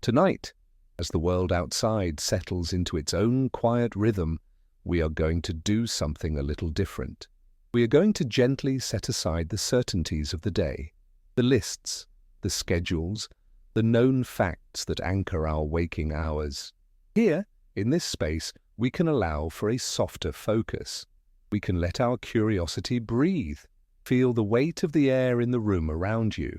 Tonight, as the world outside settles into its own quiet rhythm, we are going to do something a little different. We are going to gently set aside the certainties of the day, the lists, the schedules, the known facts that anchor our waking hours. Here, in this space, we can allow for a softer focus. We can let our curiosity breathe, feel the weight of the air in the room around you,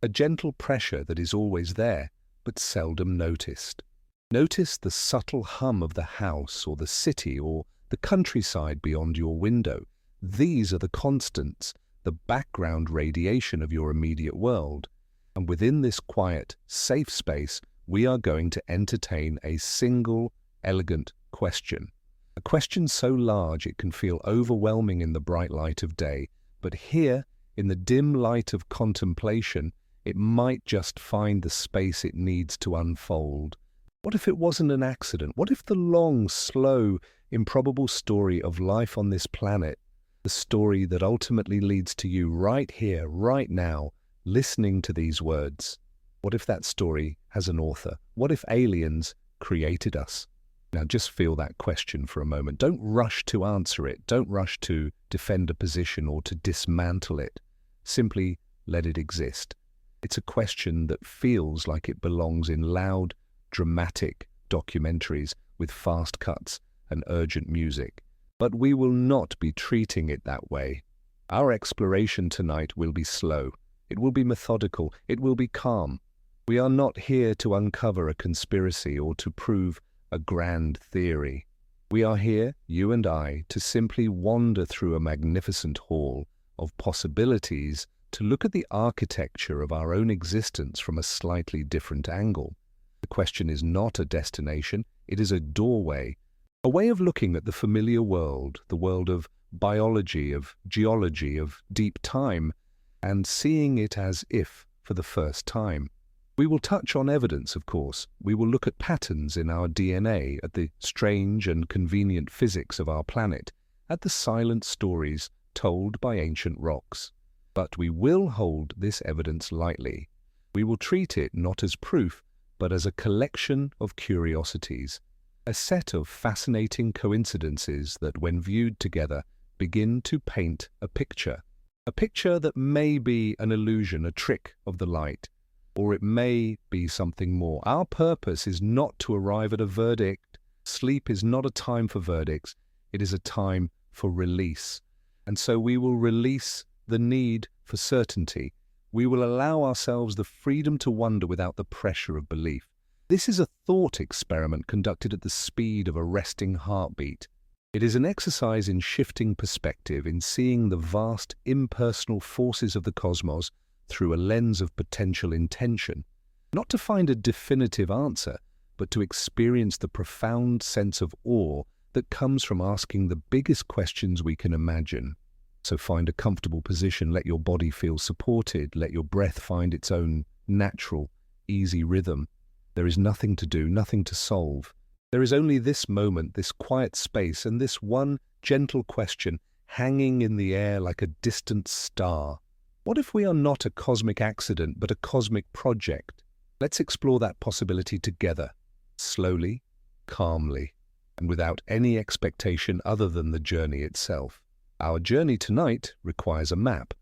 a gentle pressure that is always there, but seldom noticed. Notice the subtle hum of the house or the city or the countryside beyond your window. These are the constants, the background radiation of your immediate world. And within this quiet, safe space, we are going to entertain a single, elegant question. A question so large it can feel overwhelming in the bright light of day, but here, in the dim light of contemplation, it might just find the space it needs to unfold. What if it wasn't an accident? What if the long, slow, improbable story of life on this planet, the story that ultimately leads to you right here, right now, listening to these words? What if that story has an author? What if aliens created us? Now just feel that question for a moment. Don't rush to answer it. Don't rush to defend a position or to dismantle it. Simply let it exist. It's a question that feels like it belongs in loud, dramatic documentaries with fast cuts and urgent music. But we will not be treating it that way. Our exploration tonight will be slow. It will be methodical. It will be calm. We are not here to uncover a conspiracy or to prove a grand theory. We are here, you and I, to simply wander through a magnificent hall of possibilities, to look at the architecture of our own existence from a slightly different angle. The question is not a destination, it is a doorway, a way of looking at the familiar world, the world of biology, of geology, of deep time, and seeing it as if for the first time. We will touch on evidence, of course. We will look at patterns in our DNA, at the strange and convenient physics of our planet, at the silent stories told by ancient rocks. But we will hold this evidence lightly. We will treat it not as proof, but as a collection of curiosities, a set of fascinating coincidences that, when viewed together, begin to paint a picture that may be an illusion, a trick of the light, or it may be something more. Our purpose is not to arrive at a verdict. Sleep is not a time for verdicts. It is a time for release. And so we will release the need for certainty. We will allow ourselves the freedom to wonder without the pressure of belief. This is a thought experiment conducted at the speed of a resting heartbeat. It is an exercise in shifting perspective, in seeing the vast, impersonal forces of the cosmos through a lens of potential intention, not to find a definitive answer, but to experience the profound sense of awe that comes from asking the biggest questions we can imagine. So find a comfortable position, let your body feel supported, let your breath find its own natural, easy rhythm. There is nothing to do, nothing to solve. There is only this moment, this quiet space, and this one gentle question hanging in the air like a distant star. What if we are not a cosmic accident, but a cosmic project? Let's explore that possibility together, slowly, calmly, and without any expectation other than the journey itself. Our journey tonight requires a map,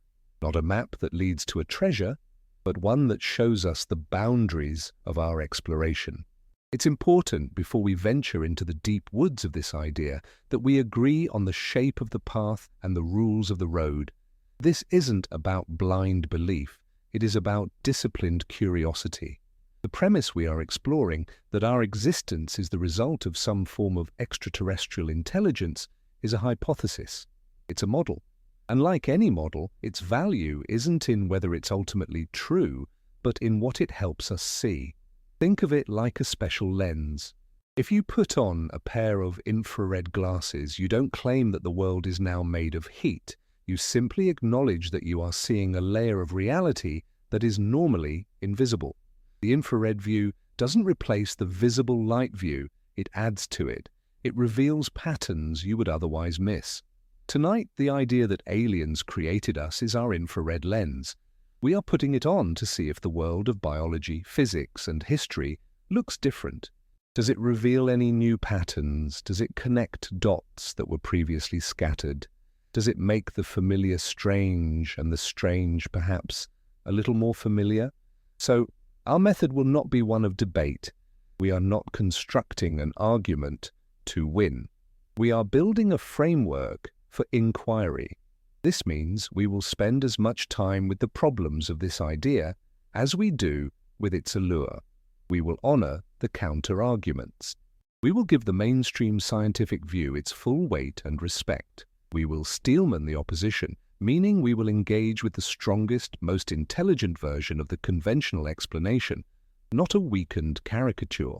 not a map that leads to a treasure, but one that shows us the boundaries of our exploration. It's important, before we venture into the deep woods of this idea, that we agree on the shape of the path and the rules of the road. This isn't about blind belief, it is about disciplined curiosity. The premise we are exploring, that our existence is the result of some form of extraterrestrial intelligence, is a hypothesis. It's a model. And like any model, its value isn't in whether it's ultimately true, but in what it helps us see. Think of it like a special lens. If you put on a pair of infrared glasses, you don't claim that the world is now made of heat. You simply acknowledge that you are seeing a layer of reality that is normally invisible. The infrared view doesn't replace the visible light view, it adds to it. It reveals patterns you would otherwise miss. Tonight, the idea that aliens created us is our infrared lens. We are putting it on to see if the world of biology, physics, and history looks different? Does it reveal any new patterns? Does it connect dots that were previously scattered? Does it make the familiar strange and the strange perhaps a little more familiar? So, our method will not be one of debate. We are not constructing an argument to win. We are building a framework for inquiry. This means we will spend as much time with the problems of this idea as we do with its allure. We will honor the counter-arguments. We will give the mainstream scientific view its full weight and respect. We will steelman the opposition, meaning we will engage with the strongest, most intelligent version of the conventional explanation, not a weakened caricature.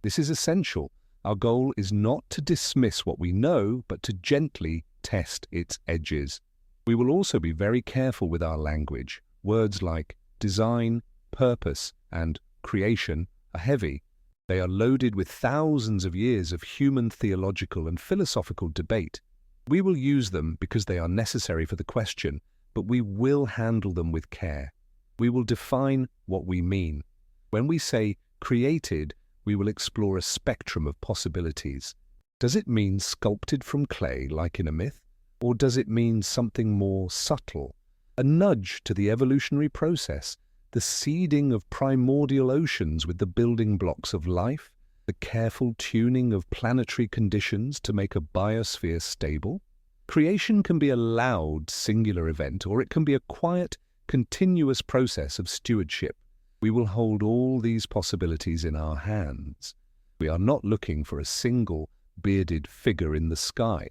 This is essential. Our goal is not to dismiss what we know, but to gently test its edges. We will also be very careful with our language. Words like design, purpose, and creation are heavy. They are loaded with thousands of years of human theological and philosophical debate. We will use them because they are necessary for the question, but we will handle them with care. We will define what we mean. When we say created, we will explore a spectrum of possibilities. Does it mean sculpted from clay like in a myth? Or does it mean something more subtle? A nudge to the evolutionary process, the seeding of primordial oceans with the building blocks of life, the careful tuning of planetary conditions to make a biosphere stable? Creation can be a loud, singular event, or it can be a quiet, continuous process of stewardship. We will hold all these possibilities in our hands. We are not looking for a single, bearded figure in the sky.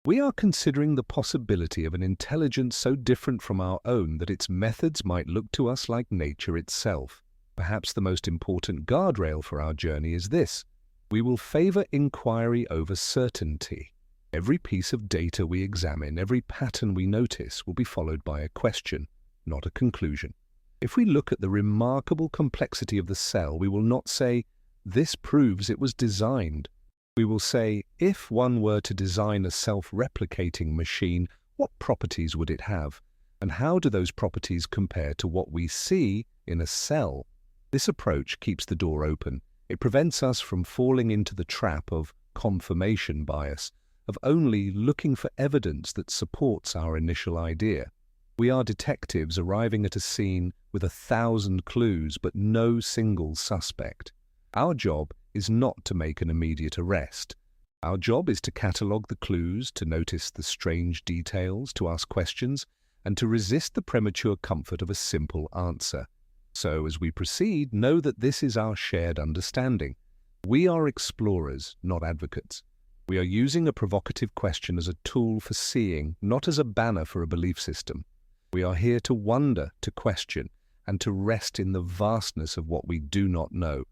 We are considering the possibility of an intelligence so different from our own that its methods might look to us like nature itself. Perhaps the most important guardrail for our journey is this: we will favor inquiry over certainty. Every piece of data we examine, every pattern we notice, will be followed by a question, not a conclusion. If we look at the remarkable complexity of the cell, we will not say, "This proves it was designed." We will say, if one were to design a self-replicating machine, what properties would it have? And how do those properties compare to what we see in a cell? This approach keeps the door open. It prevents us from falling into the trap of confirmation bias, of only looking for evidence that supports our initial idea. We are detectives arriving at a scene with 1,000 clues but no single suspect. Our job is not to make an immediate arrest. Our job is to catalogue the clues, to notice the strange details, to ask questions, and to resist the premature comfort of a simple answer. So, as we proceed, know that this is our shared understanding. We are explorers, not advocates. We are using a provocative question as a tool for seeing, not as a banner for a belief system. We are here to wonder, to question, and to rest in the vastness of what we do not know.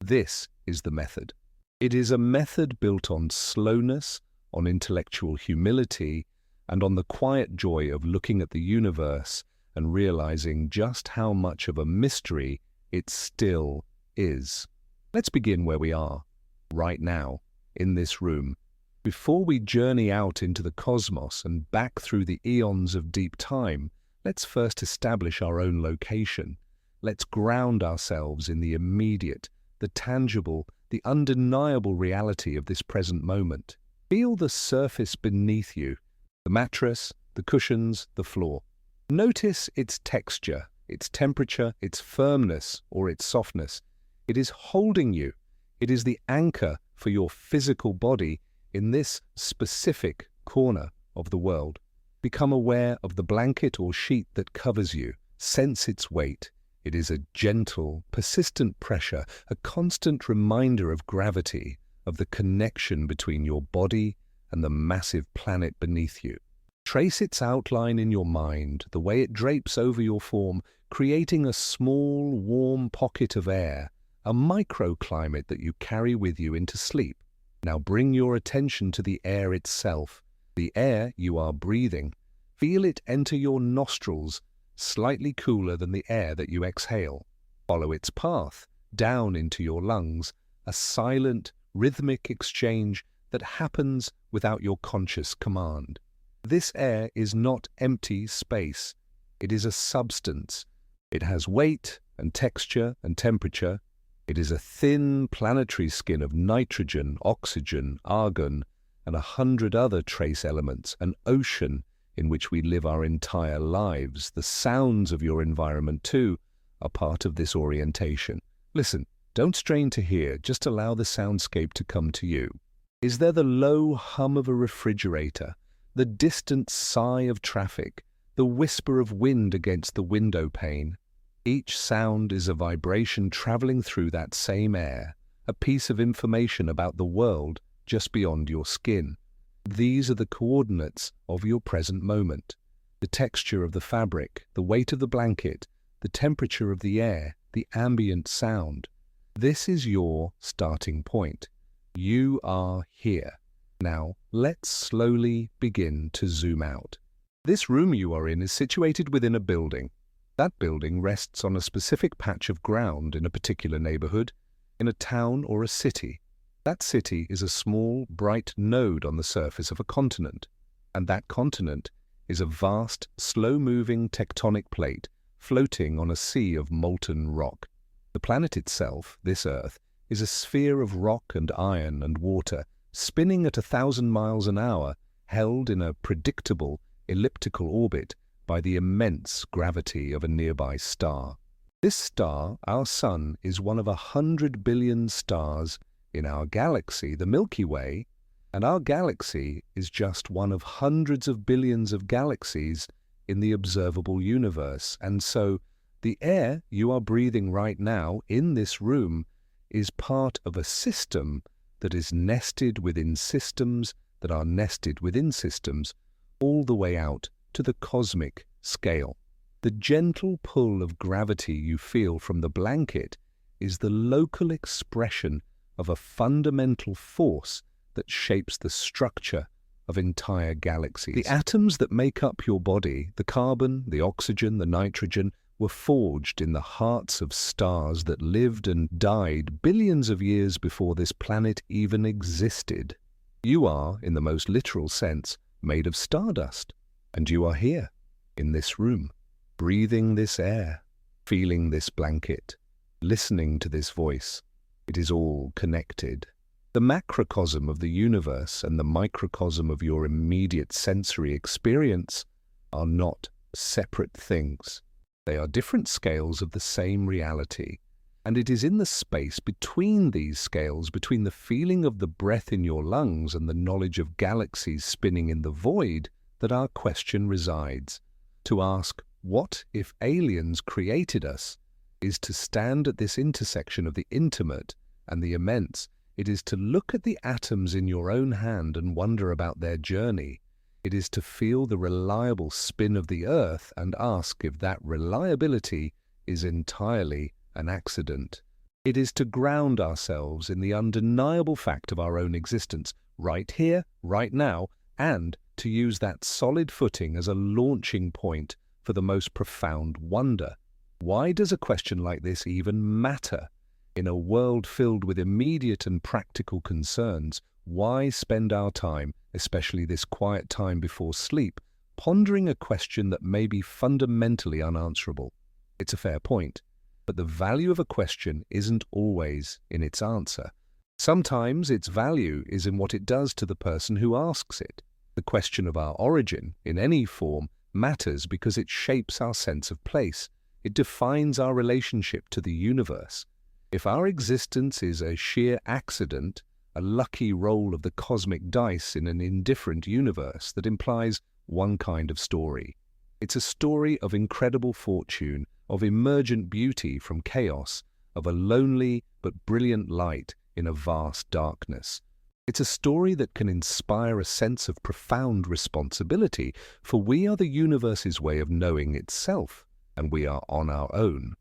This is the method. It is a method built on slowness, on intellectual humility, and on the quiet joy of looking at the universe and realizing just how much of a mystery it still is. Let's begin where we are, right now, in this room. Before we journey out into the cosmos and back through the eons of deep time, let's first establish our own location. Let's ground ourselves in the immediate, the tangible, the undeniable reality of this present moment. Feel the surface beneath you, the mattress, the cushions, the floor. Notice its texture, its temperature, its firmness, or its softness. It is holding you. It is the anchor for your physical body in this specific corner of the world. Become aware of the blanket or sheet that covers you. Sense its weight. It is a gentle, persistent pressure, a constant reminder of gravity, of the connection between your body and the massive planet beneath you. Trace its outline in your mind, the way it drapes over your form, creating a small, warm pocket of air, a microclimate that you carry with you into sleep. Now bring your attention to the air itself, the air you are breathing. Feel it enter your nostrils, slightly cooler than the air that you exhale. Follow its path, down into your lungs, a silent, rhythmic exchange that happens without your conscious command. This air is not empty space. It is a substance. It has weight and texture and temperature. It is a thin planetary skin of nitrogen, oxygen, argon, and 100 other trace elements, an ocean in which we live our entire lives. The sounds of your environment, too, are part of this orientation. Listen, don't strain to hear, just allow the soundscape to come to you. Is there the low hum of a refrigerator, the distant sigh of traffic, the whisper of wind against the window pane? Each sound is a vibration traveling through that same air, a piece of information about the world just beyond your skin. These are the coordinates of your present moment. The texture of the fabric, the weight of the blanket, the temperature of the air, the ambient sound. This is your starting point. You are here. Now, let's slowly begin to zoom out. This room you are in is situated within a building. That building rests on a specific patch of ground in a particular neighborhood, in a town or a city. That city is a small, bright node on the surface of a continent, and that continent is a vast, slow-moving tectonic plate floating on a sea of molten rock. The planet itself, this Earth, is a sphere of rock and iron and water, spinning at 1,000 miles an hour, held in a predictable, elliptical orbit by the immense gravity of a nearby star. This star, our Sun, is one of 100 billion stars in our galaxy, the Milky Way, and our galaxy is just one of hundreds of billions of galaxies in the observable universe. And so, the air you are breathing right now in this room is part of a system that is nested within systems that are nested within systems, all the way out to the cosmic scale. The gentle pull of gravity you feel from the blanket is the local expression of a fundamental force that shapes the structure of entire galaxies. The atoms that make up your body, the carbon, the oxygen, the nitrogen, were forged in the hearts of stars that lived and died billions of years before this planet even existed. You are, in the most literal sense, made of stardust. And you are here, in this room, breathing this air, feeling this blanket, listening to this voice. It is all connected. The macrocosm of the universe and the microcosm of your immediate sensory experience are not separate things. They are different scales of the same reality. And it is in the space between these scales, between the feeling of the breath in your lungs and the knowledge of galaxies spinning in the void, that our question resides. To ask, what if aliens created us, is to stand at this intersection of the intimate and the immense. It is to look at the atoms in your own hand and wonder about their journey. It is to feel the reliable spin of the Earth and ask if that reliability is entirely an accident. It is to ground ourselves in the undeniable fact of our own existence, right here, right now, and to use that solid footing as a launching point for the most profound wonder. Why does a question like this even matter? In a world filled with immediate and practical concerns, why spend our time, especially this quiet time before sleep, pondering a question that may be fundamentally unanswerable? It's a fair point, but the value of a question isn't always in its answer. Sometimes its value is in what it does to the person who asks it. The question of our origin, in any form, matters because it shapes our sense of place. It defines our relationship to the universe. If our existence is a sheer accident, a lucky roll of the cosmic dice in an indifferent universe, that implies one kind of story. It's a story of incredible fortune, of emergent beauty from chaos, of a lonely but brilliant light in a vast darkness. It's a story that can inspire a sense of profound responsibility, for we are the universe's way of knowing itself, and we are on our own.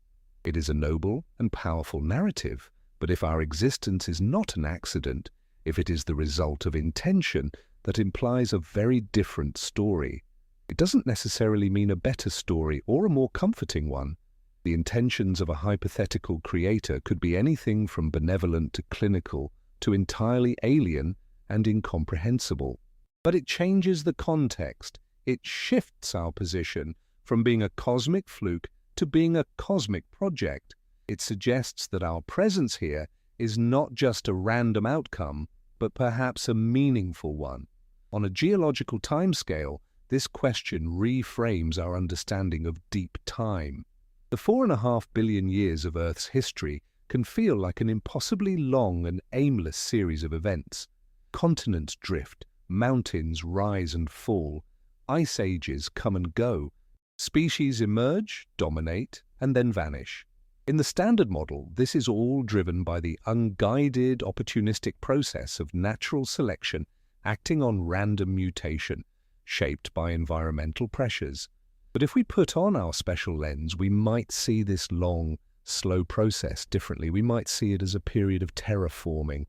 It is a noble and powerful narrative, but if our existence is not an accident, if it is the result of intention, that implies a very different story. It doesn't necessarily mean a better story or a more comforting one. The intentions of a hypothetical creator could be anything from benevolent to clinical, to entirely alien and incomprehensible. But it changes the context. It shifts our position from being a cosmic fluke to being a cosmic project. It suggests that our presence here is not just a random outcome, but perhaps a meaningful one. On a geological timescale, this question reframes our understanding of deep time. The 4.5 billion years of Earth's history can feel like an impossibly long and aimless series of events. Continents drift, mountains rise and fall, ice ages come and go, species emerge, dominate, and then vanish. In the Standard Model, this is all driven by the unguided, opportunistic process of natural selection acting on random mutation, shaped by environmental pressures. But if we put on our special lens, we might see this long, slow process differently. We might see it as a period of terraforming,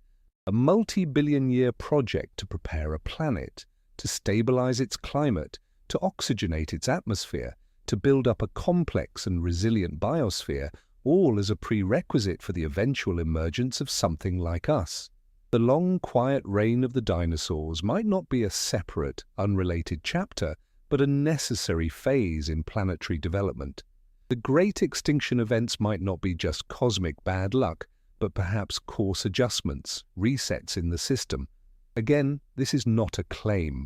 a multi-billion-year project to prepare a planet, to stabilize its climate, to oxygenate its atmosphere, to build up a complex and resilient biosphere, all as a prerequisite for the eventual emergence of something like us. The long, quiet reign of the dinosaurs might not be a separate, unrelated chapter, but a necessary phase in planetary development. The great extinction events might not be just cosmic bad luck, but perhaps course adjustments, resets in the system. Again, this is not a claim.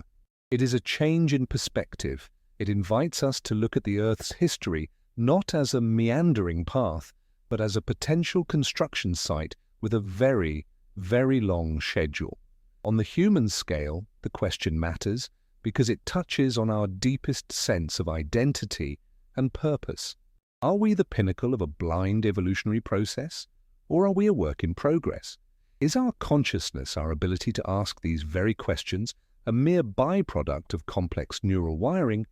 It is a change in perspective. It invites us to look at the Earth's history not as a meandering path, but as a potential construction site with a very, very long schedule. On the human scale, the question matters because it touches on our deepest sense of identity and purpose. Are we the pinnacle of a blind evolutionary process, or are we a work in progress? Is our consciousness, our ability to ask these very questions, a mere byproduct of complex neural wiring,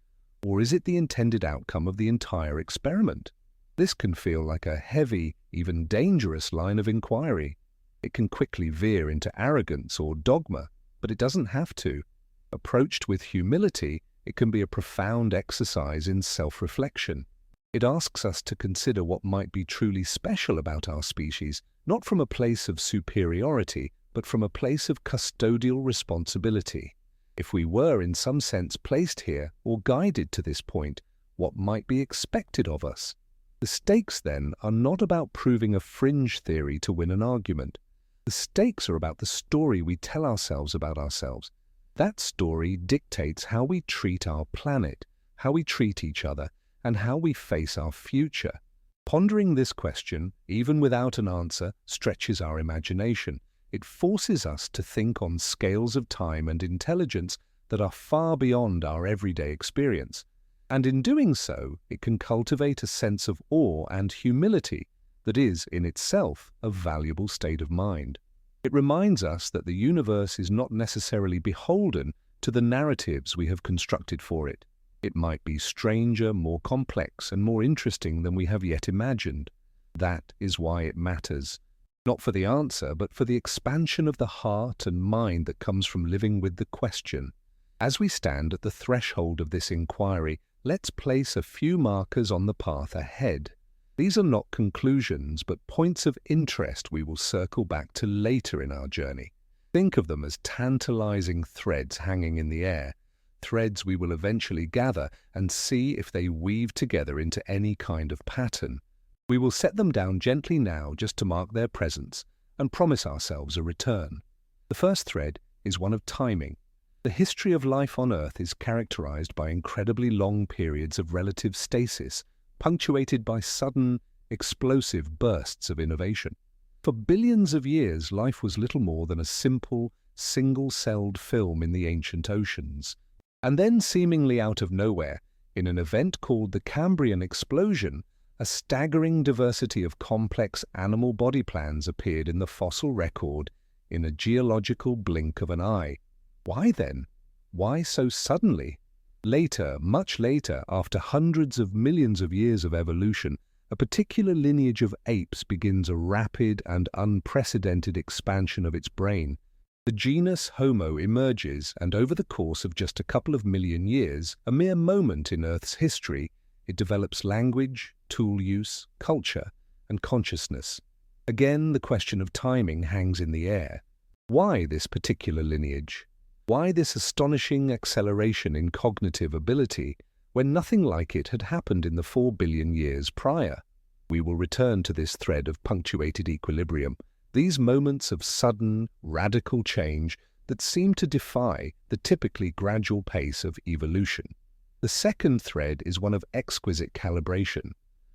or is it the intended outcome of the entire experiment? This can feel like a heavy, even dangerous line of inquiry. It can quickly veer into arrogance or dogma, but it doesn't have to. Approached with humility, it can be a profound exercise in self-reflection. It asks us to consider what might be truly special about our species, not from a place of superiority, but from a place of custodial responsibility. If we were, in some sense, placed here or guided to this point, what might be expected of us? The stakes, then, are not about proving a fringe theory to win an argument. The stakes are about the story we tell ourselves about ourselves. That story dictates how we treat our planet, how we treat each other, and how we face our future. Pondering this question, even without an answer, stretches our imagination. It forces us to think on scales of time and intelligence that are far beyond our everyday experience. And in doing so, it can cultivate a sense of awe and humility that is, in itself, a valuable state of mind. It reminds us that the universe is not necessarily beholden to the narratives we have constructed for it. It might be stranger, more complex, and more interesting than we have yet imagined. That is why it matters. Not for the answer, but for the expansion of the heart and mind that comes from living with the question. As we stand at the threshold of this inquiry, let's place a few markers on the path ahead. These are not conclusions, but points of interest we will circle back to later in our journey. Think of them as tantalizing threads hanging in the air, threads we will eventually gather and see if they weave together into any kind of pattern. We will set them down gently now just to mark their presence and promise ourselves a return. The first thread is one of timing. The history of life on Earth is characterized by incredibly long periods of relative stasis, punctuated by sudden, explosive bursts of innovation. For billions of years, life was little more than a simple, single-celled film in the ancient oceans. And then, seemingly out of nowhere, in an event called the Cambrian explosion, a staggering diversity of complex animal body plans appeared in the fossil record in a geological blink of an eye. Why then? Why so suddenly? Later, much later, after hundreds of millions of years of evolution, a particular lineage of apes begins a rapid and unprecedented expansion of its brain. The genus Homo emerges, and over the course of just a couple of million years, a mere moment in Earth's history, it develops language, tool use, culture, and consciousness. Again, the question of timing hangs in the air. Why this particular lineage? Why this astonishing acceleration in cognitive ability when nothing like it had happened in the 4 billion years prior? We will return to this thread of punctuated equilibrium, these moments of sudden, radical change that seem to defy the typically gradual pace of evolution. The second thread is one of exquisite calibration.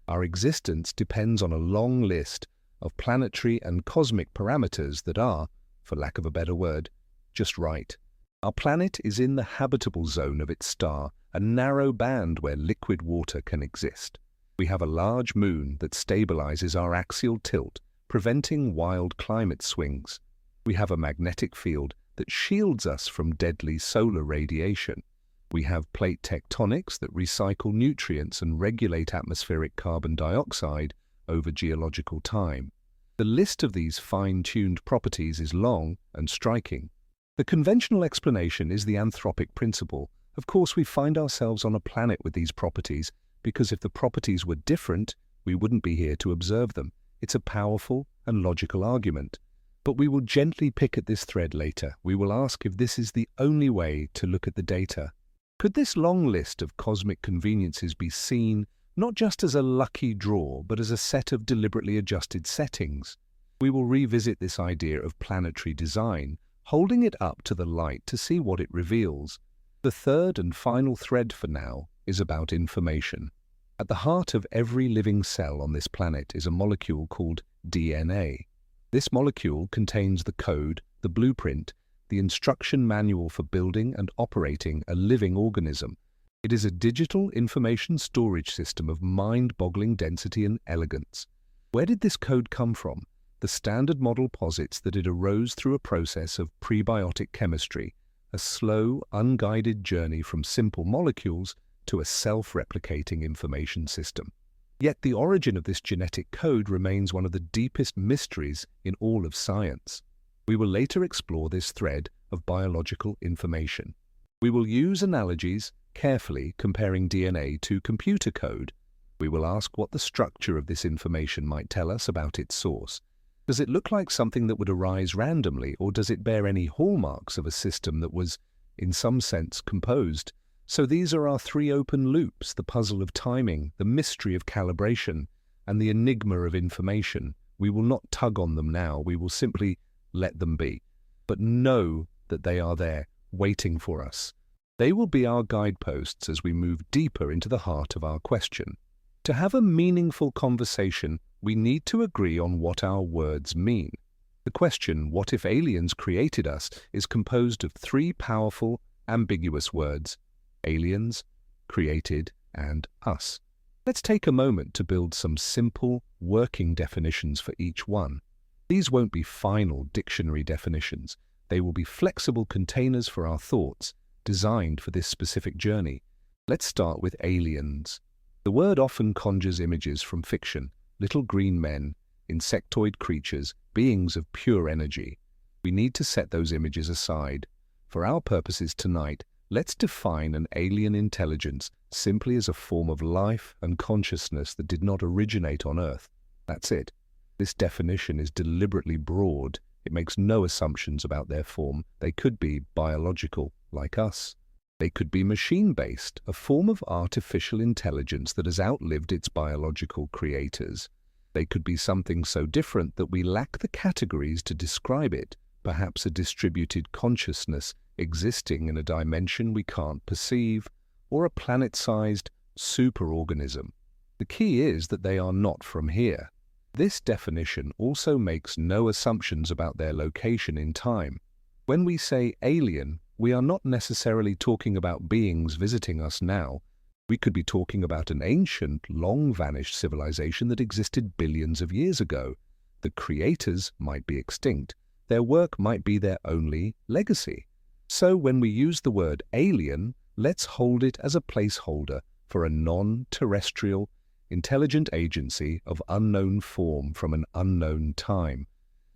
Our existence depends on a long list of planetary and cosmic parameters that are, for lack of a better word, just right. Our planet is in the habitable zone of its star, a narrow band where liquid water can exist. We have a large moon that stabilizes our axial tilt, preventing wild climate swings. We have a magnetic field that shields us from deadly solar radiation. We have plate tectonics that recycle nutrients and regulate atmospheric carbon dioxide over geological time. The list of these fine-tuned properties is long and striking. The conventional explanation is the anthropic principle. Of course, we find ourselves on a planet with these properties because if the properties were different, we wouldn't be here to observe them. It's a powerful and logical argument. But we will gently pick at this thread later. We will ask if this is the only way to look at the data. Could this long list of cosmic conveniences be seen not just as a lucky draw, but as a set of deliberately adjusted settings? We will revisit this idea of planetary design, holding it up to the light to see what it reveals. The third and final thread for now is about information. At the heart of every living cell on this planet is a molecule called DNA. This molecule contains the code, the blueprint, the instruction manual for building and operating a living organism. It is a digital information storage system of mind-boggling density and elegance. Where did this code come from? The Standard Model posits that it arose through a process of prebiotic chemistry, a slow, unguided journey from simple molecules to a self-replicating information system. Yet the origin of this genetic code remains one of the deepest mysteries in all of science. We will later explore this thread of biological information. We will use analogies, carefully comparing DNA to computer code. We will ask what the structure of this information might tell us about its source. Does it look like something that would arise randomly, or does it bear any hallmarks of a system that was, in some sense, composed? So these are our three open loops: the puzzle of timing, the mystery of calibration, and the enigma of information. We will not tug on them now, we will simply let them be. But know that they are there, waiting for us. They will be our guideposts as we move deeper into the heart of our question. To have a meaningful conversation, we need to agree on what our words mean. The question, what if aliens created us, is composed of three powerful, ambiguous words: aliens, created, and us. Let's take a moment to build some simple, working definitions for each one. These won't be final dictionary definitions. They will be flexible containers for our thoughts, designed for this specific journey. Let's start with aliens. The word often conjures images from fiction: little green men, insectoid creatures, beings of pure energy. We need to set those images aside. For our purposes tonight, let's define an alien intelligence simply as a form of life and consciousness that did not originate on Earth. That's it. This definition is deliberately broad. It makes no assumptions about their form. They could be biological, like us. They could be machine-based, a form of artificial intelligence that has outlived its biological creators. They could be something so different that we lack the categories to describe it, perhaps a distributed consciousness existing in a dimension we can't perceive, or a planet-sized superorganism. The key is that they are not from here. This definition also makes no assumptions about their location in time. When we say alien, we are not necessarily talking about beings visiting us now. We could be talking about an ancient, long-vanished civilization that existed billions of years ago. The creators might be extinct. Their work might be their only legacy. So when we use the word alien, let's hold it as a placeholder for a non-terrestrial, intelligent agency of unknown form from an unknown time.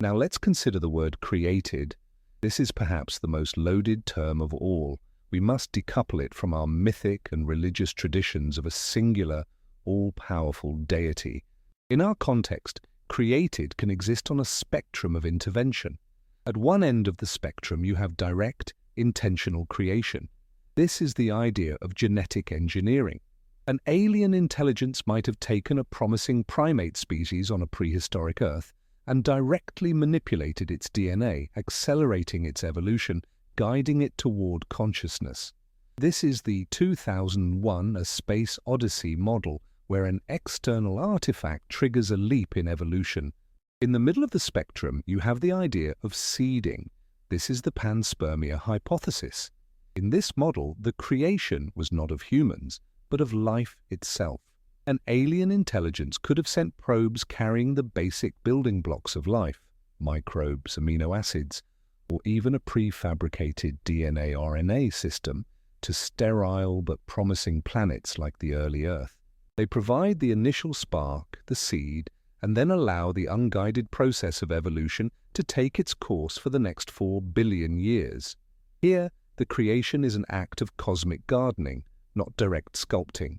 Now let's consider the word created. This is perhaps the most loaded term of all. We must decouple it from our mythic and religious traditions of a singular, all-powerful deity. In our context, created can exist on a spectrum of intervention. At one end of the spectrum you have direct, intentional creation. This is the idea of genetic engineering. An alien intelligence might have taken a promising primate species on a prehistoric Earth and directly manipulated its DNA, accelerating its evolution, guiding it toward consciousness. This is the 2001 A Space Odyssey model, where an external artifact triggers a leap in evolution. In the middle of the spectrum, you have the idea of seeding. This is the panspermia hypothesis. In this model, the creation was not of humans, but of life itself. An alien intelligence could have sent probes carrying the basic building blocks of life, microbes, amino acids, or even a prefabricated DNA-RNA system, to sterile but promising planets like the early Earth. They provide the initial spark, the seed, and then allow the unguided process of evolution to take its course for the next 4 billion years. Here, the creation is an act of cosmic gardening, not direct sculpting.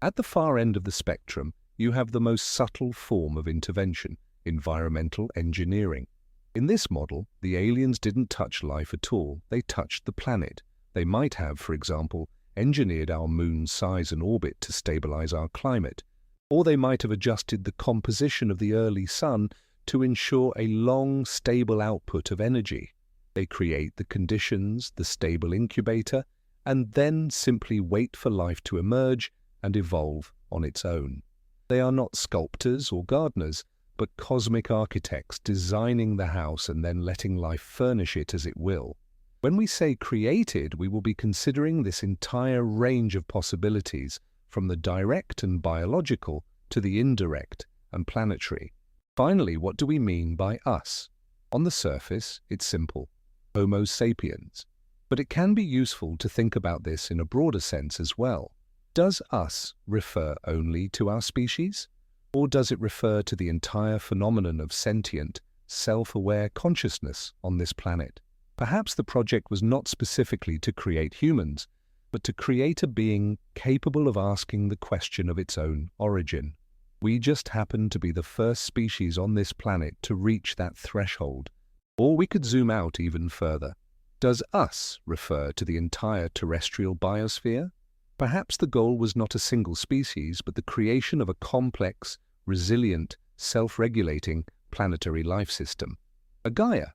At the far end of the spectrum, you have the most subtle form of intervention, environmental engineering. In this model, the aliens didn't touch life at all, they touched the planet. They might have, for example, engineered our moon's size and orbit to stabilize our climate, or they might have adjusted the composition of the early sun to ensure a long, stable output of energy. They create the conditions, the stable incubator, and then simply wait for life to emerge and evolve on its own. They are not sculptors or gardeners, but cosmic architects designing the house and then letting life furnish it as it will. When we say created, we will be considering this entire range of possibilities, from the direct and biological to the indirect and planetary. Finally, what do we mean by us? On the surface, it's simple: Homo sapiens. But it can be useful to think about this in a broader sense as well. Does us refer only to our species? Or does it refer to the entire phenomenon of sentient, self-aware consciousness on this planet? Perhaps the project was not specifically to create humans, but to create a being capable of asking the question of its own origin. We just happen to be the first species on this planet to reach that threshold. Or we could zoom out even further. Does us refer to the entire terrestrial biosphere? Perhaps the goal was not a single species, but the creation of a complex, resilient, self-regulating planetary life system. A Gaia.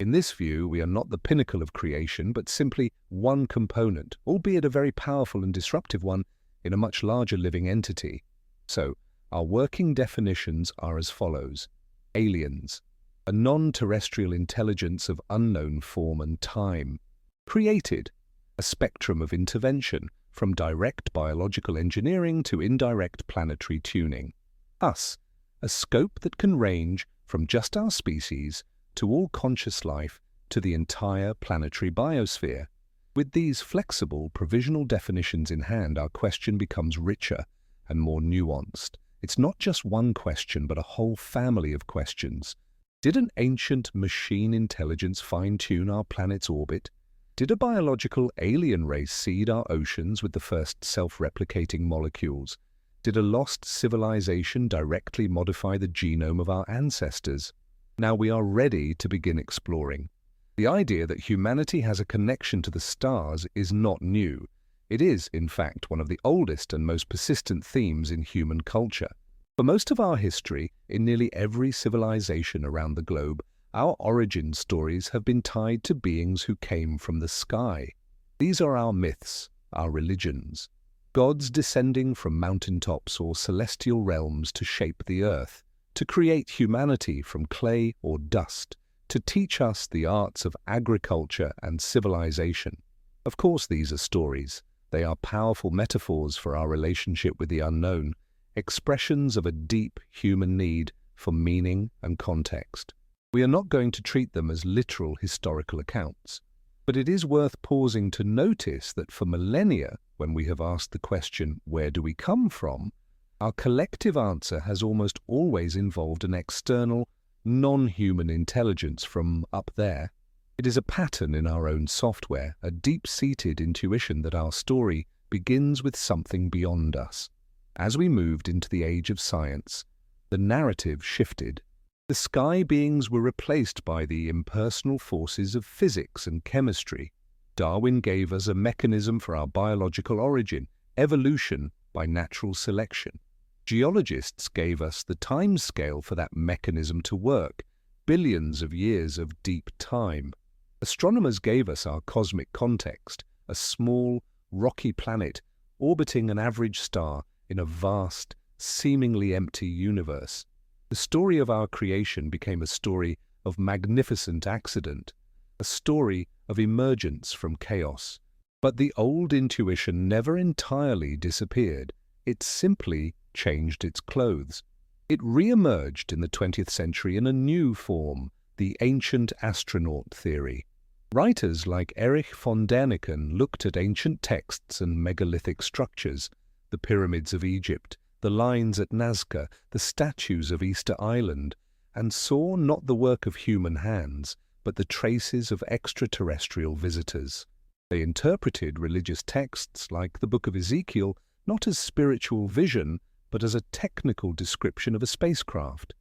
In this view, we are not the pinnacle of creation, but simply one component, albeit a very powerful and disruptive one, in a much larger living entity. So, our working definitions are as follows. Aliens. A non-terrestrial intelligence of unknown form and time. Created. A spectrum of intervention, from direct biological engineering to indirect planetary tuning. Us. A scope that can range from just our species to all conscious life to the entire planetary biosphere. With these flexible, provisional definitions in hand, our question becomes richer and more nuanced. It's not just one question, but a whole family of questions. Did an ancient machine intelligence fine-tune our planet's orbit? Did a biological alien race seed our oceans with the first self-replicating molecules? Did a lost civilization directly modify the genome of our ancestors? Now we are ready to begin exploring. The idea that humanity has a connection to the stars is not new. It is, in fact, one of the oldest and most persistent themes in human culture. For most of our history, in nearly every civilization around the globe, our origin stories have been tied to beings who came from the sky. These are our myths, our religions. Gods descending from mountaintops or celestial realms to shape the earth, to create humanity from clay or dust, to teach us the arts of agriculture and civilization. Of course, these are stories. They are powerful metaphors for our relationship with the unknown, expressions of a deep human need for meaning and context. We are not going to treat them as literal historical accounts, but it is worth pausing to notice that for millennia, when we have asked the question, where do we come from, our collective answer has almost always involved an external, non-human intelligence from up there. It is a pattern in our own software, a deep-seated intuition that our story begins with something beyond us. As we moved into the age of science, the narrative shifted. The sky beings were replaced by the impersonal forces of physics and chemistry. Darwin gave us a mechanism for our biological origin, evolution, by natural selection. Geologists gave us the time scale for that mechanism to work, billions of years of deep time. Astronomers gave us our cosmic context, a small, rocky planet orbiting an average star in a vast, seemingly empty universe. The story of our creation became a story of magnificent accident, a story of emergence from chaos. But the old intuition never entirely disappeared. It simply changed its clothes. It re-emerged in the 20th century in a new form, the ancient astronaut theory. Writers like Erich von Däniken looked at ancient texts and megalithic structures, the pyramids of Egypt, the lines at Nazca, the statues of Easter Island, and saw not the work of human hands, but the traces of extraterrestrial visitors. They interpreted religious texts like the Book of Ezekiel not as spiritual vision, but as a technical description of a spacecraft.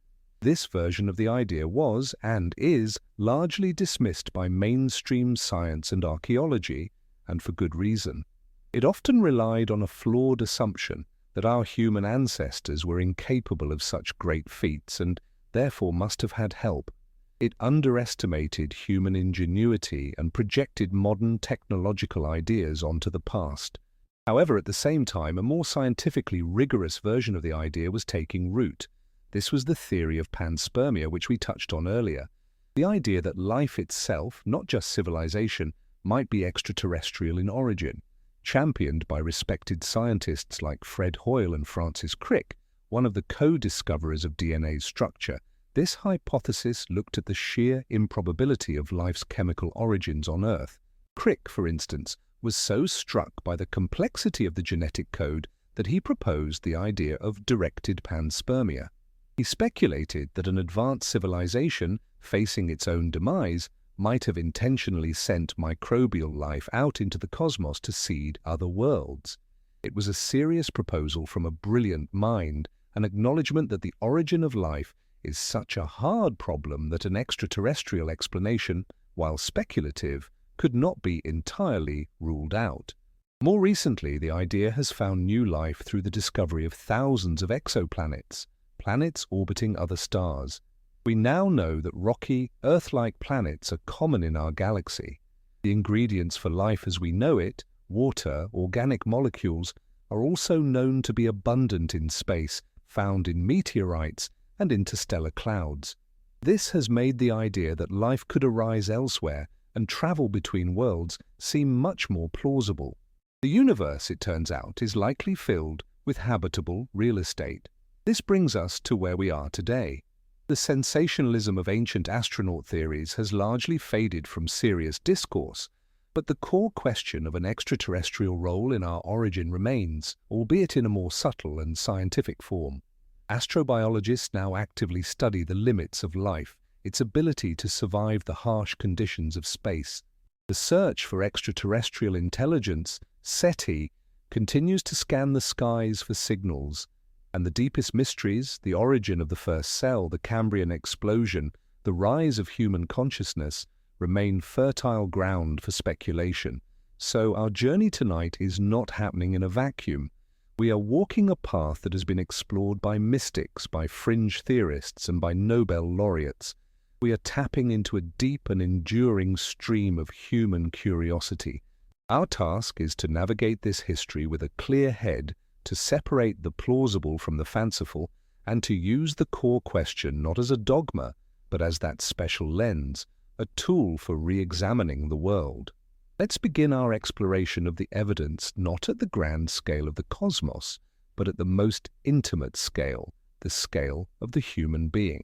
This version of the idea was, and is, largely dismissed by mainstream science and archaeology, and for good reason. It often relied on a flawed assumption that our human ancestors were incapable of such great feats and therefore must have had help. It underestimated human ingenuity and projected modern technological ideas onto the past. However, at the same time, a more scientifically rigorous version of the idea was taking root. This was the theory of panspermia, which we touched on earlier. The idea that life itself, not just civilization, might be extraterrestrial in origin. Championed by respected scientists like Fred Hoyle and Francis Crick, one of the co-discoverers of DNA's structure, this hypothesis looked at the sheer improbability of life's chemical origins on Earth. Crick, for instance, was so struck by the complexity of the genetic code that he proposed the idea of directed panspermia. He speculated that an advanced civilization, facing its own demise, might have intentionally sent microbial life out into the cosmos to seed other worlds. It was a serious proposal from a brilliant mind, an acknowledgement that the origin of life is such a hard problem that an extraterrestrial explanation, while speculative, could not be entirely ruled out. More recently, the idea has found new life through the discovery of thousands of exoplanets, planets orbiting other stars. We now know that rocky, Earth-like planets are common in our galaxy. The ingredients for life as we know it, water, organic molecules, are also known to be abundant in space, found in meteorites and interstellar clouds. This has made the idea that life could arise elsewhere and travel between worlds seem much more plausible. The universe, it turns out, is likely filled with habitable real estate. This brings us to where we are today. The sensationalism of ancient astronaut theories has largely faded from serious discourse, but the core question of an extraterrestrial role in our origin remains, albeit in a more subtle and scientific form. Astrobiologists now actively study the limits of life, its ability to survive the harsh conditions of space. The search for extraterrestrial intelligence, SETI, continues to scan the skies for signals, and the deepest mysteries, the origin of the first cell, the Cambrian explosion, the rise of human consciousness, remain fertile ground for speculation. So our journey tonight is not happening in a vacuum. We are walking a path that has been explored by mystics, by fringe theorists, and by Nobel laureates. We are tapping into a deep and enduring stream of human curiosity. Our task is to navigate this history with a clear head, to separate the plausible from the fanciful, and to use the core question not as a dogma, but as that special lens, a tool for re-examining the world. Let's begin our exploration of the evidence not at the grand scale of the cosmos, but at the most intimate scale, the scale of the human being.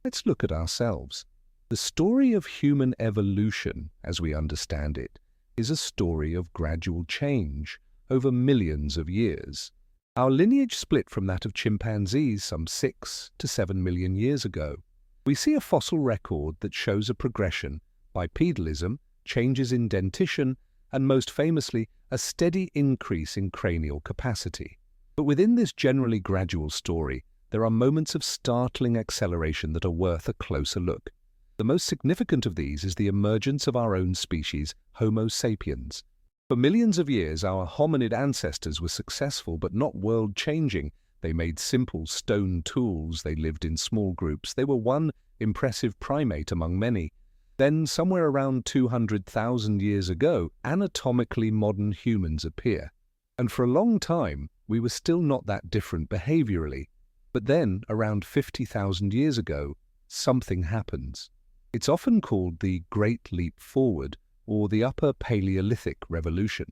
Let's look at ourselves. The story of human evolution, as we understand it, is a story of gradual change over millions of years. Our lineage split from that of chimpanzees some 6 to 7 million years ago. We see a fossil record that shows a progression, bipedalism, changes in dentition, and most famously, a steady increase in cranial capacity. But within this generally gradual story, there are moments of startling acceleration that are worth a closer look. The most significant of these is the emergence of our own species, Homo sapiens. For millions of years, our hominid ancestors were successful but not world-changing. They made simple stone tools, they lived in small groups, they were one impressive primate among many. Then, somewhere around 200,000 years ago, anatomically modern humans appear. And for a long time, we were still not that different behaviorally. But then, around 50,000 years ago, something happens. It's often called the Great Leap Forward, or the Upper Paleolithic Revolution.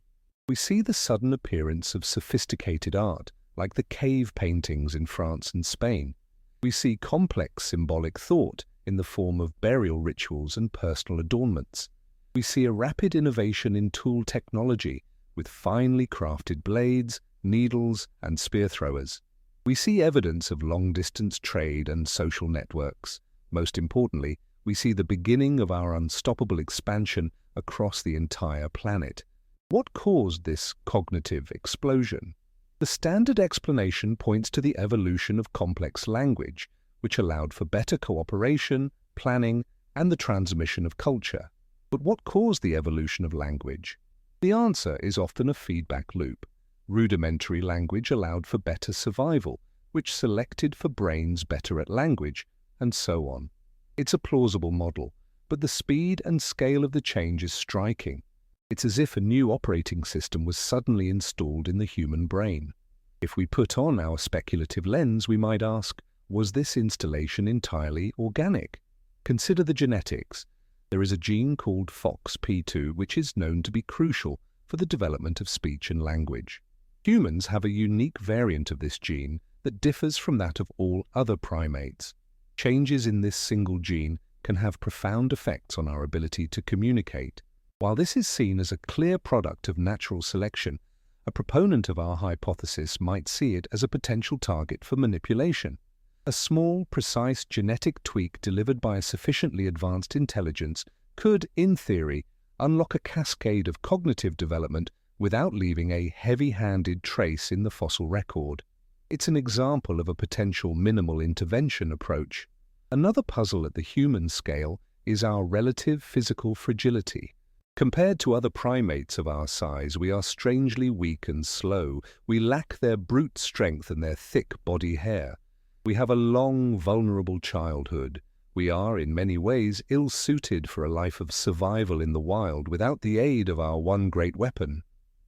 We see the sudden appearance of sophisticated art, like the cave paintings in France and Spain. We see complex symbolic thought in the form of burial rituals and personal adornments. We see a rapid innovation in tool technology, with finely crafted blades, needles, and spear throwers. We see evidence of long-distance trade and social networks. Most importantly, we see the beginning of our unstoppable expansion across the entire planet. What caused this cognitive explosion? The standard explanation points to the evolution of complex language, which allowed for better cooperation, planning, and the transmission of culture. But what caused the evolution of language? The answer is often a feedback loop. Rudimentary language allowed for better survival, which selected for brains better at language, and so on. It's a plausible model, but the speed and scale of the change is striking. It's as if a new operating system was suddenly installed in the human brain. If we put on our speculative lens, we might ask, was this installation entirely organic? Consider the genetics. There is a gene called FOXP2 which is known to be crucial for the development of speech and language. Humans have a unique variant of this gene that differs from that of all other primates. Changes in this single gene can have profound effects on our ability to communicate. While this is seen as a clear product of natural selection, a proponent of our hypothesis might see it as a potential target for manipulation. A small, precise genetic tweak delivered by a sufficiently advanced intelligence could, in theory, unlock a cascade of cognitive development without leaving a heavy-handed trace in the fossil record. It's an example of a potential minimal intervention approach. Another puzzle at the human scale is our relative physical fragility. Compared to other primates of our size, we are strangely weak and slow. We lack their brute strength and their thick body hair. We have a long, vulnerable childhood. We are, in many ways, ill-suited for a life of survival in the wild without the aid of our one great weapon,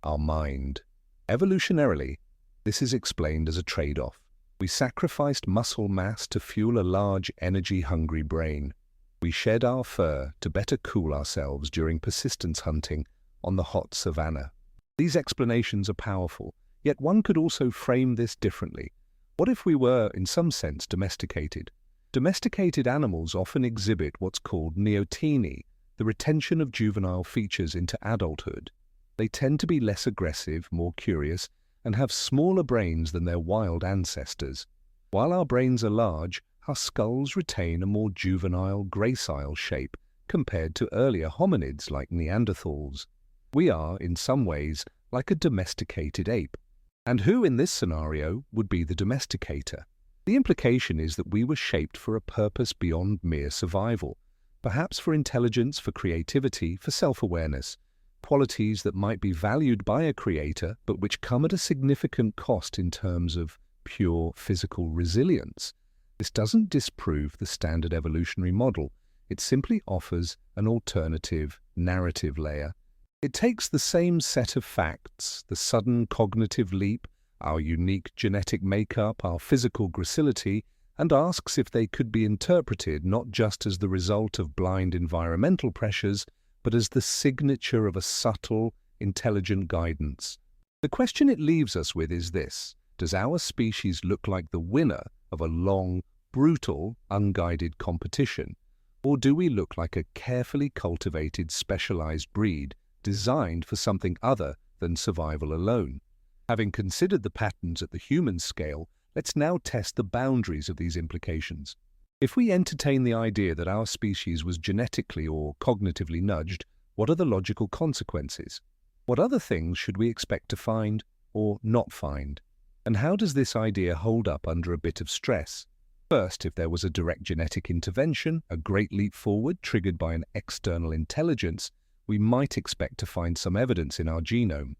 our mind. Evolutionarily, this is explained as a trade-off. We sacrificed muscle mass to fuel a large, energy-hungry brain. We shed our fur to better cool ourselves during persistence hunting on the hot savanna. These explanations are powerful, yet one could also frame this differently. What if we were, in some sense, domesticated? Domesticated animals often exhibit what's called neoteny, the retention of juvenile features into adulthood. They tend to be less aggressive, more curious, and have smaller brains than their wild ancestors. While our brains are large, our skulls retain a more juvenile, gracile shape compared to earlier hominids like Neanderthals. We are, in some ways, like a domesticated ape. And who in this scenario would be the domesticator? The implication is that we were shaped for a purpose beyond mere survival, perhaps for intelligence, for creativity, for self-awareness, qualities that might be valued by a creator but which come at a significant cost in terms of pure physical resilience. This doesn't disprove the standard evolutionary model. It simply offers an alternative narrative layer. It takes the same set of facts, the sudden cognitive leap, our unique genetic makeup, our physical gracility, and asks if they could be interpreted not just as the result of blind environmental pressures, but as the signature of a subtle, intelligent guidance. The question it leaves us with is this: does our species look like the winner of a long, brutal, unguided competition? Or do we look like a carefully cultivated, specialized breed designed for something other than survival alone? Having considered the patterns at the human scale, let's now test the boundaries of these implications. If we entertain the idea that our species was genetically or cognitively nudged, what are the logical consequences? What other things should we expect to find or not find? And how does this idea hold up under a bit of stress? First, if there was a direct genetic intervention, a great leap forward triggered by an external intelligence, we might expect to find some evidence in our genome.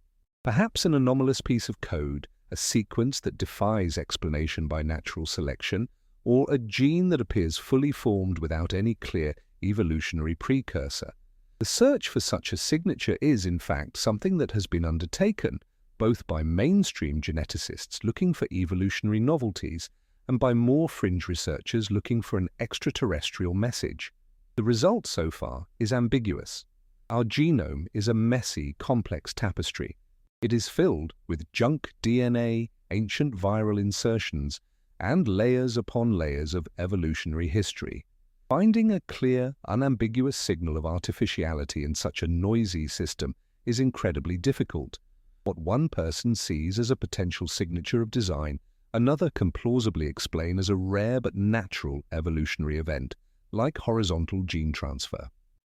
Perhaps an anomalous piece of code, a sequence that defies explanation by natural selection, or a gene that appears fully formed without any clear evolutionary precursor. The search for such a signature is, in fact, something that has been undertaken both by mainstream geneticists looking for evolutionary novelties and by more fringe researchers looking for an extraterrestrial message. The result so far is ambiguous. Our genome is a messy, complex tapestry. It is filled with junk DNA, ancient viral insertions, and layers upon layers of evolutionary history. Finding a clear, unambiguous signal of artificiality in such a noisy system is incredibly difficult. What one person sees as a potential signature of design, another can plausibly explain as a rare but natural evolutionary event, like horizontal gene transfer.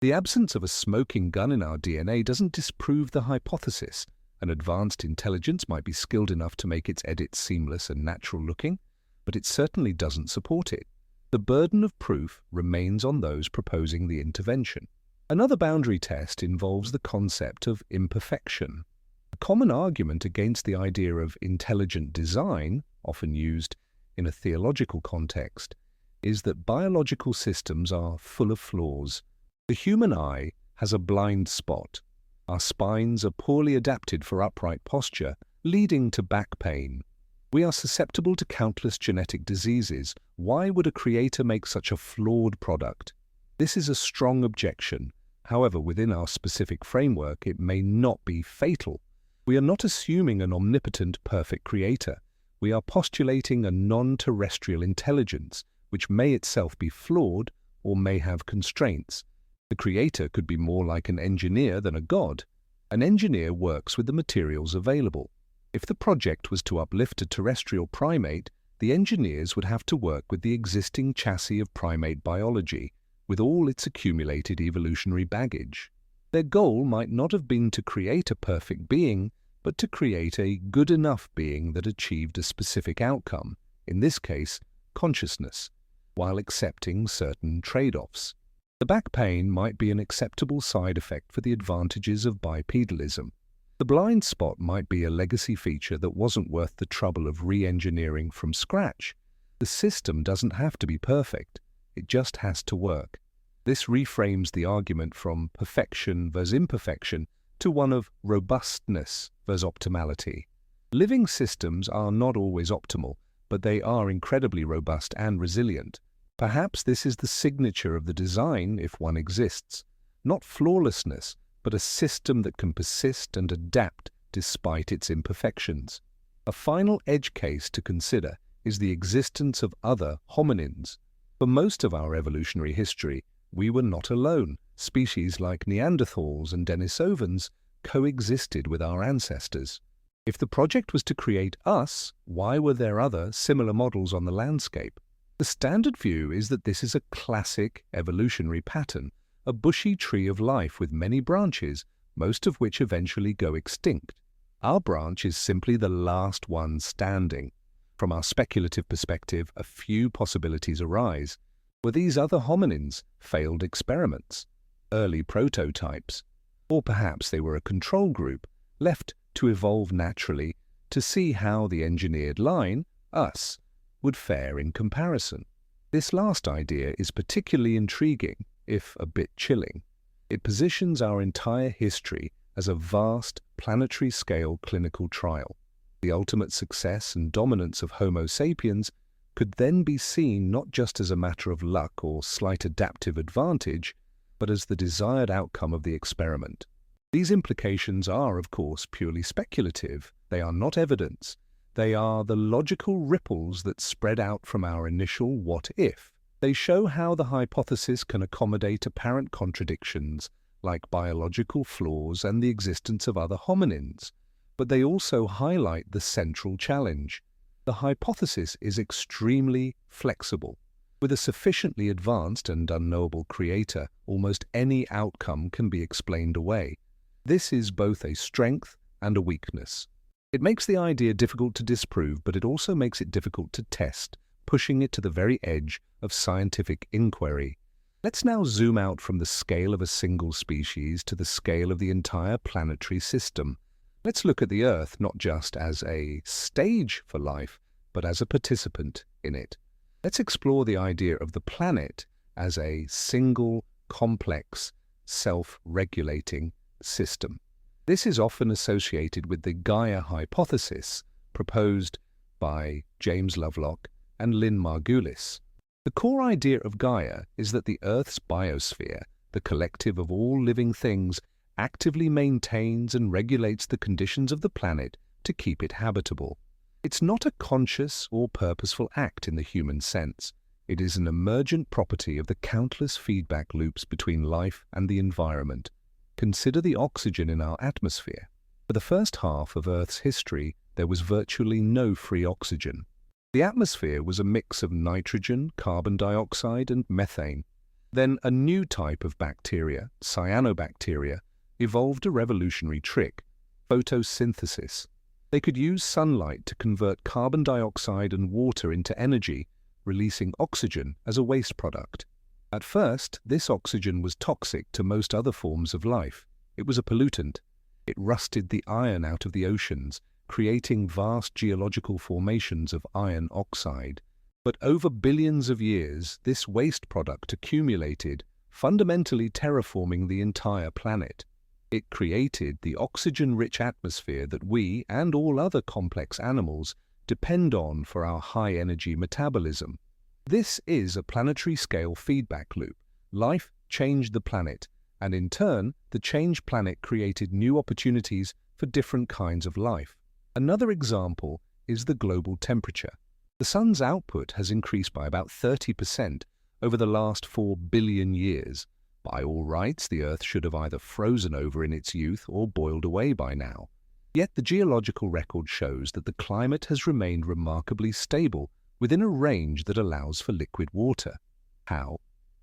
The absence of a smoking gun in our DNA doesn't disprove the hypothesis. An advanced intelligence might be skilled enough to make its edits seamless and natural-looking, but it certainly doesn't support it. The burden of proof remains on those proposing the intervention. Another boundary test involves the concept of imperfection. A common argument against the idea of intelligent design, often used in a theological context, is that biological systems are full of flaws. The human eye has a blind spot. Our spines are poorly adapted for upright posture, leading to back pain. We are susceptible to countless genetic diseases. Why would a creator make such a flawed product? This is a strong objection. However, within our specific framework, it may not be fatal. We are not assuming an omnipotent, perfect creator. We are postulating a non-terrestrial intelligence, which may itself be flawed or may have constraints. The creator could be more like an engineer than a god. An engineer works with the materials available. If the project was to uplift a terrestrial primate, the engineers would have to work with the existing chassis of primate biology, with all its accumulated evolutionary baggage. Their goal might not have been to create a perfect being, but to create a good enough being that achieved a specific outcome, in this case, consciousness, while accepting certain trade-offs. The back pain might be an acceptable side effect for the advantages of bipedalism. The blind spot might be a legacy feature that wasn't worth the trouble of re-engineering from scratch. The system doesn't have to be perfect, it just has to work. This reframes the argument from perfection versus imperfection to one of robustness versus optimality. Living systems are not always optimal, but they are incredibly robust and resilient. Perhaps this is the signature of the design, if one exists. Not flawlessness, but a system that can persist and adapt despite its imperfections. A final edge case to consider is the existence of other hominins. For most of our evolutionary history, we were not alone. Species like Neanderthals and Denisovans coexisted with our ancestors. If the project was to create us, why were there other similar models on the landscape? The standard view is that this is a classic evolutionary pattern, a bushy tree of life with many branches, most of which eventually go extinct. Our branch is simply the last one standing. From our speculative perspective, a few possibilities arise. Were these other hominins failed experiments, early prototypes, or perhaps they were a control group left to evolve naturally to see how the engineered line, us, would fare in comparison? This last idea is particularly intriguing, if a bit chilling. It positions our entire history as a vast, planetary-scale clinical trial. The ultimate success and dominance of Homo sapiens could then be seen not just as a matter of luck or slight adaptive advantage, but as the desired outcome of the experiment. These implications are, of course, purely speculative. They are not evidence. They are the logical ripples that spread out from our initial what if. They show how the hypothesis can accommodate apparent contradictions, like biological flaws and the existence of other hominins. But they also highlight the central challenge. The hypothesis is extremely flexible. With a sufficiently advanced and unknowable creator, almost any outcome can be explained away. This is both a strength and a weakness. It makes the idea difficult to disprove, but it also makes it difficult to test, pushing it to the very edge of scientific inquiry. Let's now zoom out from the scale of a single species to the scale of the entire planetary system. Let's look at the Earth not just as a stage for life, but as a participant in it. Let's explore the idea of the planet as a single, complex, self-regulating system. This is often associated with the Gaia hypothesis proposed by James Lovelock and Lynn Margulis. The core idea of Gaia is that the Earth's biosphere, the collective of all living things, actively maintains and regulates the conditions of the planet to keep it habitable. It's not a conscious or purposeful act in the human sense. It is an emergent property of the countless feedback loops between life and the environment. Consider the oxygen in our atmosphere. For the first half of Earth's history, there was virtually no free oxygen. The atmosphere was a mix of nitrogen, carbon dioxide, and methane. Then a new type of bacteria, cyanobacteria, evolved a revolutionary trick: photosynthesis. They could use sunlight to convert carbon dioxide and water into energy, releasing oxygen as a waste product. At first, this oxygen was toxic to most other forms of life. It was a pollutant. It rusted the iron out of the oceans, creating vast geological formations of iron oxide. But over billions of years, this waste product accumulated, fundamentally terraforming the entire planet. It created the oxygen-rich atmosphere that we and all other complex animals depend on for our high-energy metabolism. This is a planetary-scale feedback loop. Life changed the planet, and in turn, the changed planet created new opportunities for different kinds of life. Another example is the global temperature. The sun's output has increased by about 30% over the last 4 billion years. By all rights, the Earth should have either frozen over in its youth or boiled away by now. Yet the geological record shows that the climate has remained remarkably stable within a range that allows for liquid water. How?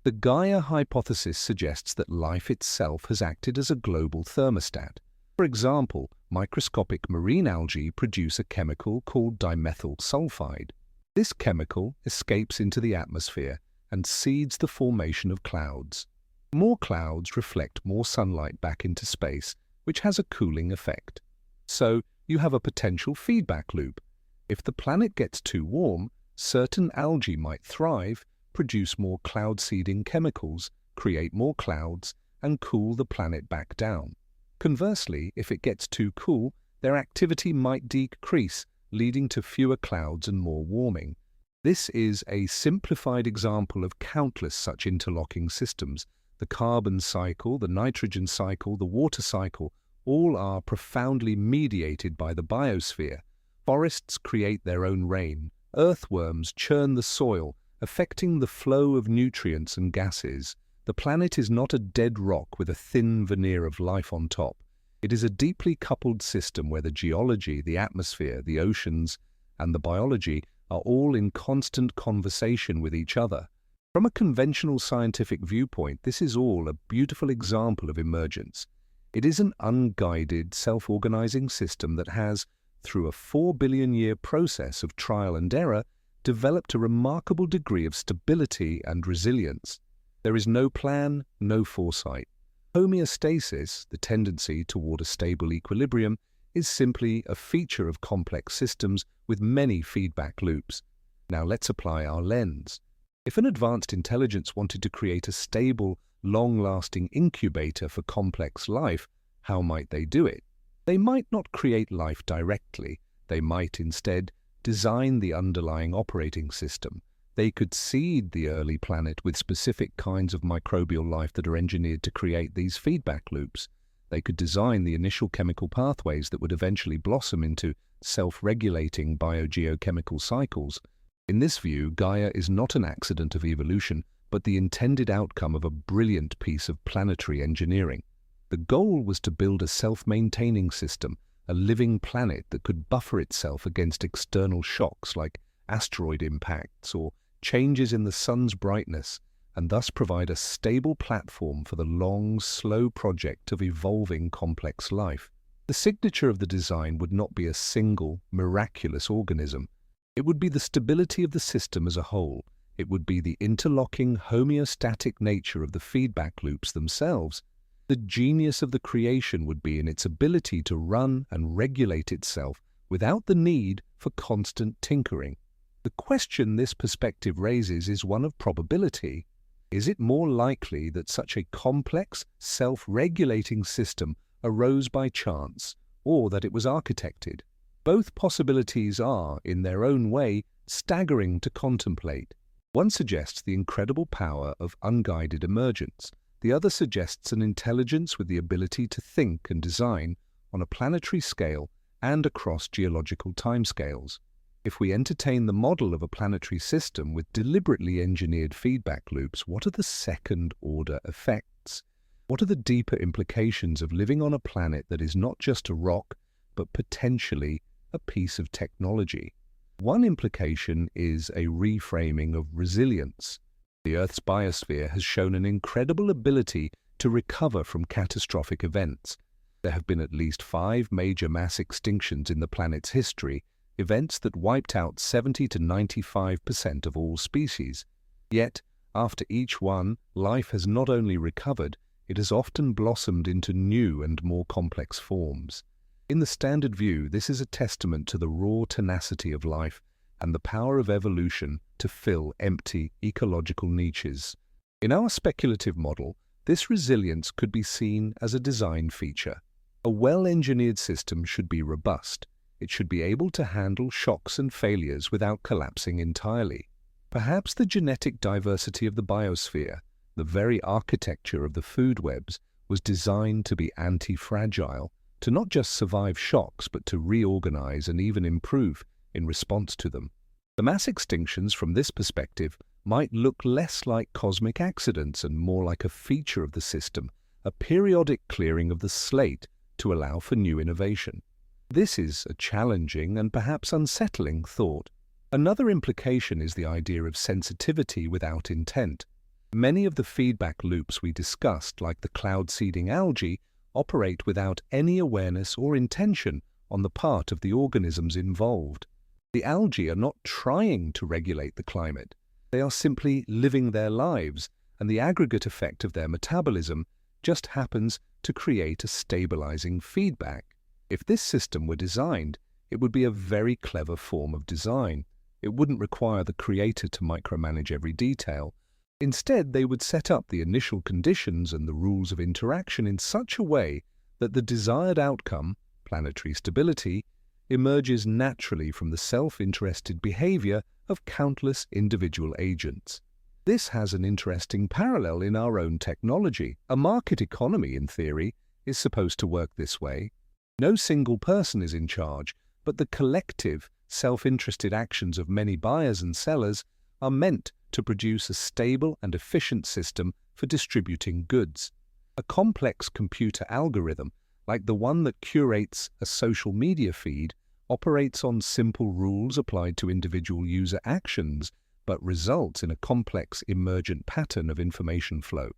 The Gaia hypothesis suggests that life itself has acted as a global thermostat. For example, microscopic marine algae produce a chemical called dimethyl sulfide. This chemical escapes into the atmosphere and seeds the formation of clouds. More clouds reflect more sunlight back into space, which has a cooling effect. So, you have a potential feedback loop. If the planet gets too warm, certain algae might thrive, produce more cloud-seeding chemicals, create more clouds, and cool the planet back down. Conversely, if it gets too cool, their activity might decrease, leading to fewer clouds and more warming. This is a simplified example of countless such interlocking systems. The carbon cycle, the nitrogen cycle, the water cycle, all are profoundly mediated by the biosphere. Forests create their own rain. Earthworms churn the soil, affecting the flow of nutrients and gases. The planet is not a dead rock with a thin veneer of life on top. It is a deeply coupled system where the geology, the atmosphere, the oceans, and the biology are all in constant conversation with each other. From a conventional scientific viewpoint, this is all a beautiful example of emergence. It is an unguided, self-organizing system that has, through a 4 billion-year process of trial and error, developed a remarkable degree of stability and resilience. There is no plan, no foresight. Homeostasis, the tendency toward a stable equilibrium, is simply a feature of complex systems with many feedback loops. Now let's apply our lens. If an advanced intelligence wanted to create a stable, long-lasting incubator for complex life, how might they do it? They might not create life directly. They might instead design the underlying operating system. They could seed the early planet with specific kinds of microbial life that are engineered to create these feedback loops. They could design the initial chemical pathways that would eventually blossom into self-regulating biogeochemical cycles. In this view, Gaia is not an accident of evolution, but the intended outcome of a brilliant piece of planetary engineering. The goal was to build a self-maintaining system, a living planet that could buffer itself against external shocks like asteroid impacts or changes in the sun's brightness, and thus provide a stable platform for the long, slow project of evolving complex life. The signature of the design would not be a single, miraculous organism. It would be the stability of the system as a whole. It would be the interlocking homeostatic nature of the feedback loops themselves. The genius of the creation would be in its ability to run and regulate itself without the need for constant tinkering. The question this perspective raises is one of probability. Is it more likely that such a complex, self-regulating system arose by chance, or that it was architected? Both possibilities are, in their own way, staggering to contemplate. One suggests the incredible power of unguided emergence. The other suggests an intelligence with the ability to think and design on a planetary scale and across geological timescales. If we entertain the model of a planetary system with deliberately engineered feedback loops, what are the second-order effects? What are the deeper implications of living on a planet that is not just a rock, but potentially a piece of technology? One implication is a reframing of resilience. The Earth's biosphere has shown an incredible ability to recover from catastrophic events. There have been at least 5 major mass extinctions in the planet's history, events that wiped out 70 to 95% of all species. Yet, after each one, life has not only recovered, it has often blossomed into new and more complex forms. In the standard view, this is a testament to the raw tenacity of life and the power of evolution to fill empty ecological niches. In our speculative model, this resilience could be seen as a design feature. A well-engineered system should be robust. It should be able to handle shocks and failures without collapsing entirely. Perhaps the genetic diversity of the biosphere, the very architecture of the food webs, was designed to be anti-fragile, to not just survive shocks but to reorganize and even improve in response to them. The mass extinctions from this perspective might look less like cosmic accidents and more like a feature of the system, a periodic clearing of the slate to allow for new innovation. This is a challenging and perhaps unsettling thought. Another implication is the idea of sensitivity without intent. Many of the feedback loops we discussed, like the cloud-seeding algae, operate without any awareness or intention on the part of the organisms involved. The algae are not trying to regulate the climate. They are simply living their lives, and the aggregate effect of their metabolism just happens to create a stabilizing feedback. If this system were designed, it would be a very clever form of design. It wouldn't require the creator to micromanage every detail. Instead, they would set up the initial conditions and the rules of interaction in such a way that the desired outcome, planetary stability, emerges naturally from the self-interested behavior of countless individual agents. This has an interesting parallel in our own technology. A market economy, in theory, is supposed to work this way. No single person is in charge, but the collective, self-interested actions of many buyers and sellers are meant to produce a stable and efficient system for distributing goods. A complex computer algorithm, like the one that curates a social media feed, operates on simple rules applied to individual user actions, but results in a complex emergent pattern of information flow.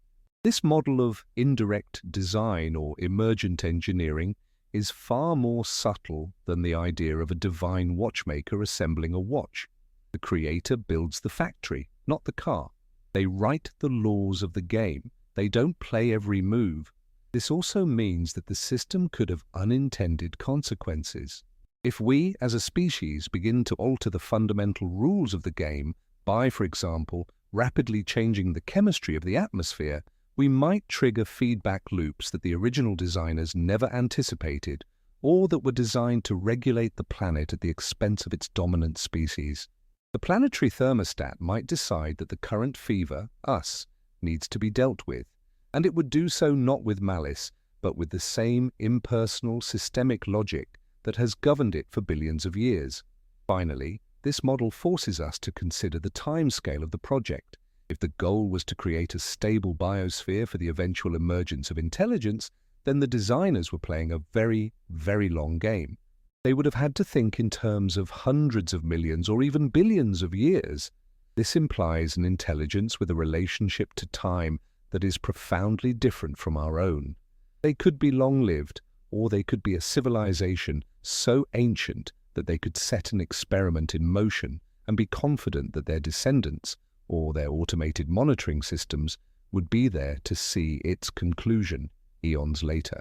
This model of indirect design or emergent engineering is far more subtle than the idea of a divine watchmaker assembling a watch. The creator builds the factory, not the car. They write the laws of the game. They don't play every move. This also means that the system could have unintended consequences. If we, as a species, begin to alter the fundamental rules of the game by, for example, rapidly changing the chemistry of the atmosphere, we might trigger feedback loops that the original designers never anticipated, or that were designed to regulate the planet at the expense of its dominant species. The planetary thermostat might decide that the current fever, us, needs to be dealt with, and it would do so not with malice, but with the same impersonal systemic logic that has governed it for billions of years. Finally, this model forces us to consider the timescale of the project. If the goal was to create a stable biosphere for the eventual emergence of intelligence, then the designers were playing a very, very long game. They would have had to think in terms of hundreds of millions or even billions of years. This implies an intelligence with a relationship to time that is profoundly different from our own. They could be long-lived, or they could be a civilization so ancient that they could set an experiment in motion and be confident that their descendants, or their automated monitoring systems would be there to see its conclusion eons later.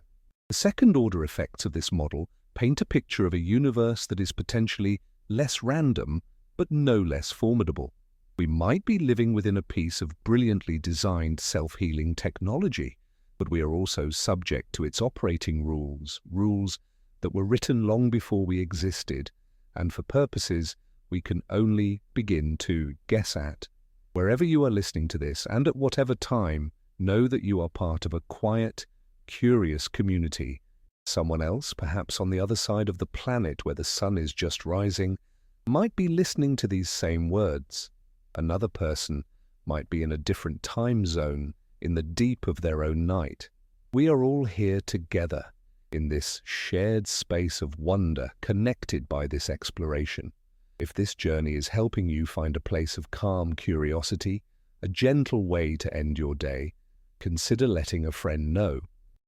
The second-order effects of this model paint a picture of a universe that is potentially less random, but no less formidable. We might be living within a piece of brilliantly designed self-healing technology, but we are also subject to its operating rules that were written long before we existed, and for purposes we can only begin to guess at. Wherever you are listening to this, and at whatever time, know that you are part of a quiet, curious community. Someone else, perhaps on the other side of the planet where the sun is just rising, might be listening to these same words. Another person might be in a different time zone, in the deep of their own night. We are all here together, in this shared space of wonder, connected by this exploration. If this journey is helping you find a place of calm curiosity, a gentle way to end your day, consider letting a friend know.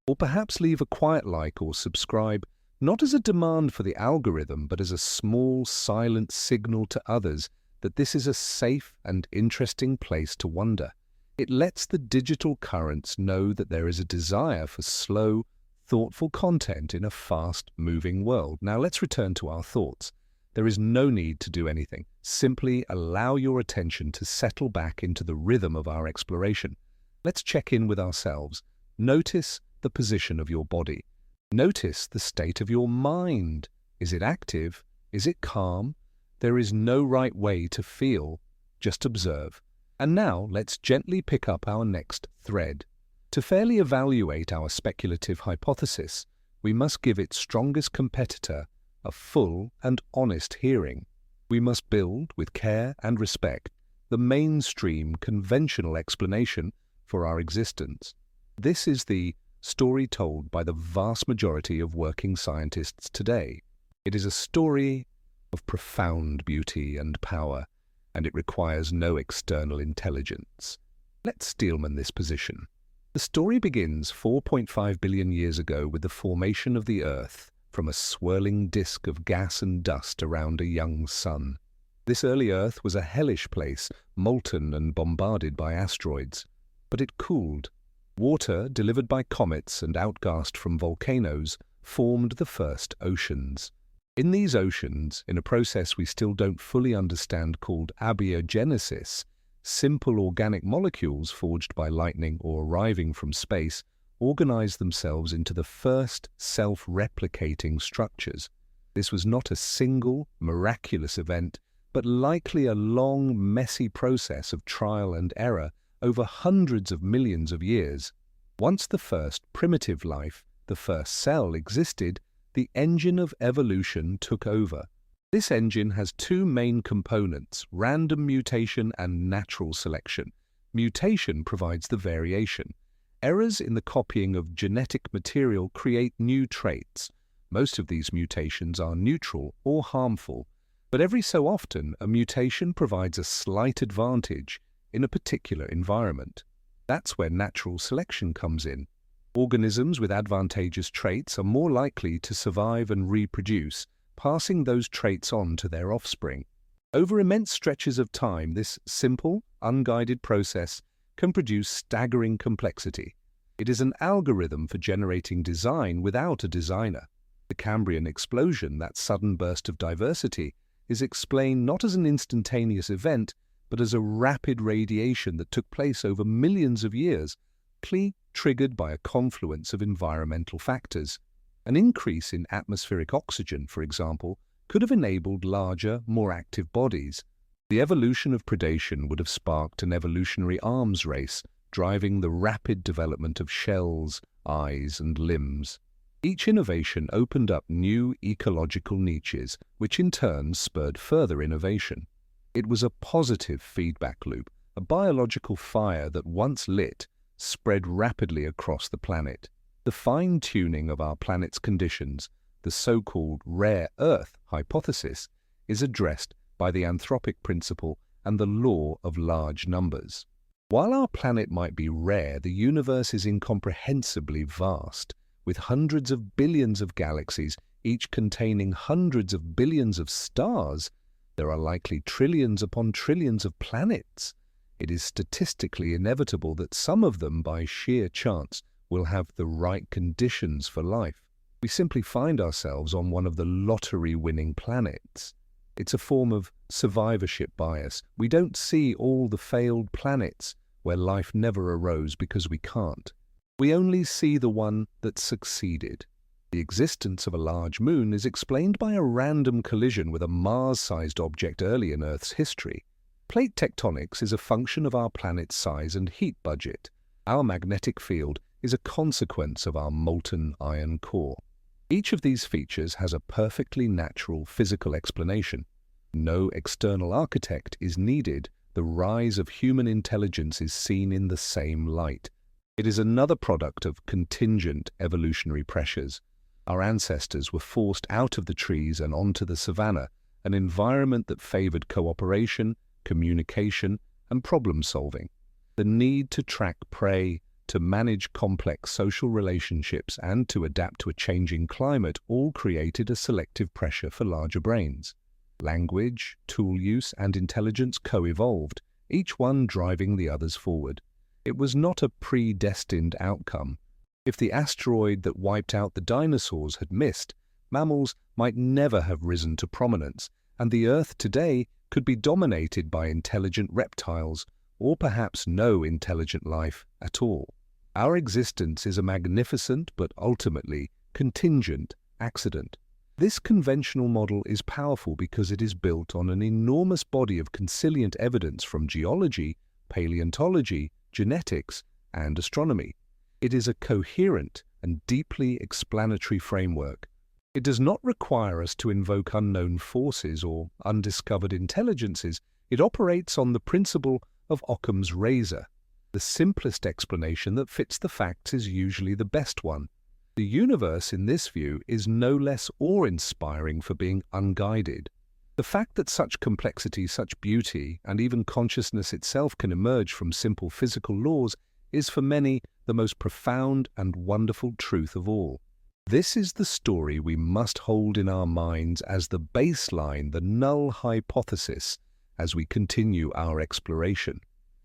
Or perhaps leave a quiet like or subscribe, not as a demand for the algorithm, but as a small, silent signal to others that this is a safe and interesting place to wonder. It lets the digital currents know that there is a desire for slow, thoughtful content in a fast-moving world. Now let's return to our thoughts. There is no need to do anything. Simply allow your attention to settle back into the rhythm of our exploration. Let's check in with ourselves. Notice the position of your body. Notice the state of your mind. Is it active? Is it calm? There is no right way to feel. Just observe. And now let's gently pick up our next thread. To fairly evaluate our speculative hypothesis, we must give its strongest competitor a full and honest hearing. We must build, with care and respect, the mainstream conventional explanation for our existence. This is the story told by the vast majority of working scientists today. It is a story of profound beauty and power, and it requires no external intelligence. Let's Steelman this position. The story begins 4.5 billion years ago with the formation of the Earth from a swirling disk of gas and dust around a young sun. This early Earth was a hellish place, molten and bombarded by asteroids. But it cooled. Water, delivered by comets and outgassed from volcanoes, formed the first oceans. In these oceans, in a process we still don't fully understand called abiogenesis, simple organic molecules forged by lightning or arriving from space organize themselves into the first self-replicating structures. This was not a single, miraculous event, but likely a long, messy process of trial and error over hundreds of millions of years. Once the first primitive life, the first cell, existed, the engine of evolution took over. This engine has two main components: random mutation and natural selection. Mutation provides the variation. Errors in the copying of genetic material create new traits. Most of these mutations are neutral or harmful, but every so often a mutation provides a slight advantage in a particular environment. That's where natural selection comes in. Organisms with advantageous traits are more likely to survive and reproduce, passing those traits on to their offspring. Over immense stretches of time, this simple, unguided process can produce staggering complexity. It is an algorithm for generating design without a designer. The Cambrian explosion, that sudden burst of diversity, is explained not as an instantaneous event, but as a rapid radiation that took place over millions of years, triggered by a confluence of environmental factors. An increase in atmospheric oxygen, for example, could have enabled larger, more active bodies. The evolution of predation would have sparked an evolutionary arms race, driving the rapid development of shells, eyes, and limbs. Each innovation opened up new ecological niches, which in turn spurred further innovation. It was a positive feedback loop, a biological fire that once lit, spread rapidly across the planet. The fine-tuning of our planet's conditions, the so-called rare Earth hypothesis, is addressed by the anthropic principle and the law of large numbers. While our planet might be rare, the universe is incomprehensibly vast, with hundreds of billions of galaxies, each containing hundreds of billions of stars. There are likely trillions upon trillions of planets. It is statistically inevitable that some of them, by sheer chance, will have the right conditions for life. We simply find ourselves on one of the lottery-winning planets. It's a form of survivorship bias. We don't see all the failed planets where life never arose because we can't. We only see the one that succeeded. The existence of a large moon is explained by a random collision with a Mars-sized object early in Earth's history. Plate tectonics is a function of our planet's size and heat budget. Our magnetic field is a consequence of our molten iron core. Each of these features has a perfectly natural physical explanation. No external architect is needed. The rise of human intelligence is seen in the same light. It is another product of contingent evolutionary pressures. Our ancestors were forced out of the trees and onto the savanna, an environment that favored cooperation, communication, and problem-solving. The need to track prey, to manage complex social relationships, and to adapt to a changing climate all created a selective pressure for larger brains. Language, tool use, and intelligence co-evolved, each one driving the others forward. It was not a predestined outcome. If the asteroid that wiped out the dinosaurs had missed, mammals might never have risen to prominence, and the Earth today could be dominated by intelligent reptiles, or perhaps no intelligent life at all. Our existence is a magnificent but ultimately contingent accident. This conventional model is powerful because it is built on an enormous body of consilient evidence from geology, paleontology, genetics, and astronomy. It is a coherent and deeply explanatory framework. It does not require us to invoke unknown forces or undiscovered intelligences. It operates on the principle of Occam's razor. The simplest explanation that fits the facts is usually the best one. The universe, in this view, is no less awe-inspiring for being unguided. The fact that such complexity, such beauty, and even consciousness itself can emerge from simple physical laws is for many the most profound and wonderful truth of all. This is the story we must hold in our minds as the baseline, the null hypothesis, as we continue our exploration.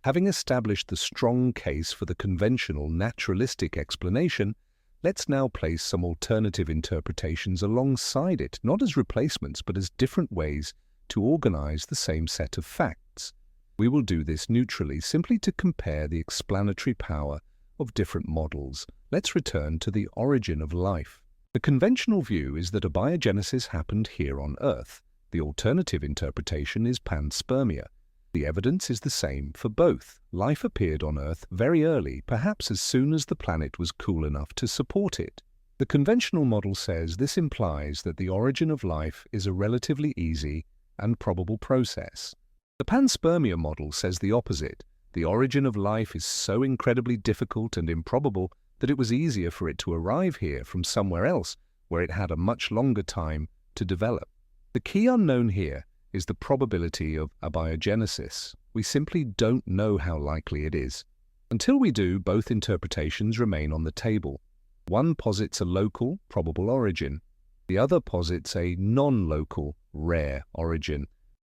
Having established the strong case for the conventional naturalistic explanation, let's now place some alternative interpretations alongside it, not as replacements but as different ways to organize the same set of facts. We will do this neutrally, simply to compare the explanatory power of different models. Let's return to the origin of life. The conventional view is that abiogenesis happened here on Earth. The alternative interpretation is panspermia. The evidence is the same for both. Life appeared on Earth very early, perhaps as soon as the planet was cool enough to support it. The conventional model says this implies that the origin of life is a relatively easy and probable process. The panspermia model says the opposite. The origin of life is so incredibly difficult and improbable that it was easier for it to arrive here from somewhere else, where it had a much longer time to develop. The key unknown here is the probability of abiogenesis. We simply don't know how likely it is. Until we do, both interpretations remain on the table. One posits a local, probable origin. The other posits a non-local, rare origin.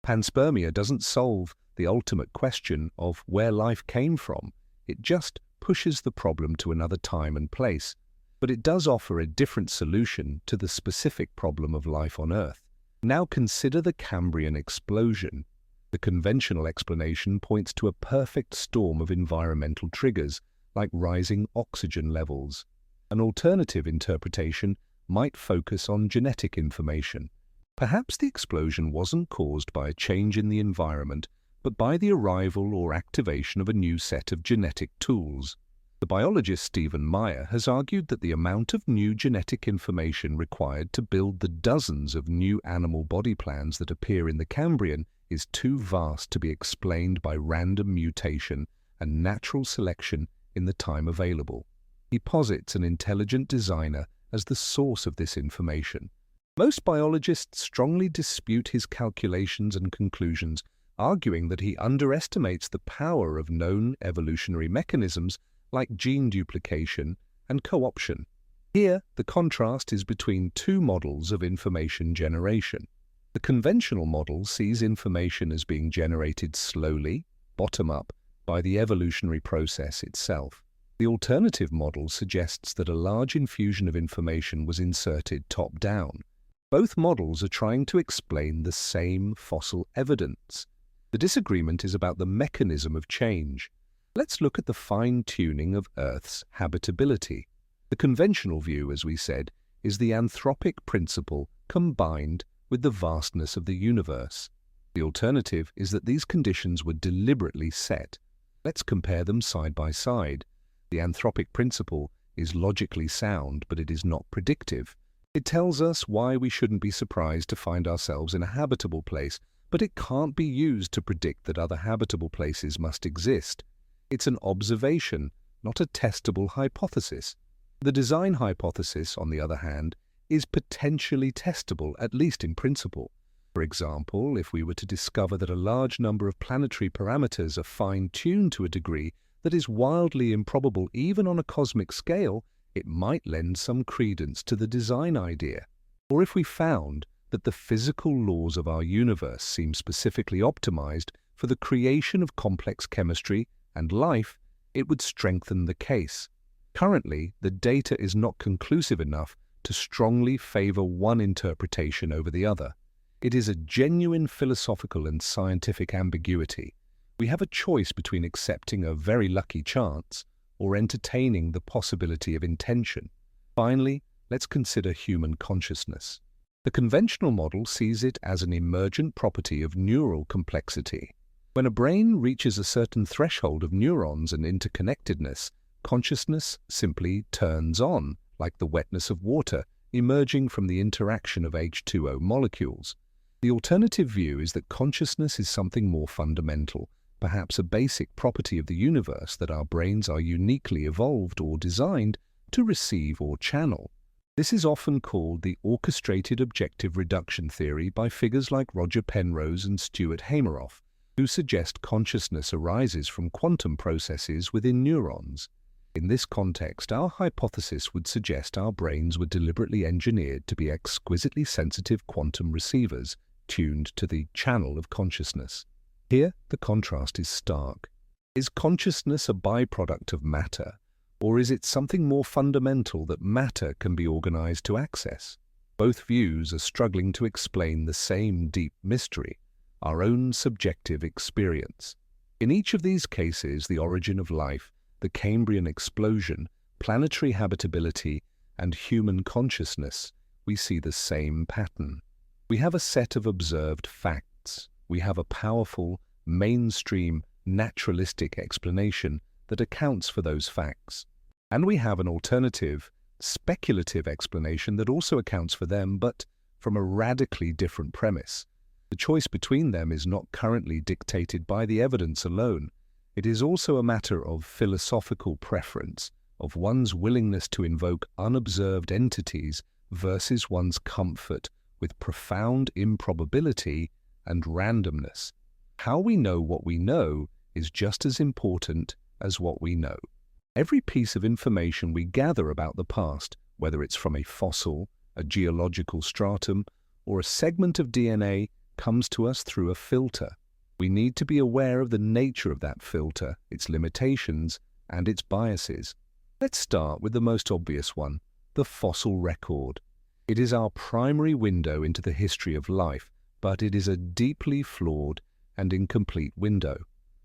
Panspermia doesn't solve the ultimate question of where life came from. It just pushes the problem to another time and place. But it does offer a different solution to the specific problem of life on Earth. Now consider the Cambrian explosion. The conventional explanation points to a perfect storm of environmental triggers, like rising oxygen levels. An alternative interpretation might focus on genetic information. Perhaps the explosion wasn't caused by a change in the environment, but by the arrival or activation of a new set of genetic tools. The biologist Stephen Meyer has argued that the amount of new genetic information required to build the dozens of new animal body plans that appear in the Cambrian is too vast to be explained by random mutation and natural selection in the time available. He posits an intelligent designer as the source of this information. Most biologists strongly dispute his calculations and conclusions, arguing that he underestimates the power of known evolutionary mechanisms like gene duplication and co-option. Here, the contrast is between two models of information generation. The conventional model sees information as being generated slowly, bottom-up, by the evolutionary process itself. The alternative model suggests that a large infusion of information was inserted top-down. Both models are trying to explain the same fossil evidence. The disagreement is about the mechanism of change. Let's look at the fine-tuning of Earth's habitability. The conventional view, as we said, is the anthropic principle combined with the vastness of the universe. The alternative is that these conditions were deliberately set. Let's compare them side by side. The anthropic principle is logically sound, but it is not predictive. It tells us why we shouldn't be surprised to find ourselves in a habitable place, but it can't be used to predict that other habitable places must exist. It's an observation, not a testable hypothesis. The design hypothesis, on the other hand, is potentially testable, at least in principle. For example, if we were to discover that a large number of planetary parameters are fine-tuned to a degree that is wildly improbable even on a cosmic scale, it might lend some credence to the design idea. Or if we found that the physical laws of our universe seem specifically optimized for the creation of complex chemistry and life, it would strengthen the case. Currently, the data is not conclusive enough to strongly favor one interpretation over the other. It is a genuine philosophical and scientific ambiguity. We have a choice between accepting a very lucky chance or entertaining the possibility of intention. Finally, let's consider human consciousness. The conventional model sees it as an emergent property of neural complexity. When a brain reaches a certain threshold of neurons and interconnectedness, consciousness simply turns on, like the wetness of water emerging from the interaction of H2O molecules. The alternative view is that consciousness is something more fundamental, perhaps a basic property of the universe that our brains are uniquely evolved or designed to receive or channel. This is often called the orchestrated objective reduction theory by figures like Roger Penrose and Stuart Hameroff, who suggest consciousness arises from quantum processes within neurons. In this context, our hypothesis would suggest our brains were deliberately engineered to be exquisitely sensitive quantum receivers, tuned to the channel of consciousness. Here, the contrast is stark. Is consciousness a byproduct of matter, or is it something more fundamental that matter can be organized to access? Both views are struggling to explain the same deep mystery, our own subjective experience. In each of these cases, the origin of life, the Cambrian explosion, planetary habitability, and human consciousness, we see the same pattern. We have a set of observed facts. We have a powerful, mainstream, naturalistic explanation that accounts for those facts. And we have an alternative, speculative explanation that also accounts for them, but from a radically different premise. The choice between them is not currently dictated by the evidence alone. It is also a matter of philosophical preference, of one's willingness to invoke unobserved entities versus one's comfort with profound improbability and randomness. How we know what we know is just as important as what we know. Every piece of information we gather about the past, whether it's from a fossil, a geological stratum, or a segment of DNA, comes to us through a filter. We need to be aware of the nature of that filter, its limitations, and its biases. Let's start with the most obvious one, the fossil record. It is our primary window into the history of life, but it is a deeply flawed and incomplete window.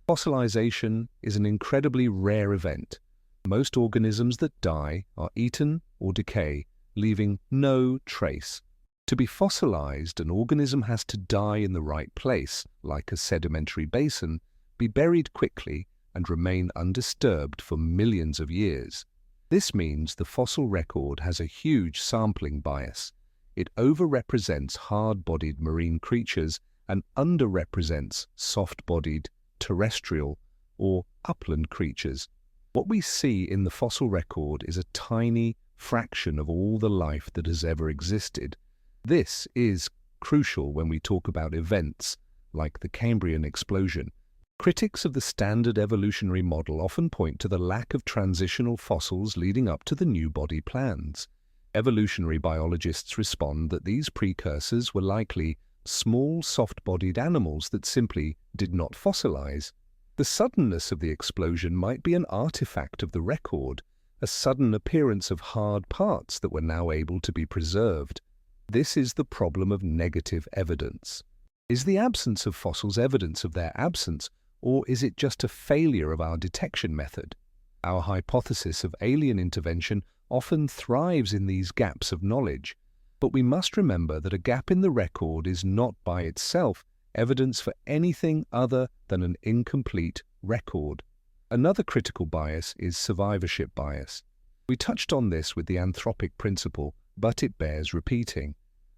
Fossilization is an incredibly rare event. Most organisms that die are eaten or decay, leaving no trace. To be fossilized, an organism has to die in the right place, like a sedimentary basin, be buried quickly, and remain undisturbed for millions of years. This means the fossil record has a huge sampling bias. It overrepresents hard-bodied marine creatures and underrepresents soft-bodied, terrestrial, or upland creatures. What we see in the fossil record is a tiny fraction of all the life that has ever existed. This is crucial when we talk about events like the Cambrian explosion. Critics of the standard evolutionary model often point to the lack of transitional fossils leading up to the new body plans. Evolutionary biologists respond that these precursors were likely small, soft-bodied animals that simply did not fossilize. The suddenness of the explosion might be an artifact of the record, a sudden appearance of hard parts that were now able to be preserved. This is the problem of negative evidence. Is the absence of fossils evidence of their absence, or is it just a failure of our detection method? Our hypothesis of alien intervention often thrives in these gaps of knowledge, but we must remember that a gap in the record is not by itself evidence for anything other than an incomplete record. Another critical bias is survivorship bias. We touched on this with the anthropic principle, but it bears repeating.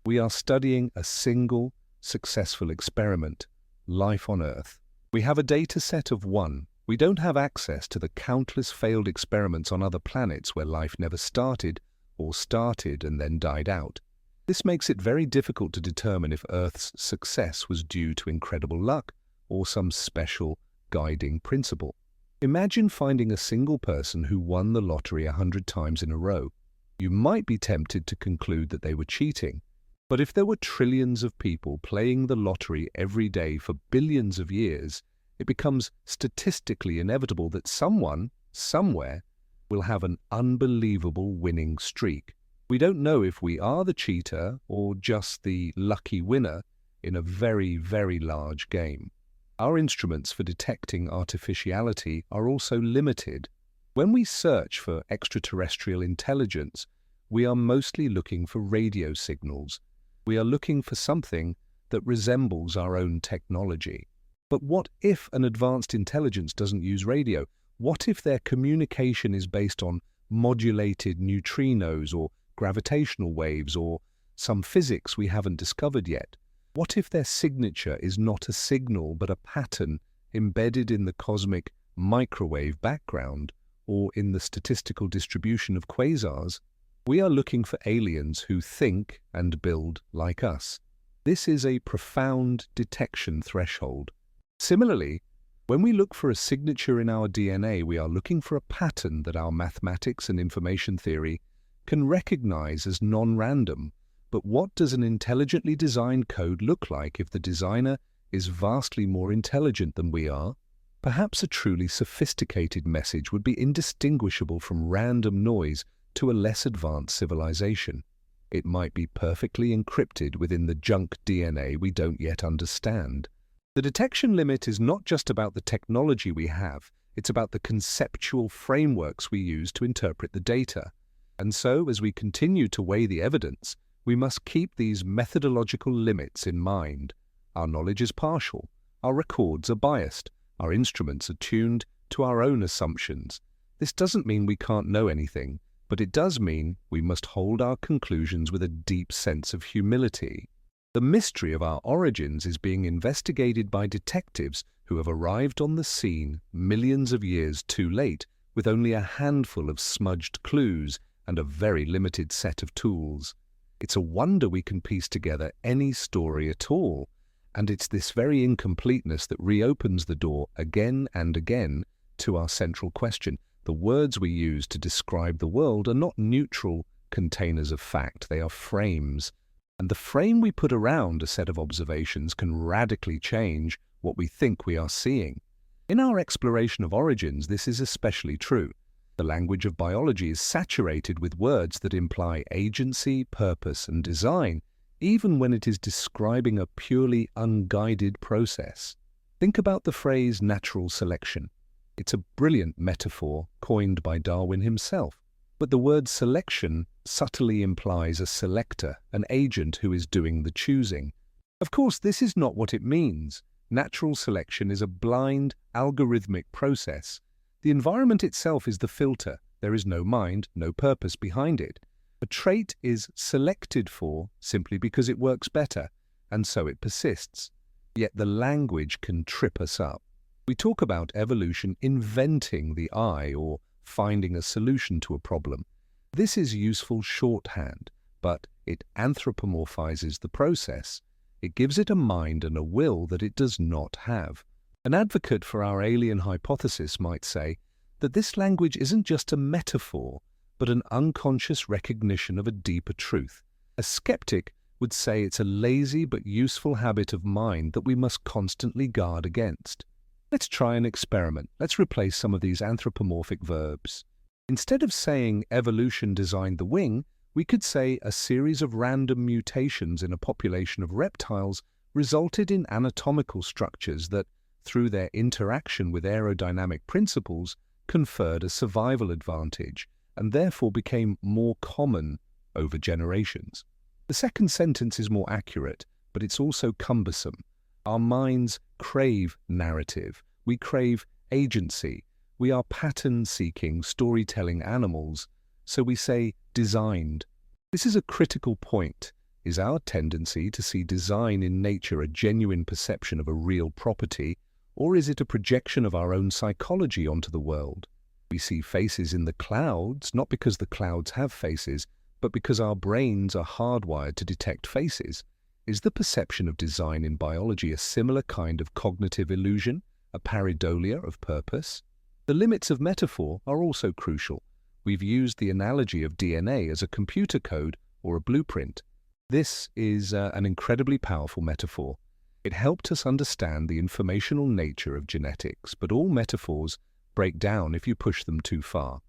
We are studying a single, successful experiment, life on Earth. We have a data set of one. We don't have access to the countless failed experiments on other planets where life never started or started and then died out. This makes it very difficult to determine if Earth's success was due to incredible luck or some special guiding principle. Imagine finding a single person who won the lottery 100 times in a row. You might be tempted to conclude that they were cheating. But if there were trillions of people playing the lottery every day for billions of years, it becomes statistically inevitable that someone, somewhere, will have an unbelievable winning streak. We don't know if we are the cheater or just the lucky winner in a very, very large game. Our instruments for detecting artificiality are also limited. When we search for extraterrestrial intelligence, we are mostly looking for radio signals. We are looking for something that resembles our own technology. But what if an advanced intelligence doesn't use radio? What if their communication is based on modulated neutrinos or gravitational waves or some physics we haven't discovered yet? What if their signature is not a signal but a pattern embedded in the cosmic microwave background or in the statistical distribution of quasars? We are looking for aliens who think and build like us. This is a profound detection threshold. Similarly, when we look for a signature in our DNA, we are looking for a pattern that our mathematics and information theory can recognize as non-random. But what does an intelligently designed code look like if the designer is vastly more intelligent than we are? Perhaps a truly sophisticated message would be indistinguishable from random noise to a less advanced civilization. It might be perfectly encrypted within the junk DNA we don't yet understand. The detection limit is not just about the technology we have, it's about the conceptual frameworks we use to interpret the data. And so, as we continue to weigh the evidence, we must keep these methodological limits in mind. Our knowledge is partial, our records are biased, our instruments are tuned to our own assumptions. This doesn't mean we can't know anything, but it does mean we must hold our conclusions with a deep sense of humility. The mystery of our origins is being investigated by detectives who have arrived on the scene millions of years too late with only a handful of smudged clues and a very limited set of tools. It's a wonder we can piece together any story at all, and it's this very incompleteness that reopens the door again and again to our central question. The words we use to describe the world are not neutral containers of fact, they are frames. And the frame we put around a set of observations can radically change what we think we are seeing. In our exploration of origins, this is especially true. The language of biology is saturated with words that imply agency, purpose, and design, even when it is describing a purely unguided process. Think about the phrase natural selection. It's a brilliant metaphor coined by Darwin himself. But the word selection subtly implies a selector, an agent who is doing the choosing. Of course, this is not what it means. Natural selection is a blind, algorithmic process. The environment itself is the filter. There is no mind, no purpose behind it. A trait is selected for simply because it works better, and so it persists. Yet the language can trip us up. We talk about evolution inventing the I or finding a solution to a problem. This is useful shorthand, but it anthropomorphizes the process. It gives it a mind and a will that it does not have. An advocate for our alien hypothesis might say that this language isn't just a metaphor, but an unconscious recognition of a deeper truth. A skeptic would say it's a lazy but useful habit of mind that we must constantly guard against. Let's try an experiment. Let's replace some of these anthropomorphic verbs. Instead of saying evolution designed the wing, we could say a series of random mutations in a population of reptiles resulted in anatomical structures that, through their interaction with aerodynamic principles, conferred a survival advantage and therefore became more common over generations. The second sentence is more accurate, but it's also cumbersome. Our minds crave narrative. We crave agency. We are pattern-seeking, storytelling animals, so we say designed. This is a critical point. Is our tendency to see design in nature a genuine perception of a real property, or is it a projection of our own psychology onto the world? We see faces in the clouds, not because the clouds have faces, but because our brains are hardwired to detect faces. Is the perception of design in biology a similar kind of cognitive illusion, a pareidolia of purpose? The limits of metaphor are also crucial. We've used the analogy of DNA as a computer code or a blueprint. This is an incredibly powerful metaphor. It helped us understand the informational nature of genetics, but all metaphors break down if you push them too far.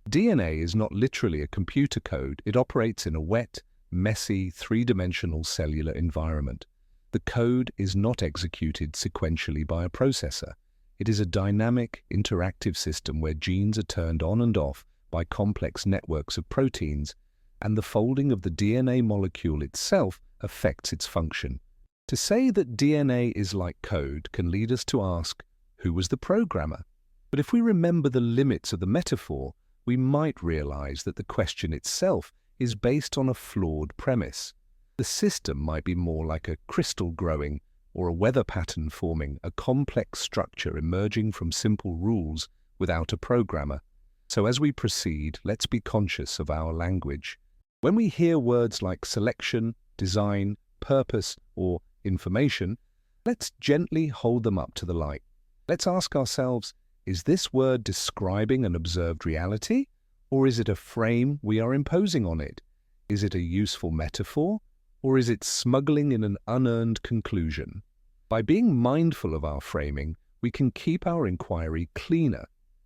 DNA is not literally a computer code. It operates in a wet, messy, three-dimensional cellular environment. The code is not executed sequentially by a processor. It is a dynamic, interactive system where genes are turned on and off by complex networks of proteins, and the folding of the DNA molecule itself affects its function. To say that DNA is like code can lead us to ask, who was the programmer? But if we remember the limits of the metaphor, we might realize that the question itself is based on a flawed premise. The system might be more like a crystal growing or a weather pattern forming, a complex structure emerging from simple rules without a programmer. So as we proceed, let's be conscious of our language. When we hear words like selection, design, purpose, or information, let's gently hold them up to the light. Let's ask ourselves, is this word describing an observed reality, or is it a frame we are imposing on it? Is it a useful metaphor, or is it smuggling in an unearned conclusion? By being mindful of our framing, we can keep our inquiry cleaner.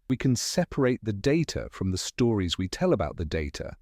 We can separate the data from the stories we tell about the data.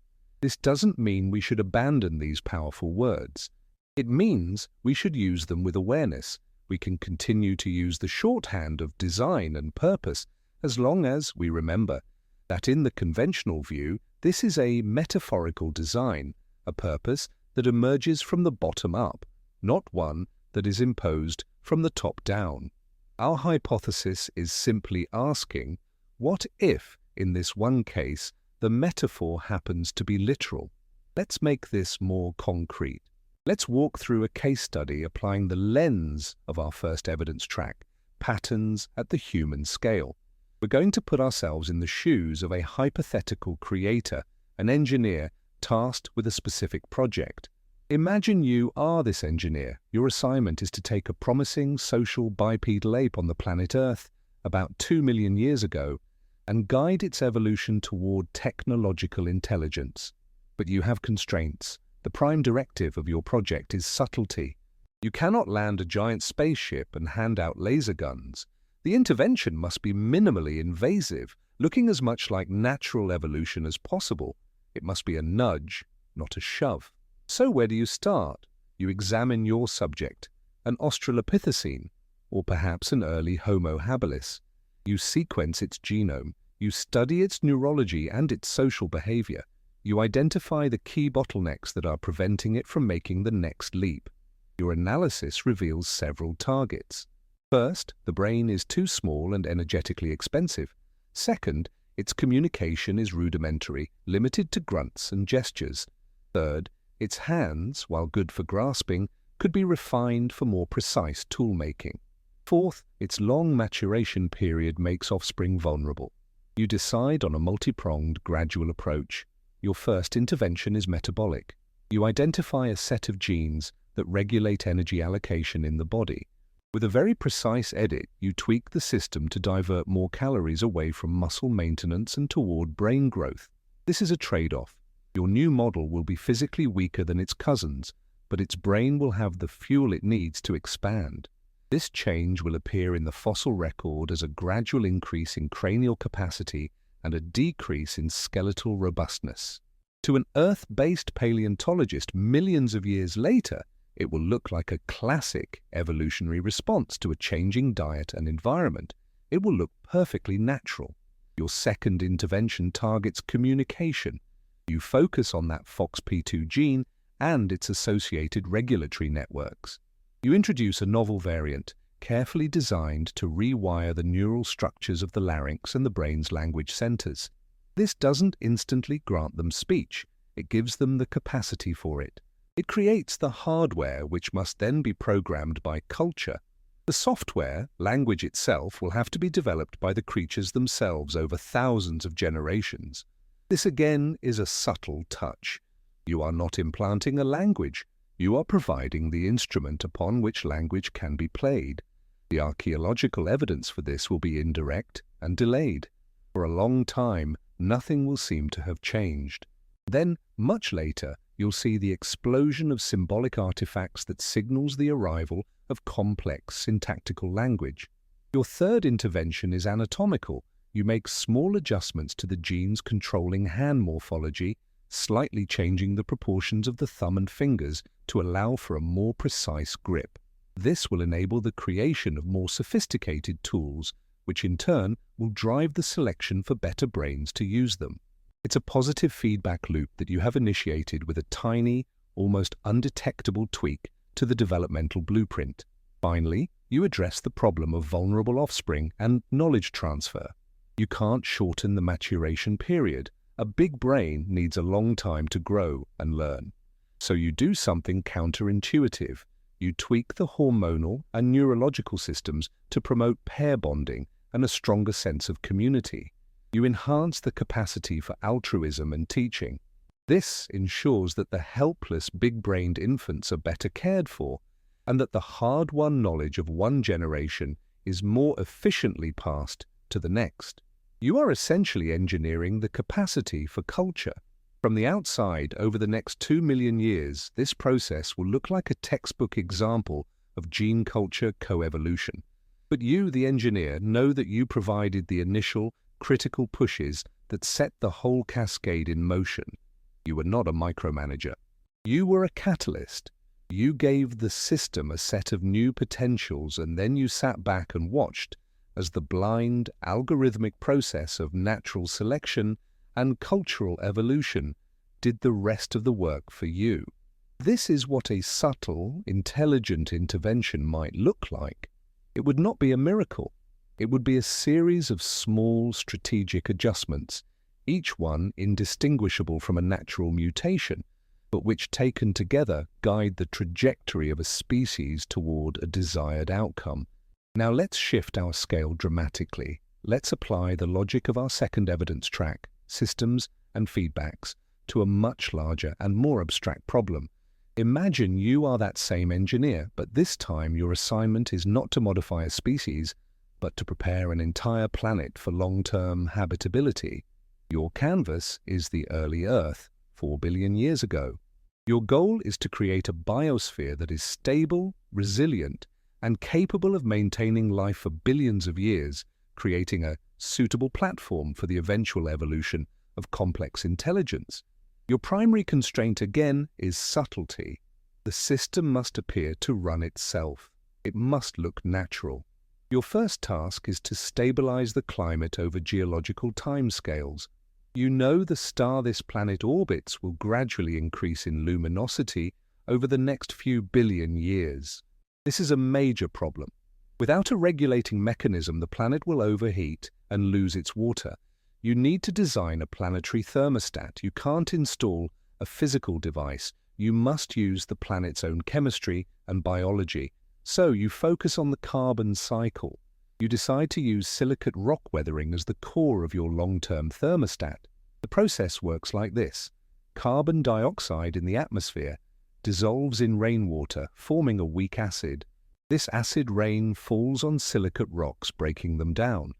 This doesn't mean we should abandon these powerful words. It means we should use them with awareness. We can continue to use the shorthand of design and purpose as long as we remember that in the conventional view, this is a metaphorical design, a purpose that emerges from the bottom up, not one that is imposed from the top down. Our hypothesis is simply asking, what if, in this one case, the metaphor happens to be literal? Let's make this more concrete. Let's walk through a case study applying the lens of our first evidence track, patterns at the human scale. We're going to put ourselves in the shoes of a hypothetical creator, an engineer tasked with a specific project. Imagine you are this engineer. Your assignment is to take a promising social bipedal ape on the planet Earth about 2 million years ago and guide its evolution toward technological intelligence. But you have constraints. The prime directive of your project is subtlety. You cannot land a giant spaceship and hand out laser guns. The intervention must be minimally invasive, looking as much like natural evolution as possible. It must be a nudge, not a shove. So where do you start? You examine your subject, an Australopithecine, or perhaps an early Homo habilis. You sequence its genome. You study its neurology and its social behavior. You identify the key bottlenecks that are preventing it from making the next leap. Your analysis reveals several targets. First, the brain is too small and energetically expensive. Second, its communication is rudimentary, limited to grunts and gestures. Third, its hands, while good for grasping, could be refined for more precise tool-making. Fourth, its long maturation period makes offspring vulnerable. You decide on a multi-pronged, gradual approach. Your first intervention is metabolic. You identify a set of genes that regulate energy allocation in the body. With a very precise edit, you tweak the system to divert more calories away from muscle maintenance and toward brain growth. This is a trade-off. Your new model will be physically weaker than its cousins, but its brain will have the fuel it needs to expand. This change will appear in the fossil record as a gradual increase in cranial capacity and a decrease in skeletal robustness. To an Earth-based paleontologist millions of years later, it will look like a classic evolutionary response to a changing diet and environment. It will look perfectly natural. Your second intervention targets communication. You focus on that FOXP2 gene and its associated regulatory networks. You introduce a novel variant, carefully designed to rewire the neural structures of the larynx and the brain's language centers. This doesn't instantly grant them speech. It gives them the capacity for it. It creates the hardware which must then be programmed by culture. The software, language itself, will have to be developed by the creatures themselves over thousands of generations. This again is a subtle touch. You are not implanting a language. You are providing the instrument upon which language can be played. The archaeological evidence for this will be indirect and delayed. For a long time, nothing will seem to have changed. Then, much later, you'll see the explosion of symbolic artifacts that signals the arrival of complex syntactical language. Your third intervention is anatomical. You make small adjustments to the genes controlling hand morphology, slightly changing the proportions of the thumb and fingers to allow for a more precise grip. This will enable the creation of more sophisticated tools, which in turn will drive the selection for better brains to use them. It's a positive feedback loop that you have initiated with a tiny, almost undetectable tweak to the developmental blueprint. Finally, you address the problem of vulnerable offspring and knowledge transfer. You can't shorten the maturation period. A big brain needs a long time to grow and learn. So you do something counterintuitive. You tweak the hormonal and neurological systems to promote pair bonding and a stronger sense of community. You enhance the capacity for altruism and teaching. This ensures that the helpless big-brained infants are better cared for, and that the hard-won knowledge of one generation is more efficiently passed to the next. You are essentially engineering the capacity for culture. From the outside, over the next 2 million years, this process will look like a textbook example of gene-culture coevolution. But you, the engineer, know that you provided the initial, critical pushes that set the whole cascade in motion. You were not a micromanager. You were a catalyst. You gave the system a set of new potentials, and then you sat back and watched as the blind, algorithmic process of natural selection and cultural evolution did the rest of the work for you. This is what a subtle, intelligent intervention might look like. It would not be a miracle. It would be a series of small, strategic adjustments, each one indistinguishable from a natural mutation, but which taken together guide the trajectory of a species toward a desired outcome. Now let's shift our scale dramatically. Let's apply the logic of our second evidence track, systems and feedbacks, to a much larger and more abstract problem. Imagine you are that same engineer, but this time your assignment is not to modify a species, but to prepare an entire planet for long-term habitability. Your canvas is the early Earth, 4 billion years ago. Your goal is to create a biosphere that is stable, resilient, and capable of maintaining life for billions of years, creating a suitable platform for the eventual evolution of complex intelligence. Your primary constraint again is subtlety. The system must appear to run itself. It must look natural. Your first task is to stabilize the climate over geological timescales. You know the star this planet orbits will gradually increase in luminosity over the next few billion years. This is a major problem. Without a regulating mechanism, the planet will overheat and lose its water. You need to design a planetary thermostat. You can't install a physical device. You must use the planet's own chemistry and biology. So you focus on the carbon cycle. You decide to use silicate rock weathering as the core of your long-term thermostat. The process works like this. Carbon dioxide in the atmosphere dissolves in rainwater, forming a weak acid. This acid rain falls on silicate rocks, breaking them down.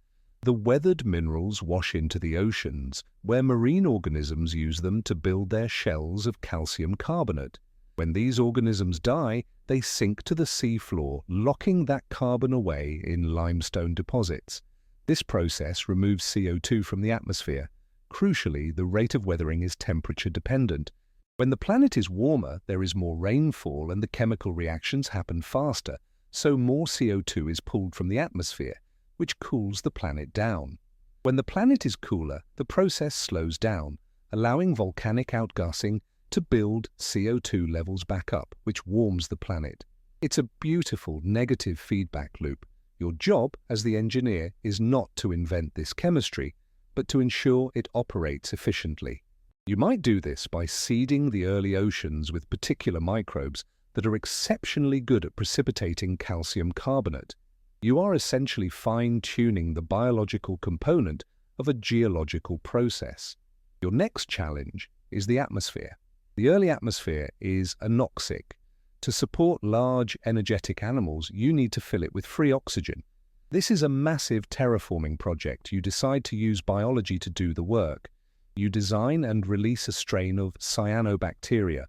The weathered minerals wash into the oceans, where marine organisms use them to build their shells of calcium carbonate. When these organisms die, they sink to the seafloor, locking that carbon away in limestone deposits. This process removes CO2 from the atmosphere. Crucially, the rate of weathering is temperature dependent. When the planet is warmer, there is more rainfall and the chemical reactions happen faster, so more CO2 is pulled from the atmosphere, which cools the planet down. When the planet is cooler, the process slows down, allowing volcanic outgassing to build CO2 levels back up, which warms the planet. It's a beautiful negative feedback loop. Your job as the engineer is not to invent this chemistry, but to ensure it operates efficiently. You might do this by seeding the early oceans with particular microbes that are exceptionally good at precipitating calcium carbonate. You are essentially fine-tuning the biological component of a geological process. Your next challenge is the atmosphere. The early atmosphere is anoxic. To support large, energetic animals, you need to fill it with free oxygen. This is a massive terraforming project. You decide to use biology to do the work. You design and release a strain of cyanobacteria.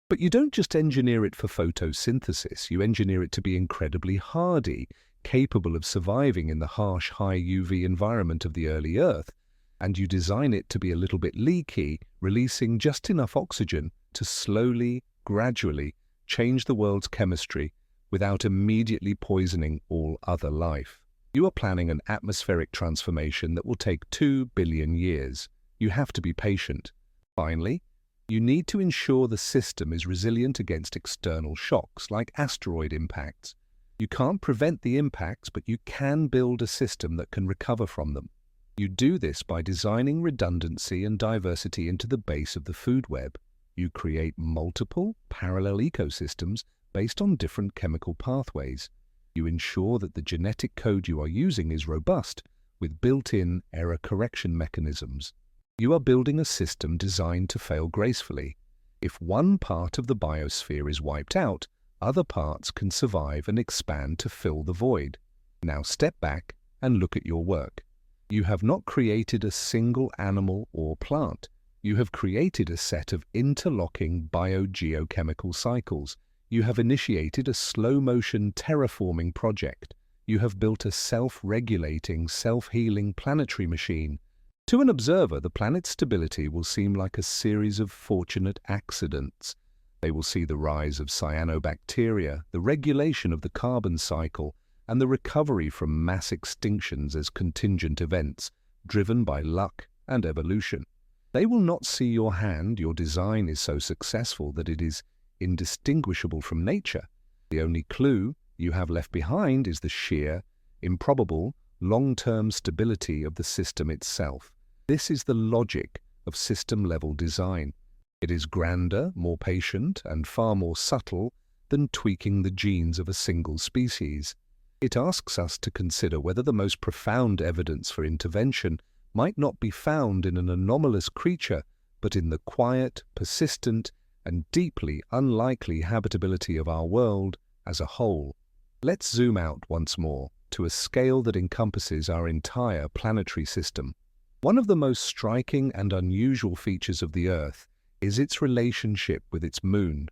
But you don't just engineer it for photosynthesis, you engineer it to be incredibly hardy, capable of surviving in the harsh, high UV environment of the early Earth. And you design it to be a little bit leaky, releasing just enough oxygen to slowly, gradually change the world's chemistry without immediately poisoning all other life. You are planning an atmospheric transformation that will take 2 billion years. You have to be patient. Finally, you need to ensure the system is resilient against external shocks like asteroid impacts. You can't prevent the impacts, but you can build a system that can recover from them. You do this by designing redundancy and diversity into the base of the food web. You create multiple, parallel ecosystems based on different chemical pathways. You ensure that the genetic code you are using is robust, with built-in error correction mechanisms. You are building a system designed to fail gracefully. If one part of the biosphere is wiped out, other parts can survive and expand to fill the void. Now step back and look at your work. You have not created a single animal or plant. You have created a set of interlocking biogeochemical cycles. You have initiated a slow-motion terraforming project. You have built a self-regulating, self-healing planetary machine. To an observer, the planet's stability will seem like a series of fortunate accidents. They will see the rise of cyanobacteria, the regulation of the carbon cycle, and the recovery from mass extinctions as contingent events, driven by luck and evolution. They will not see your hand. Your design is so successful that it is indistinguishable from nature. The only clue you have left behind is the sheer, improbable, long-term stability of the system itself. This is the logic of system-level design. It is grander, more patient, and far more subtle than tweaking the genes of a single species. It asks us to consider whether the most profound evidence for intervention might not be found in an anomalous creature, but in the quiet, persistent, and deeply unlikely habitability of our world as a whole. Let's zoom out once more to a scale that encompasses our entire planetary system. One of the most striking and unusual features of the Earth is its relationship with its moon.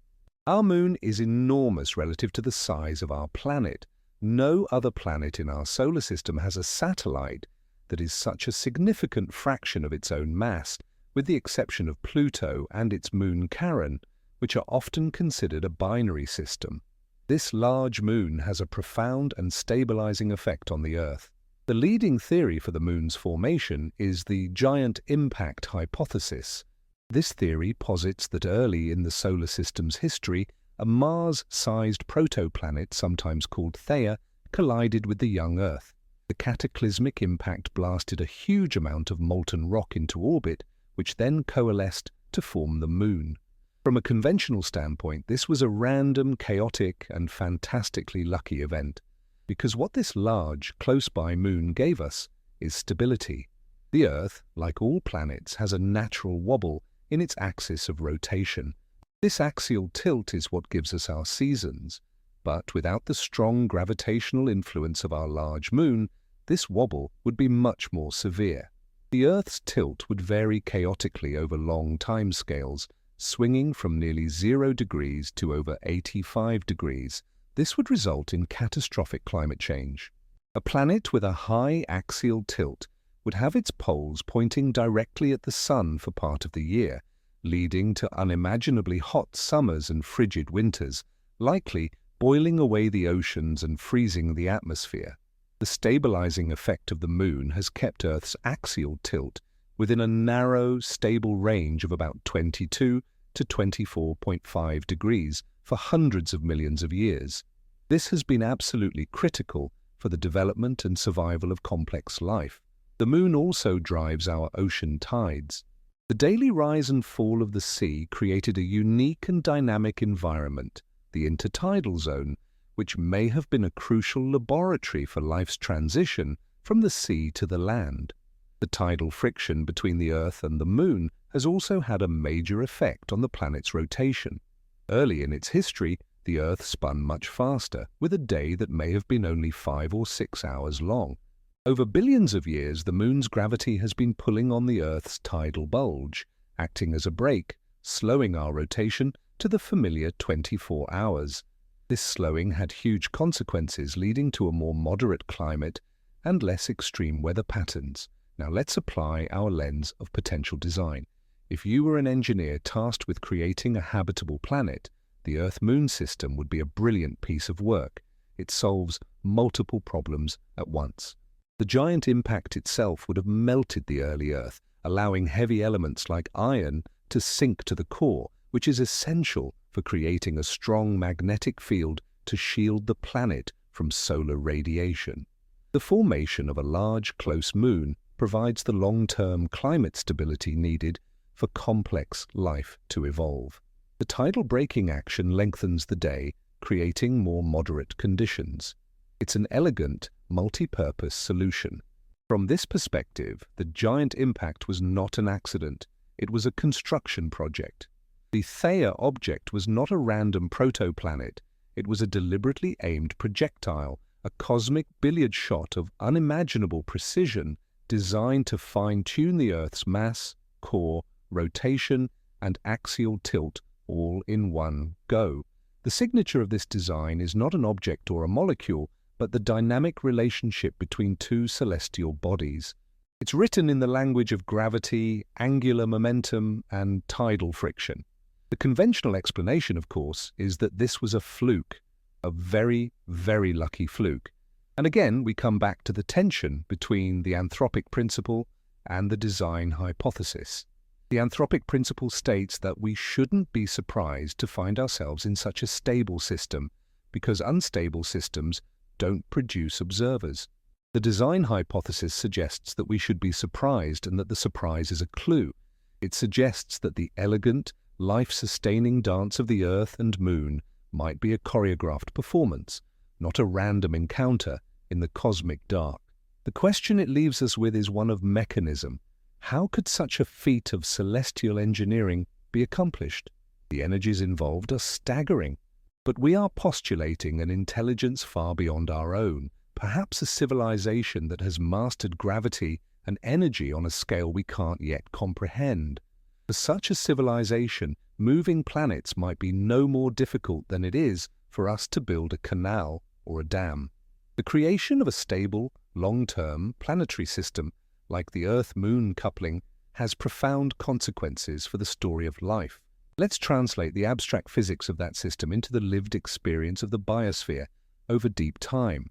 Our moon is enormous relative to the size of our planet. No other planet in our solar system has a satellite that is such a significant fraction of its own mass, with the exception of Pluto and its moon Charon, which are often considered a binary system. This large moon has a profound and stabilizing effect on the Earth. The leading theory for the moon's formation is the giant impact hypothesis. This theory posits that early in the solar system's history, a Mars-sized protoplanet, sometimes called Theia, collided with the young Earth. The cataclysmic impact blasted a huge amount of molten rock into orbit, which then coalesced to form the Moon. From a conventional standpoint, this was a random, chaotic, and fantastically lucky event, because what this large, close-by moon gave us is stability. The Earth, like all planets, has a natural wobble in its axis of rotation. This axial tilt is what gives us our seasons, but without the strong gravitational influence of our large moon, this wobble would be much more severe. The Earth's tilt would vary chaotically over long timescales, swinging from nearly 0 degrees to over 85 degrees. This would result in catastrophic climate change. A planet with a high axial tilt would have its poles pointing directly at the sun for part of the year, leading to unimaginably hot summers and frigid winters, likely boiling away the oceans and freezing the atmosphere. The stabilizing effect of the Moon has kept Earth's axial tilt within a narrow, stable range of about 22 to 24.5 degrees for hundreds of millions of years. This has been absolutely critical for the development and survival of complex life. The Moon also drives our ocean tides. The daily rise and fall of the sea created a unique and dynamic environment, the intertidal zone, which may have been a crucial laboratory for life's transition from the sea to the land. The tidal friction between the Earth and the Moon has also had a major effect on the planet's rotation. Early in its history, the Earth spun much faster, with a day that may have been only 5 or 6 hours long. Over billions of years, the Moon's gravity has been pulling on the Earth's tidal bulge, acting as a brake, slowing our rotation to the familiar 24 hours. This slowing had huge consequences, leading to a more moderate climate and less extreme weather patterns. Now let's apply our lens of potential design. If you were an engineer tasked with creating a habitable planet, the Earth-Moon system would be a brilliant piece of work. It solves multiple problems at once. The giant impact itself would have melted the early Earth, allowing heavy elements like iron to sink to the core, which is essential for creating a strong magnetic field to shield the planet from solar radiation. The formation of a large, close moon provides the long-term climate stability needed for complex life to evolve. The tidal braking action lengthens the day, creating more moderate conditions. It's an elegant, multi-purpose solution. From this perspective, the giant impact was not an accident. It was a construction project. The Theia object was not a random protoplanet. It was a deliberately aimed projectile, a cosmic billiard shot of unimaginable precision designed to fine-tune the Earth's mass, core, rotation, and axial tilt all in one go. The signature of this design is not an object or a molecule, but the dynamic relationship between two celestial bodies. It's written in the language of gravity, angular momentum, and tidal friction. The conventional explanation, of course, is that this was a fluke, a very, very lucky fluke. And again, we come back to the tension between the anthropic principle and the design hypothesis. The anthropic principle states that we shouldn't be surprised to find ourselves in such a stable system, because unstable systems don't produce observers. The design hypothesis suggests that we should be surprised and that the surprise is a clue. It suggests that the elegant, life-sustaining dance of the Earth and Moon might be a choreographed performance, not a random encounter in the cosmic dark. The question it leaves us with is one of mechanism. How could such a feat of celestial engineering be accomplished? The energies involved are staggering. But we are postulating an intelligence far beyond our own, perhaps a civilization that has mastered gravity and energy on a scale we can't yet comprehend. For such a civilization, moving planets might be no more difficult than it is for us to build a canal or a dam. The creation of a stable, long-term planetary system like the Earth-Moon coupling has profound consequences for the story of life. Let's translate the abstract physics of that system into the lived experience of the biosphere over deep time.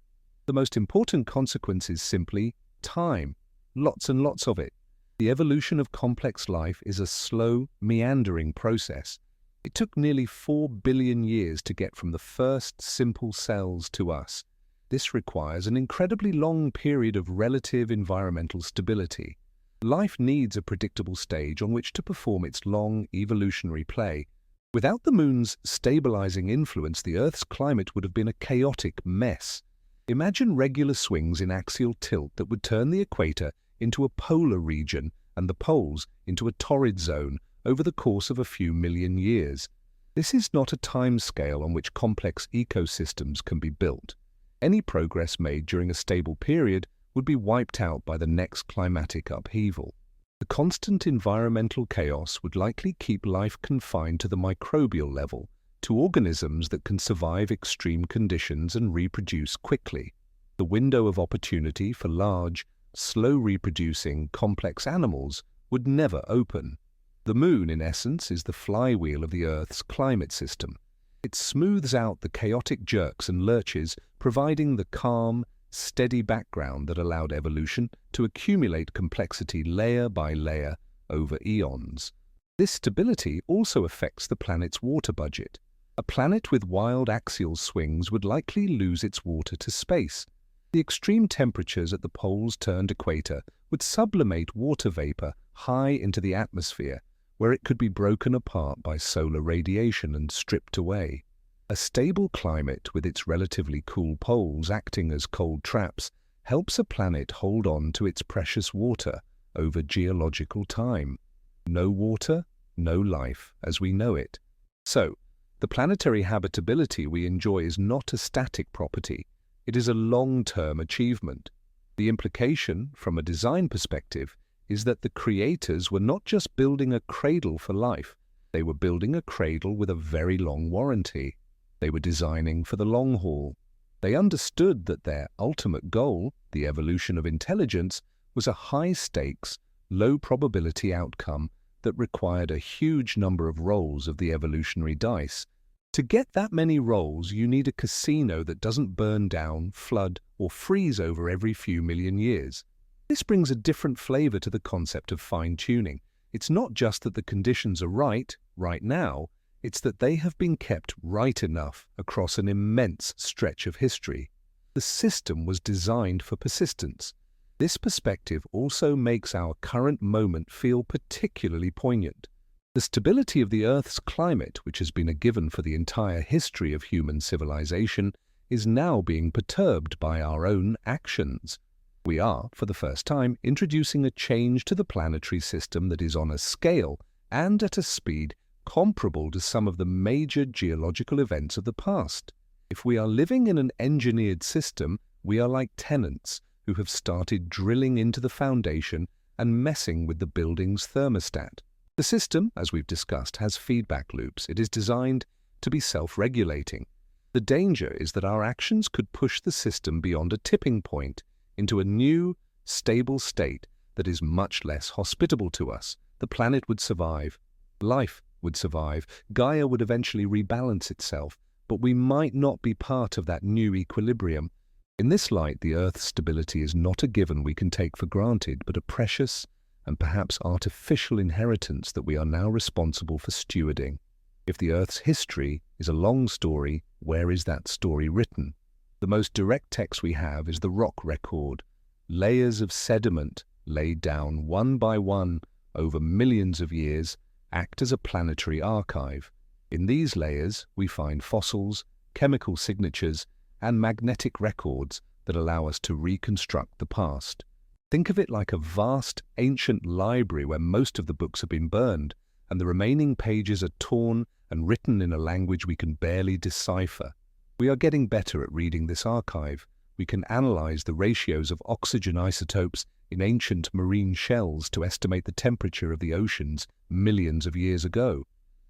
The most important consequence is simply time, lots and lots of it. The evolution of complex life is a slow, meandering process. It took nearly 4 billion years to get from the first simple cells to us. This requires an incredibly long period of relative environmental stability. Life needs a predictable stage on which to perform its long evolutionary play. Without the Moon's stabilizing influence, the Earth's climate would have been a chaotic mess. Imagine regular swings in axial tilt that would turn the equator into a polar region and the poles into a torrid zone over the course of a few million years. This is not a time scale on which complex ecosystems can be built. Any progress made during a stable period would be wiped out by the next climatic upheaval. The constant environmental chaos would likely keep life confined to the microbial level, to organisms that can survive extreme conditions and reproduce quickly. The window of opportunity for large, slow-reproducing, complex animals would never open. The Moon, in essence, is the flywheel of the Earth's climate system. It smooths out the chaotic jerks and lurches, providing the calm, steady background that allowed evolution to accumulate complexity layer by layer over eons. This stability also affects the planet's water budget. A planet with wild axial swings would likely lose its water to space. The extreme temperatures at the poles turned equator would sublimate water vapor high into the atmosphere, where it could be broken apart by solar radiation and stripped away. A stable climate with its relatively cool poles acting as cold traps helps a planet hold on to its precious water over geological time. No water, no life as we know it. So, the planetary habitability we enjoy is not a static property. It is a long-term achievement. The implication, from a design perspective, is that the creators were not just building a cradle for life, they were building a cradle with a very long warranty. They were designing for the long haul. They understood that their ultimate goal, the evolution of intelligence, was a high-stakes, low-probability outcome that required a huge number of rolls of the evolutionary dice. To get that many rolls, you need a casino that doesn't burn down, flood, or freeze over every few million years. This brings a different flavor to the concept of fine-tuning. It's not just that the conditions are right now, it's that they have been kept right enough across an immense stretch of history. The system was designed for persistence. This perspective also makes our current moment feel particularly poignant. The stability of the Earth's climate, which has been a given for the entire history of human civilization, is now being perturbed by our own actions. We are, for the first time, introducing a change to the planetary system that is on a scale and at a speed comparable to some of the major geological events of the past. If we are living in an engineered system, we are like tenants who have started drilling into the foundation and messing with the building's thermostat. The system, as we've discussed, has feedback loops. It is designed to be self-regulating. The danger is that our actions could push the system beyond a tipping point into a new, stable state that is much less hospitable to us. The planet would survive. Life would survive. Gaia would eventually rebalance itself, but we might not be part of that new equilibrium. In this light, the Earth's stability is not a given we can take for granted, but a precious and perhaps artificial inheritance that we are now responsible for stewarding. If the Earth's history is a long story, where is that story written? The most direct text we have is the rock record. Layers of sediment laid down one by one over millions of years act as a planetary archive. In these layers, we find fossils, chemical signatures, and magnetic records that allow us to reconstruct the past. Think of it like a vast, ancient library where most of the books have been burned, and the remaining pages are torn and written in a language we can barely decipher. We are getting better at reading this archive. We can analyze the ratios of oxygen isotopes in ancient marine shells to estimate the temperature of the oceans millions of years ago.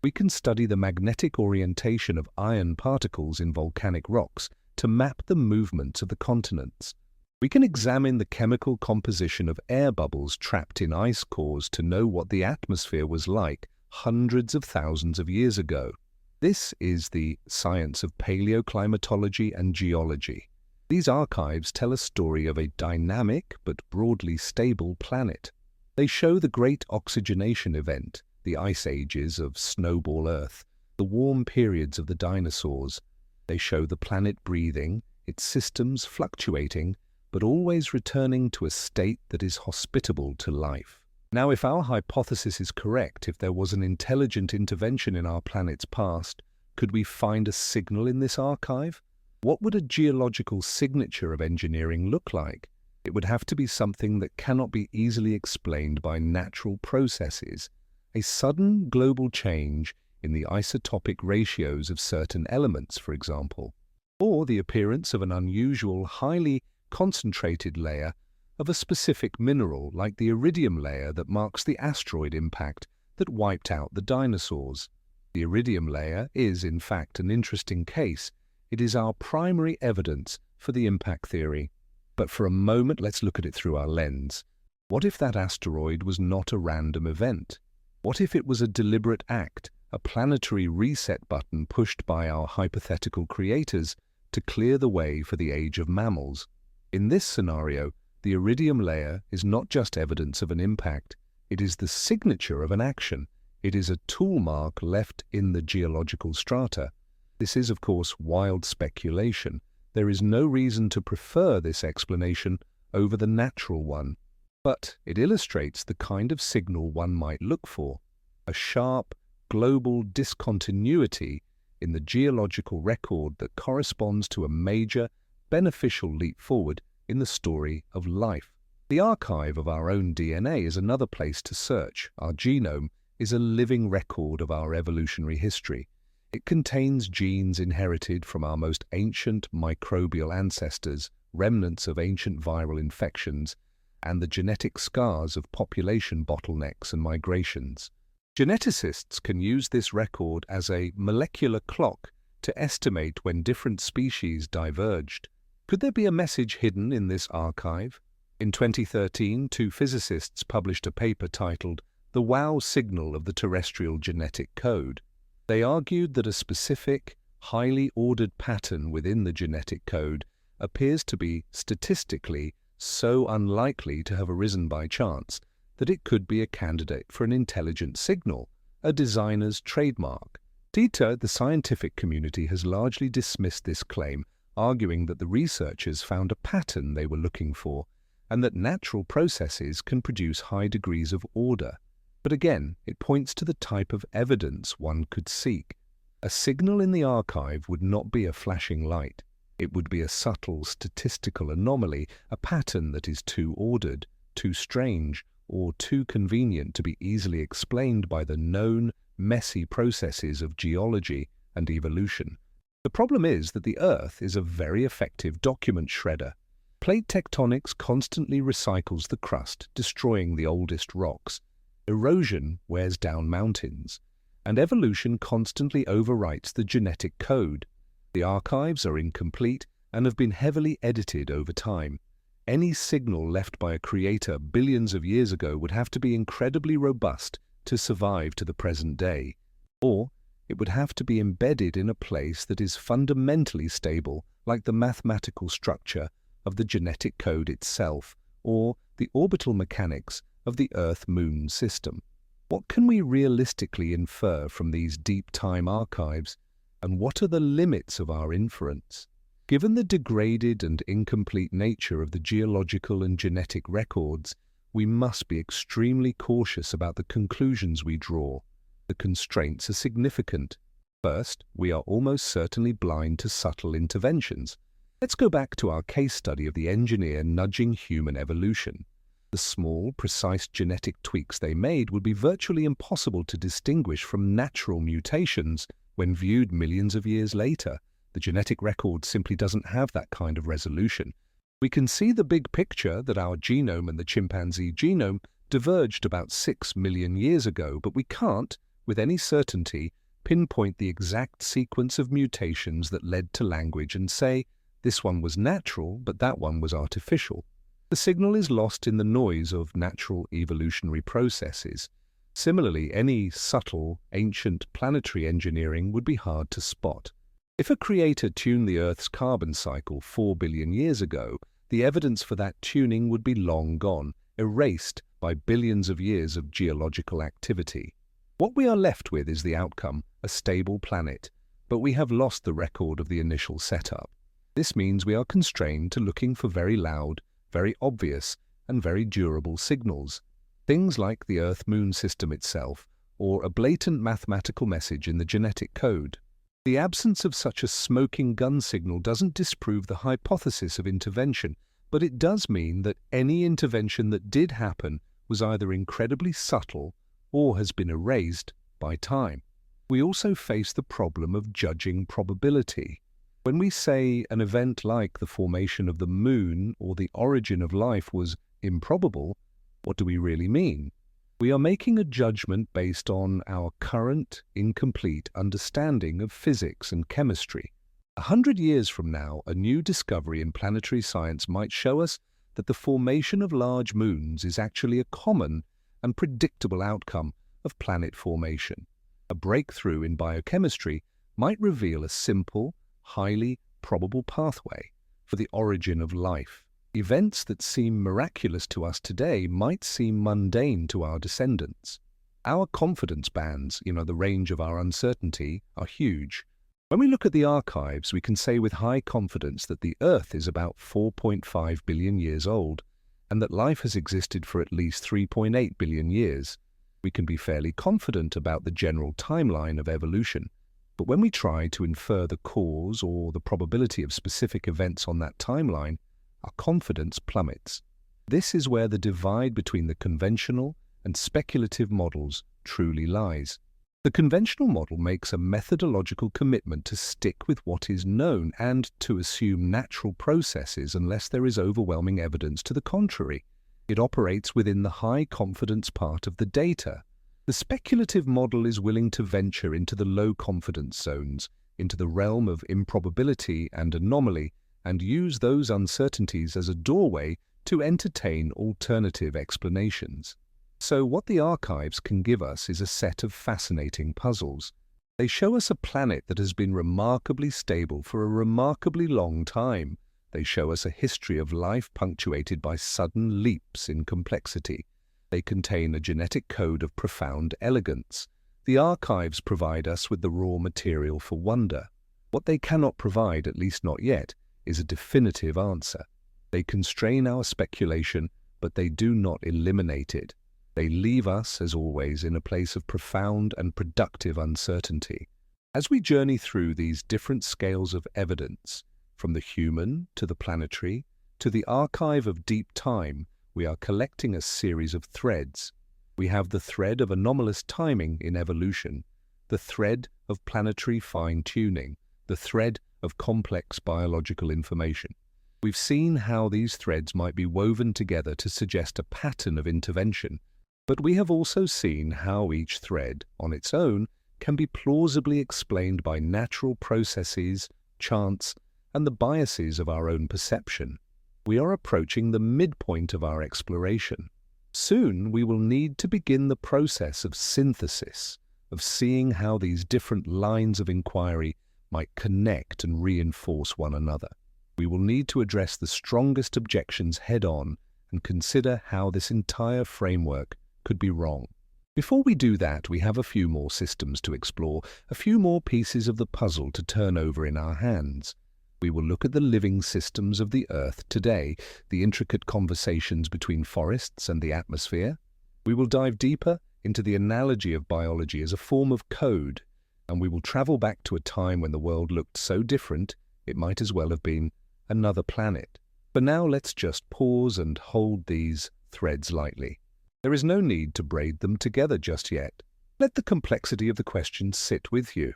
We can study the magnetic orientation of iron particles in volcanic rocks to map the movements of the continents. We can examine the chemical composition of air bubbles trapped in ice cores to know what the atmosphere was like hundreds of thousands of years ago. This is the science of paleoclimatology and geology. These archives tell a story of a dynamic but broadly stable planet. They show the great oxygenation event, the ice ages of snowball Earth, the warm periods of the dinosaurs. They show the planet breathing, its systems fluctuating, but always returning to a state that is hospitable to life. Now, if our hypothesis is correct, if there was an intelligent intervention in our planet's past, could we find a signal in this archive? What would a geological signature of engineering look like? It would have to be something that cannot be easily explained by natural processes. A sudden global change in the isotopic ratios of certain elements, for example, or the appearance of an unusual, highly concentrated layer of a specific mineral like the iridium layer that marks the asteroid impact that wiped out the dinosaurs. The iridium layer is, in fact, an interesting case. It is our primary evidence for the impact theory. But for a moment, let's look at it through our lens. What if that asteroid was not a random event? What if it was a deliberate act, a planetary reset button pushed by our hypothetical creators to clear the way for the age of mammals? In this scenario, the iridium layer is not just evidence of an impact, it is the signature of an action. It is a tool mark left in the geological strata. This is, of course, wild speculation. There is no reason to prefer this explanation over the natural one. But it illustrates the kind of signal one might look for, a sharp, global discontinuity in the geological record that corresponds to a major, beneficial leap forward in the story of life. The archive of our own DNA is another place to search. Our genome is a living record of our evolutionary history. It contains genes inherited from our most ancient microbial ancestors, remnants of ancient viral infections, and the genetic scars of population bottlenecks and migrations. Geneticists can use this record as a molecular clock to estimate when different species diverged. Could there be a message hidden in this archive? In 2013, two physicists published a paper titled "The Wow Signal of the Terrestrial Genetic Code." They argued that a specific, highly ordered pattern within the genetic code appears to be statistically so unlikely to have arisen by chance that it could be a candidate for an intelligent signal, a designer's trademark. The scientific community has largely dismissed this claim, arguing that the researchers found a pattern they were looking for, and that natural processes can produce high degrees of order. But again, it points to the type of evidence one could seek. A signal in the archive would not be a flashing light. It would be a subtle statistical anomaly, a pattern that is too ordered, too strange, or too convenient to be easily explained by the known, messy processes of geology and evolution. The problem is that the Earth is a very effective document shredder. Plate tectonics constantly recycles the crust, destroying the oldest rocks. Erosion wears down mountains, and evolution constantly overwrites the genetic code. The archives are incomplete and have been heavily edited over time. Any signal left by a creator billions of years ago would have to be incredibly robust to survive to the present day, or it would have to be embedded in a place that is fundamentally stable, like the mathematical structure of the genetic code itself, or the orbital mechanics of the Earth-Moon system. What can we realistically infer from these deep time archives, and what are the limits of our inference? Given the degraded and incomplete nature of the geological and genetic records, we must be extremely cautious about the conclusions we draw. The constraints are significant. First, we are almost certainly blind to subtle interventions. Let's go back to our case study of the engineer nudging human evolution. The small, precise genetic tweaks they made would be virtually impossible to distinguish from natural mutations when viewed millions of years later. The genetic record simply doesn't have that kind of resolution. We can see the big picture that our genome and the chimpanzee genome diverged about 6 million years ago, but we can't, with any certainty, pinpoint the exact sequence of mutations that led to language and say, this one was natural, but that one was artificial. The signal is lost in the noise of natural evolutionary processes. Similarly, any subtle, ancient planetary engineering would be hard to spot. If a creator tuned the Earth's carbon cycle 4 billion years ago, the evidence for that tuning would be long gone, erased by billions of years of geological activity. What we are left with is the outcome, a stable planet, but we have lost the record of the initial setup. This means we are constrained to looking for very loud, very obvious, and very durable signals. Things like the Earth-Moon system itself, or a blatant mathematical message in the genetic code. The absence of such a smoking gun signal doesn't disprove the hypothesis of intervention, but it does mean that any intervention that did happen was either incredibly subtle or has been erased by time. We also face the problem of judging probability. When we say an event like the formation of the Moon or the origin of life was Improbable? What do we really mean? We are making a judgment based on our current, incomplete understanding of physics and chemistry. 100 years from now, a new discovery in planetary science might show us that the formation of large moons is actually a common and predictable outcome of planet formation. A breakthrough in biochemistry might reveal a simple, highly probable pathway for the origin of life. Events that seem miraculous to us today might seem mundane to our descendants. Our confidence bands, the range of our uncertainty, are huge. When we look at the archives, we can say with high confidence that the Earth is about 4.5 billion years old, and that life has existed for at least 3.8 billion years. We can be fairly confident about the general timeline of evolution, but when we try to infer the cause or the probability of specific events on that timeline, our confidence plummets. This is where the divide between the conventional and speculative models truly lies. The conventional model makes a methodological commitment to stick with what is known and to assume natural processes unless there is overwhelming evidence to the contrary. It operates within the high confidence part of the data. The speculative model is willing to venture into the low confidence zones, into the realm of improbability and anomaly, and use those uncertainties as a doorway to entertain alternative explanations. So what the archives can give us is a set of fascinating puzzles. They show us a planet that has been remarkably stable for a remarkably long time. They show us a history of life punctuated by sudden leaps in complexity. They contain a genetic code of profound elegance. The archives provide us with the raw material for wonder. What they cannot provide, at least not yet, is a definitive answer. They constrain our speculation, but they do not eliminate it. They leave us, as always, in a place of profound and productive uncertainty. As we journey through these different scales of evidence, from the human to the planetary to the archive of deep time, we are collecting a series of threads. We have the thread of anomalous timing in evolution, the thread of planetary fine-tuning, the thread of complex biological information. We've seen how these threads might be woven together to suggest a pattern of intervention, but we have also seen how each thread, on its own, can be plausibly explained by natural processes, chance, and the biases of our own perception. We are approaching the midpoint of our exploration. Soon we will need to begin the process of synthesis, of seeing how these different lines of inquiry might connect and reinforce one another. We will need to address the strongest objections head-on and consider how this entire framework could be wrong. Before we do that, we have a few more systems to explore, a few more pieces of the puzzle to turn over in our hands. We will look at the living systems of the Earth today, the intricate conversations between forests and the atmosphere. We will dive deeper into the analogy of biology as a form of code, and we will travel back to a time when the world looked so different it might as well have been another planet. For now, let's just pause and hold these threads lightly. There is no need to braid them together just yet. Let the complexity of the question sit with you.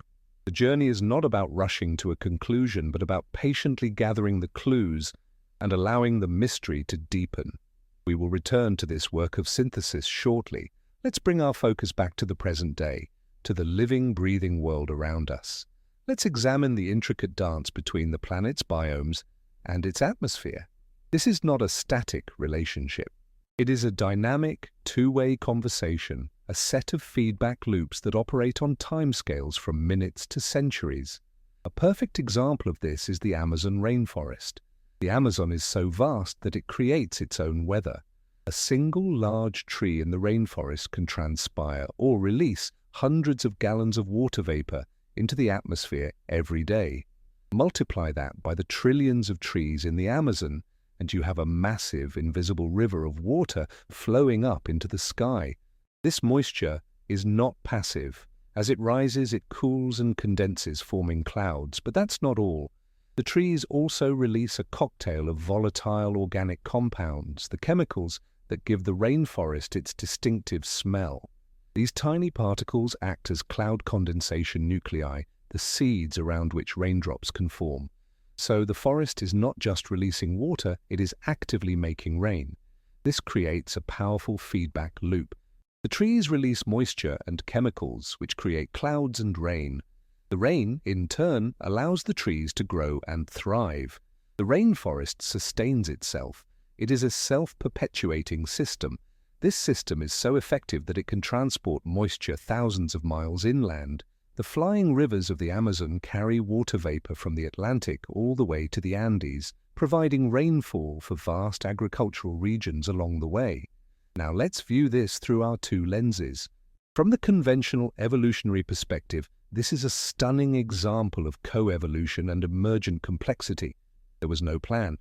The journey is not about rushing to a conclusion, but about patiently gathering the clues and allowing the mystery to deepen. We will return to this work of synthesis shortly. Let's bring our focus back to the present day, to the living, breathing world around us. Let's examine the intricate dance between the planet's biomes and its atmosphere. This is not a static relationship. It is a dynamic, two-way conversation, a set of feedback loops that operate on timescales from minutes to centuries. A perfect example of this is the Amazon rainforest. The Amazon is so vast that it creates its own weather. A single large tree in the rainforest can transpire or release hundreds of gallons of water vapor into the atmosphere every day. Multiply that by the trillions of trees in the Amazon, and you have a massive, invisible river of water flowing up into the sky. This moisture is not passive. As it rises, it cools and condenses, forming clouds. But that's not all. The trees also release a cocktail of volatile organic compounds, the chemicals that give the rainforest its distinctive smell. These tiny particles act as cloud condensation nuclei, the seeds around which raindrops can form. So the forest is not just releasing water, it is actively making rain. This creates a powerful feedback loop. The trees release moisture and chemicals which create clouds and rain. The rain, in turn, allows the trees to grow and thrive. The rainforest sustains itself. It is a self-perpetuating system. This system is so effective that it can transport moisture thousands of miles inland. The flying rivers of the Amazon carry water vapor from the Atlantic all the way to the Andes, providing rainfall for vast agricultural regions along the way. Now let's view this through our two lenses. From the conventional evolutionary perspective, this is a stunning example of coevolution and emergent complexity. There was no plan.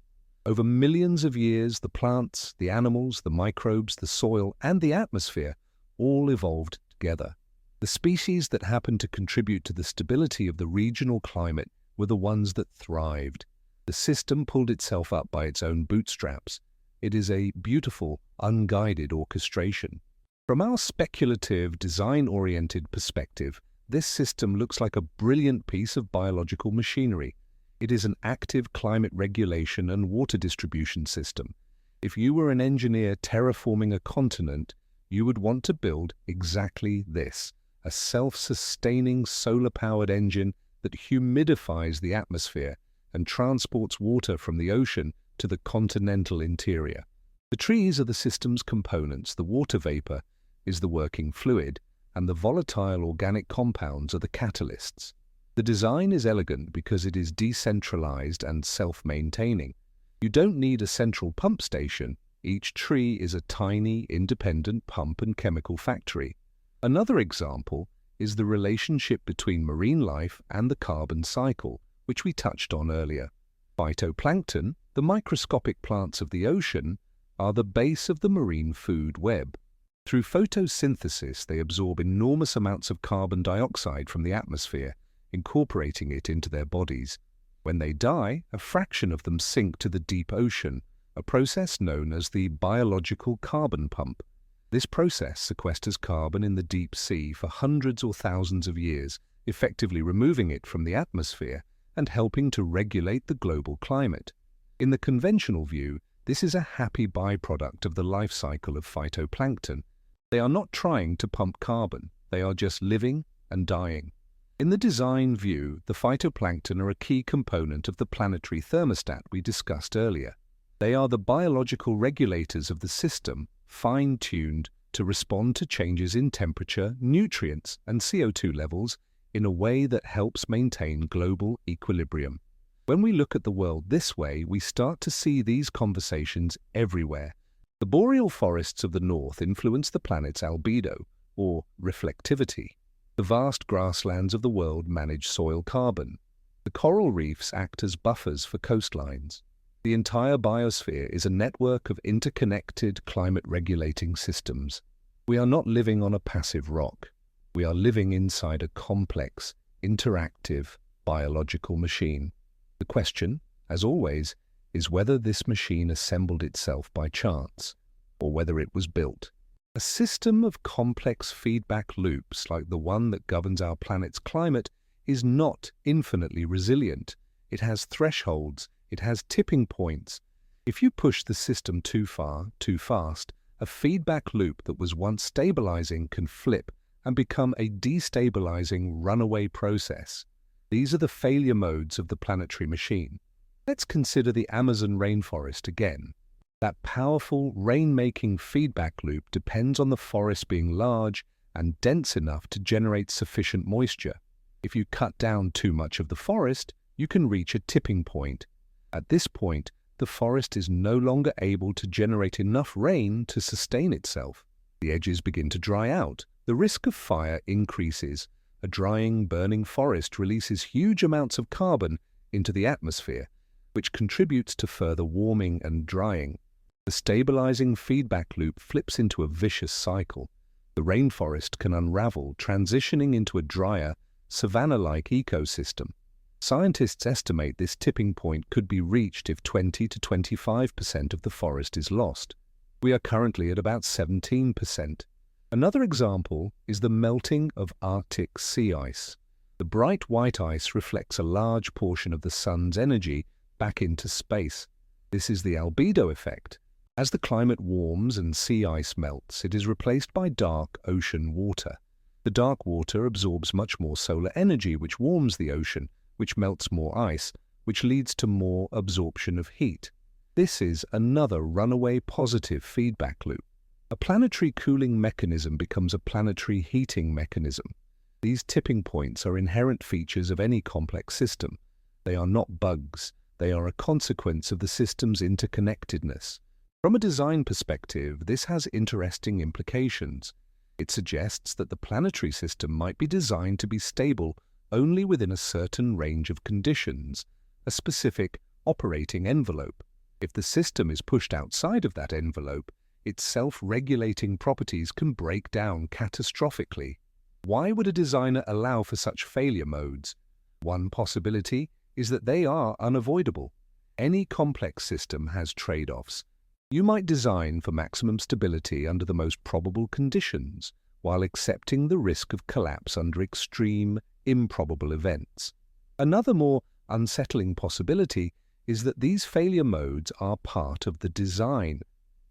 Over millions of years, the plants, the animals, the microbes, the soil, and the atmosphere all evolved together. The species that happened to contribute to the stability of the regional climate were the ones that thrived. The system pulled itself up by its own bootstraps. It is a beautiful, unguided orchestration. From our speculative, design-oriented perspective, this system looks like a brilliant piece of biological machinery. It is an active climate regulation and water distribution system. If you were an engineer terraforming a continent, you would want to build exactly this, a self-sustaining solar-powered engine that humidifies the atmosphere and transports water from the ocean to the continental interior. The trees are the system's components, the water vapor is the working fluid, and the volatile organic compounds are the catalysts. The design is elegant because it is decentralized and self-maintaining. You don't need a central pump station. Each tree is a tiny, independent pump and chemical factory. Another example is the relationship between marine life and the carbon cycle, which we touched on earlier. Phytoplankton, the microscopic plants of the ocean, are the base of the marine food web. Through photosynthesis, they absorb enormous amounts of carbon dioxide from the atmosphere, incorporating it into their bodies. When they die, a fraction of them sink to the deep ocean, a process known as the biological carbon pump. This process sequesters carbon in the deep sea for hundreds or thousands of years, effectively removing it from the atmosphere and helping to regulate the global climate. In the conventional view, this is a happy byproduct of the life cycle of phytoplankton. They are not trying to pump carbon, they are just living and dying. In the design view, the phytoplankton are a key component of the planetary thermostat we discussed earlier. They are the biological regulators of the system, fine-tuned to respond to changes in temperature, nutrients, and CO2 levels in a way that helps maintain global equilibrium. When we look at the world this way, we start to see these conversations everywhere. The boreal forests of the north influence the planet's albedo, or reflectivity. The vast grasslands of the world manage soil carbon. The coral reefs act as buffers for coastlines. The entire biosphere is a network of interconnected climate-regulating systems. We are not living on a passive rock. We are living inside a complex, interactive, biological machine. The question, as always, is whether this machine assembled itself by chance, or whether it was built. A system of complex feedback loops like the one that governs our planet's climate is not infinitely resilient. It has thresholds, it has tipping points. If you push the system too far, too fast, a feedback loop that was once stabilizing can flip and become a destabilizing runaway process. These are the failure modes of the planetary machine. Let's consider the Amazon rainforest again. That powerful rain-making feedback loop depends on the forest being large and dense enough to generate sufficient moisture. If you cut down too much of the forest, you can reach a tipping point. At this point, the forest is no longer able to generate enough rain to sustain itself. The edges begin to dry out. The risk of fire increases. A drying, burning forest releases huge amounts of carbon into the atmosphere, which contributes to further warming and drying. The stabilizing feedback loop flips into a vicious cycle. The rainforest can unravel, transitioning into a drier, savanna-like ecosystem. Scientists estimate this tipping point could be reached if 20 to 25% of the forest is lost. We are currently at about 17%. Another example is the melting of Arctic sea ice. The bright white ice reflects a large portion of the sun's energy back into space. This is the albedo effect. As the climate warms and sea ice melts, it is replaced by dark ocean water. The dark water absorbs much more solar energy, which warms the ocean, which melts more ice, which leads to more absorption of heat. This is another runaway positive feedback loop. A planetary cooling mechanism becomes a planetary heating mechanism. These tipping points are inherent features of any complex system. They are not bugs. They are a consequence of the system's interconnectedness. From a design perspective, this has interesting implications. It suggests that the planetary system might be designed to be stable only within a certain range of conditions, a specific operating envelope. If the system is pushed outside of that envelope, its self-regulating properties can break down catastrophically. Why would a designer allow for such failure modes? One possibility is that they are unavoidable. Any complex system has trade-offs. You might design for maximum stability under the most probable conditions, while accepting the risk of collapse under extreme, improbable events. Another more unsettling possibility is that these failure modes are part of the design.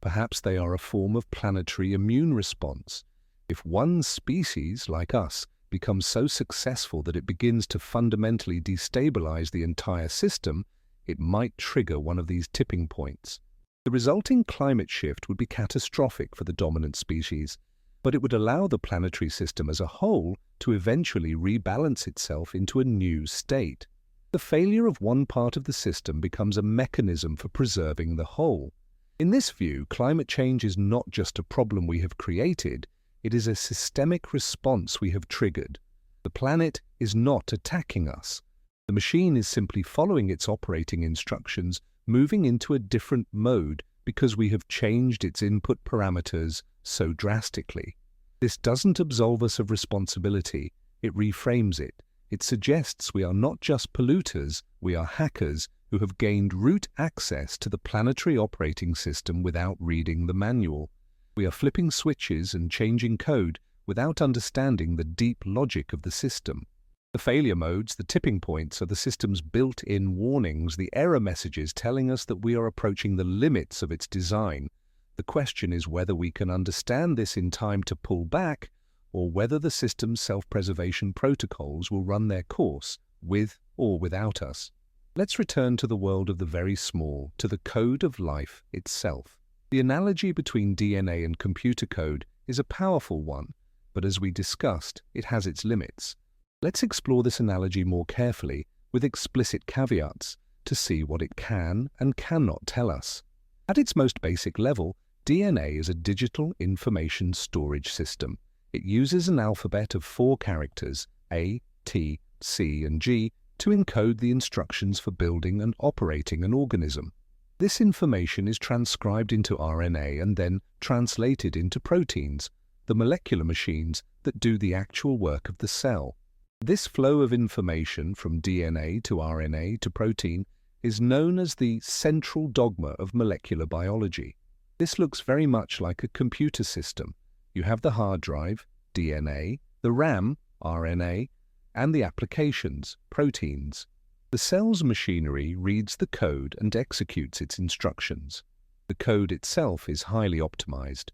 Perhaps they are a form of planetary immune response. If one species, like us, becomes so successful that it begins to fundamentally destabilize the entire system, it might trigger one of these tipping points. The resulting climate shift would be catastrophic for the dominant species, but it would allow the planetary system as a whole to eventually rebalance itself into a new state. The failure of one part of the system becomes a mechanism for preserving the whole. In this view, climate change is not just a problem we have created, it is a systemic response we have triggered. The planet is not attacking us. The machine is simply following its operating instructions, moving into a different mode because we have changed its input parameters so drastically. This doesn't absolve us of responsibility, it reframes it. It suggests we are not just polluters, we are hackers who have gained root access to the planetary operating system without reading the manual. We are flipping switches and changing code without understanding the deep logic of the system. The failure modes, the tipping points, are the system's built-in warnings, the error messages telling us that we are approaching the limits of its design. The question is whether we can understand this in time to pull back, or whether the system's self-preservation protocols will run their course, with or without us. Let's return to the world of the very small, to the code of life itself. The analogy between DNA and computer code is a powerful one, but as we discussed, it has its limits. Let's explore this analogy more carefully, with explicit caveats, to see what it can and cannot tell us. At its most basic level, DNA is a digital information storage system. It uses an alphabet of 4 characters, A, T, C, and G, to encode the instructions for building and operating an organism. This information is transcribed into RNA and then translated into proteins, the molecular machines that do the actual work of the cell. This flow of information from DNA to RNA to protein is known as the central dogma of molecular biology. This looks very much like a computer system. You have the hard drive, DNA, the RAM, RNA, and the applications, proteins. The cell's machinery reads the code and executes its instructions. The code itself is highly optimized.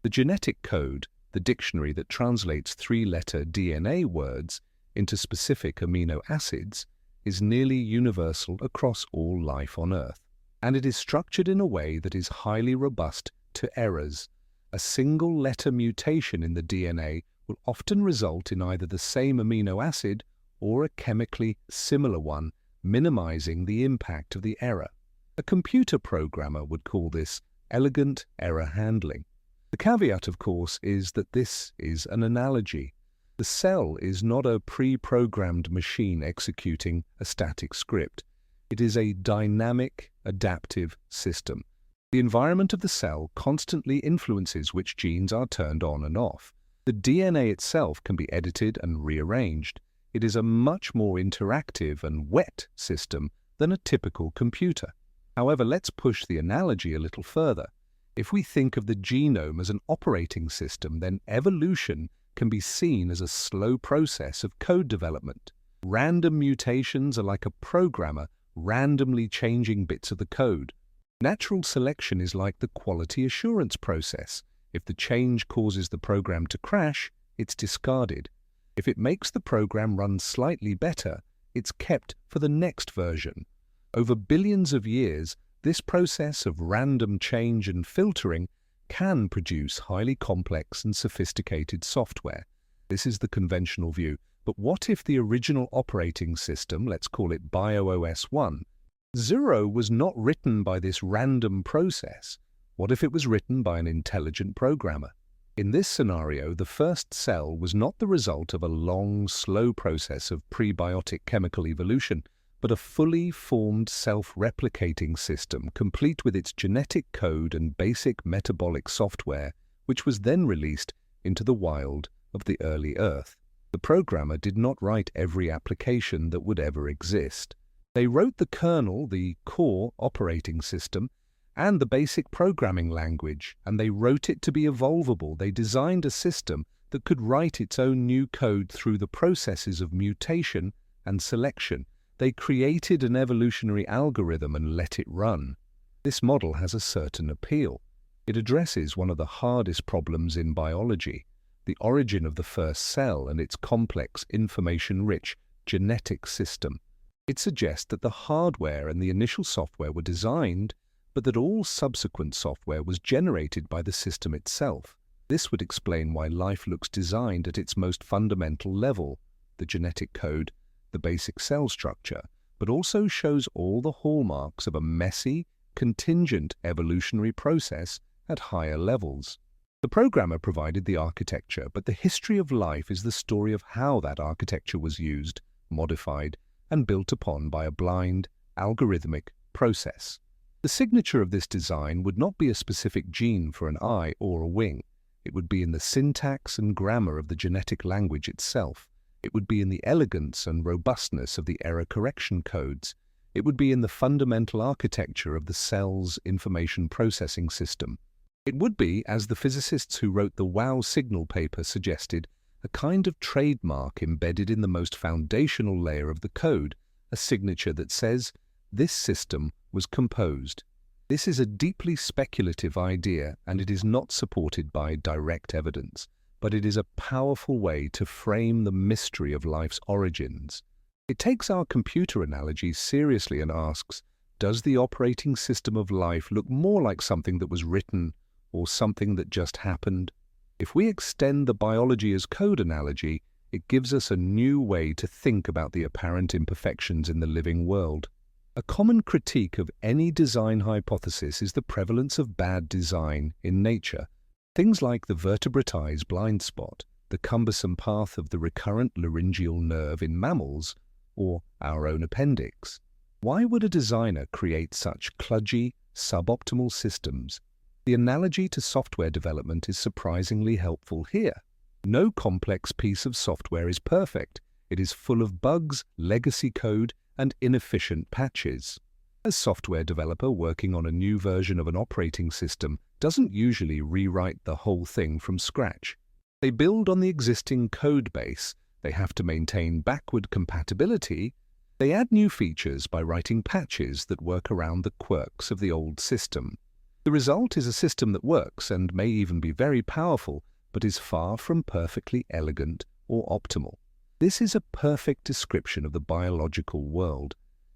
The genetic code, the dictionary that translates 3-letter DNA words into specific amino acids, is nearly universal across all life on Earth, and it is structured in a way that is highly robust to errors. A single letter mutation in the DNA will often result in either the same amino acid or a chemically similar one, minimizing the impact of the error. A computer programmer would call this elegant error handling. The caveat, of course, is that this is an analogy. The cell is not a pre-programmed machine executing a static script. It is a dynamic, adaptive system. The environment of the cell constantly influences which genes are turned on and off. The DNA itself can be edited and rearranged. It is a much more interactive and wet system than a typical computer. However, let's push the analogy a little further. If we think of the genome as an operating system, then evolution can be seen as a slow process of code development. Random mutations are like a programmer randomly changing bits of the code. Natural selection is like the quality assurance process. If the change causes the program to crash, it's discarded. If it makes the program run slightly better, it's kept for the next version. Over billions of years, this process of random change and filtering can produce highly complex and sophisticated software. This is the conventional view. But what if the original operating system, let's call it BioOS 1, 0 was not written by this random process? What if it was written by an intelligent programmer? In this scenario, the first cell was not the result of a long, slow process of prebiotic chemical evolution, but a fully formed self-replicating system complete with its genetic code and basic metabolic software, which was then released into the wild of the early Earth. The programmer did not write every application that would ever exist. They wrote the kernel, the core operating system, and the basic programming language, and they wrote it to be evolvable. They designed a system that could write its own new code through the processes of mutation and selection. They created an evolutionary algorithm and let it run. This model has a certain appeal. It addresses one of the hardest problems in biology, the origin of the first cell and its complex, information-rich genetic system. It suggests that the hardware and the initial software were designed, but that all subsequent software was generated by the system itself. This would explain why life looks designed at its most fundamental level, the genetic code, the basic cell structure, but also shows all the hallmarks of a messy, contingent evolutionary process at higher levels. The programmer provided the architecture, but the history of life is the story of how that architecture was used, modified, and built upon by a blind, algorithmic process. The signature of this design would not be a specific gene for an eye or a wing. It would be in the syntax and grammar of the genetic language itself. It would be in the elegance and robustness of the error correction codes. It would be in the fundamental architecture of the cell's information processing system. It would be, as the physicists who wrote the Wow signal paper suggested, a kind of trademark embedded in the most foundational layer of the code, a signature that says, "This system was composed." This is a deeply speculative idea, and it is not supported by direct evidence, but it is a powerful way to frame the mystery of life's origins. It takes our computer analogy seriously and asks, does the operating system of life look more like something that was written or something that just happened? If we extend the biology as code analogy, it gives us a new way to think about the apparent imperfections in the living world. A common critique of any design hypothesis is the prevalence of bad design in nature. Things like the vertebrate eye's blind spot, the cumbersome path of the recurrent laryngeal nerve in mammals, or our own appendix. Why would a designer create such kludgy, suboptimal systems? The analogy to software development is surprisingly helpful here. No complex piece of software is perfect. It is full of bugs, legacy code, and inefficient patches. A software developer working on a new version of an operating system doesn't usually rewrite the whole thing from scratch. They build on the existing code base. They have to maintain backward compatibility. They add new features by writing patches that work around the quirks of the old system. The result is a system that works and may even be very powerful, but is far from perfectly elegant or optimal. This is a perfect description of the biological world.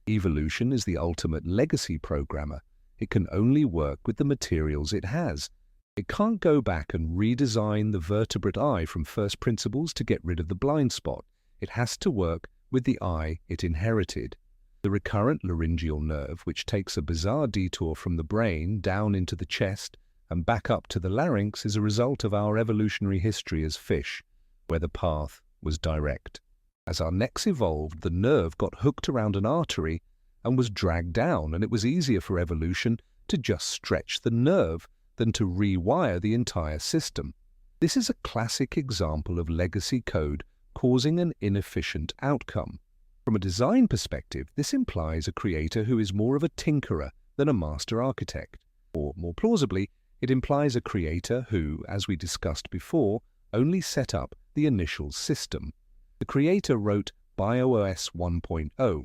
Evolution is the ultimate legacy programmer. It can only work with the materials it has. It can't go back and redesign the vertebrate eye from first principles to get rid of the blind spot. It has to work with the eye it inherited. The recurrent laryngeal nerve, which takes a bizarre detour from the brain down into the chest and back up to the larynx, is a result of our evolutionary history as fish, where the path was direct. As our necks evolved, the nerve got hooked around an artery and was dragged down, and it was easier for evolution to just stretch the nerve than to rewire the entire system. This is a classic example of legacy code causing an inefficient outcome. From a design perspective, this implies a creator who is more of a tinkerer than a master architect. Or, more plausibly, it implies a creator who, as we discussed before, only set up the initial system. The creator wrote BioOS 1.0.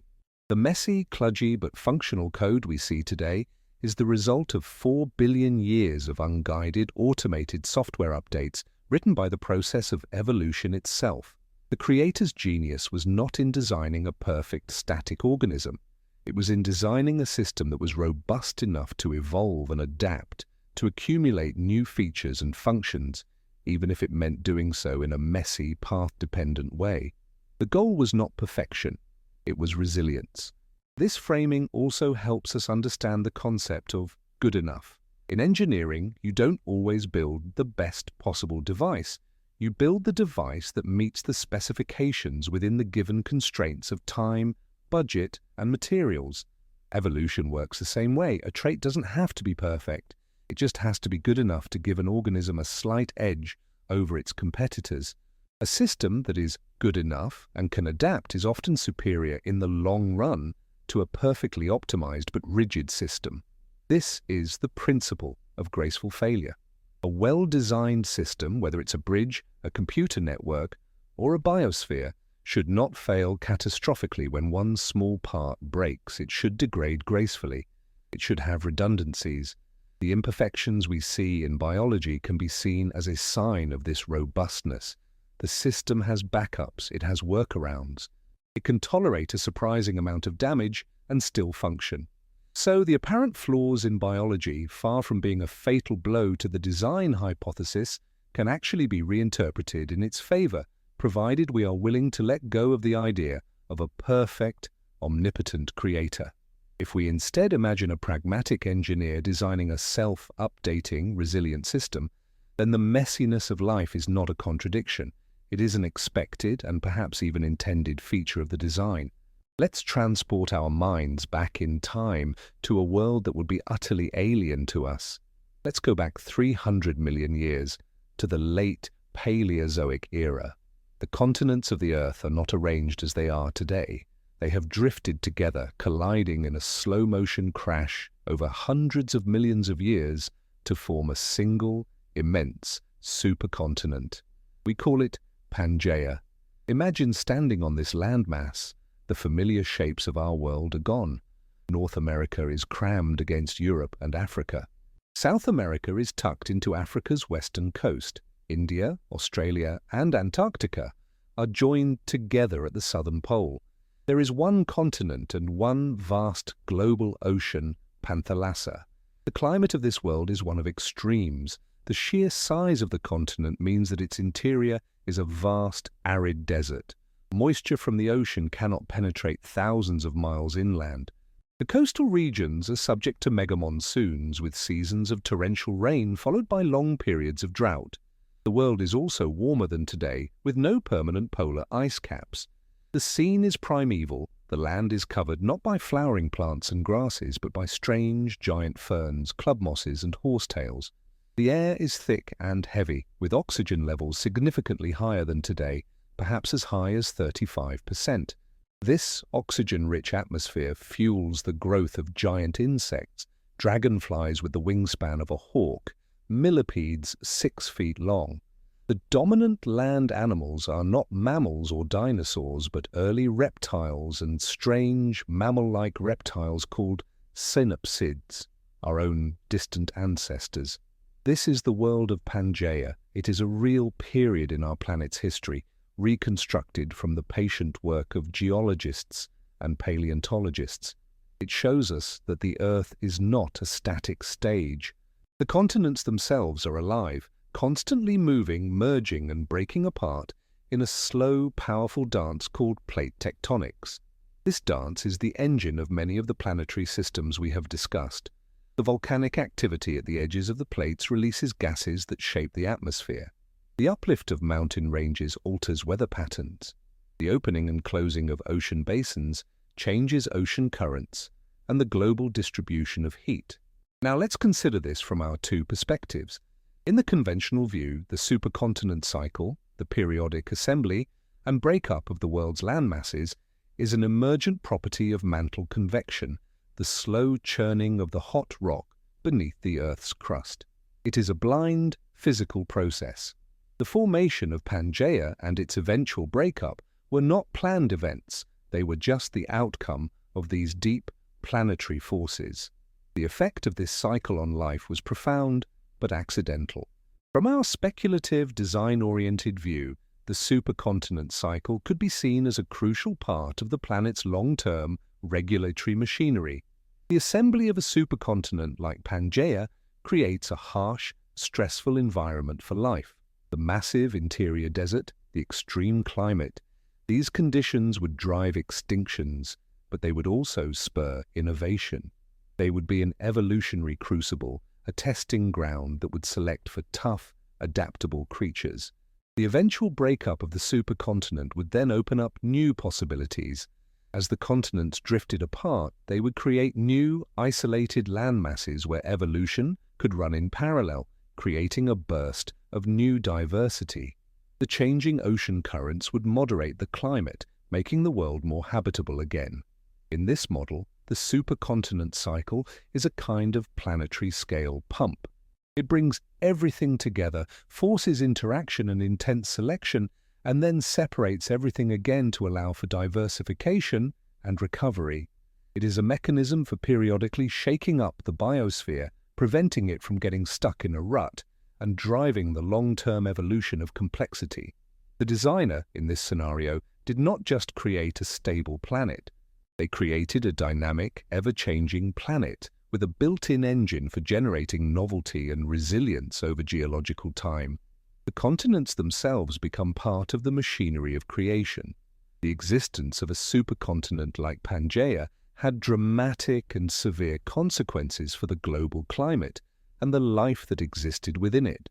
The messy, kludgy, but functional code we see today is the result of 4 billion years of unguided, automated software updates written by the process of evolution itself. The Creator's genius was not in designing a perfect static organism. It was in designing a system that was robust enough to evolve and adapt, to accumulate new features and functions, even if it meant doing so in a messy, path-dependent way. The goal was not perfection, it was resilience. This framing also helps us understand the concept of good enough. In engineering, you don't always build the best possible device. You build the device that meets the specifications within the given constraints of time, budget, and materials. Evolution works the same way. A trait doesn't have to be perfect. It just has to be good enough to give an organism a slight edge over its competitors. A system that is good enough and can adapt is often superior in the long run to a perfectly optimized but rigid system. This is the principle of graceful failure. A well-designed system, whether it's a bridge, a computer network, or a biosphere, should not fail catastrophically when one small part breaks. It should degrade gracefully. It should have redundancies. The imperfections we see in biology can be seen as a sign of this robustness. The system has backups, it has workarounds. It can tolerate a surprising amount of damage and still function. So the apparent flaws in biology, far from being a fatal blow to the design hypothesis, can actually be reinterpreted in its favor, provided we are willing to let go of the idea of a perfect, omnipotent creator. If we instead imagine a pragmatic engineer designing a self-updating, resilient system, then the messiness of life is not a contradiction. It is an expected and perhaps even intended feature of the design. Let's transport our minds back in time to a world that would be utterly alien to us. Let's go back 300 million years to the late Paleozoic era. The continents of the Earth are not arranged as they are today. They have drifted together, colliding in a slow-motion crash over hundreds of millions of years to form a single, immense supercontinent. We call it Pangaea. Imagine standing on this landmass. The familiar shapes of our world are gone. North America is crammed against Europe and Africa. South America is tucked into Africa's western coast. India, Australia, and Antarctica are joined together at the southern pole. There is one continent and one vast global ocean, Panthalassa. The climate of this world is one of extremes. The sheer size of the continent means that its interior is a vast, arid desert. Moisture from the ocean cannot penetrate thousands of miles inland. The coastal regions are subject to mega monsoons, with seasons of torrential rain followed by long periods of drought. The world is also warmer than today, with no permanent polar ice caps. The scene is primeval. The land is covered not by flowering plants and grasses, but by strange giant ferns, club mosses, and horsetails. The air is thick and heavy, with oxygen levels significantly higher than today, perhaps as high as 35%. This oxygen-rich atmosphere fuels the growth of giant insects, dragonflies with the wingspan of a hawk, millipedes 6 feet long. The dominant land animals are not mammals or dinosaurs, but early reptiles and strange mammal-like reptiles called synapsids, our own distant ancestors. This is the world of Pangaea. It is a real period in our planet's history, reconstructed from the patient work of geologists and paleontologists. It shows us that the Earth is not a static stage. The continents themselves are alive, constantly moving, merging, and breaking apart in a slow, powerful dance called plate tectonics. This dance is the engine of many of the planetary systems we have discussed. The volcanic activity at the edges of the plates releases gases that shape the atmosphere. The uplift of mountain ranges alters weather patterns. The opening and closing of ocean basins changes ocean currents and the global distribution of heat. Now let's consider this from our two perspectives. In the conventional view, the supercontinent cycle, the periodic assembly and breakup of the world's landmasses, is an emergent property of mantle convection, the slow churning of the hot rock beneath the Earth's crust. It is a blind, physical process. The formation of Pangaea and its eventual breakup were not planned events. They were just the outcome of these deep planetary forces. The effect of this cycle on life was profound but accidental. From our speculative, design-oriented view, the supercontinent cycle could be seen as a crucial part of the planet's long-term regulatory machinery. The assembly of a supercontinent like Pangaea creates a harsh, stressful environment for life. The massive interior desert, the extreme climate, these conditions would drive extinctions, but they would also spur innovation. They would be an evolutionary crucible, a testing ground that would select for tough, adaptable creatures. The eventual breakup of the supercontinent would then open up new possibilities. As the continents drifted apart, they would create new, isolated landmasses where evolution could run in parallel, creating a burst of new diversity. The changing ocean currents would moderate the climate, making the world more habitable again. In this model, the supercontinent cycle is a kind of planetary-scale pump. It brings everything together, forces interaction and intense selection, and then separates everything again to allow for diversification and recovery. It is a mechanism for periodically shaking up the biosphere, preventing it from getting stuck in a rut, and driving the long-term evolution of complexity. The designer, in this scenario, did not just create a stable planet. They created a dynamic, ever-changing planet with a built-in engine for generating novelty and resilience over geological time. The continents themselves become part of the machinery of creation. The existence of a supercontinent like Pangaea had dramatic and severe consequences for the global climate and the life that existed within it.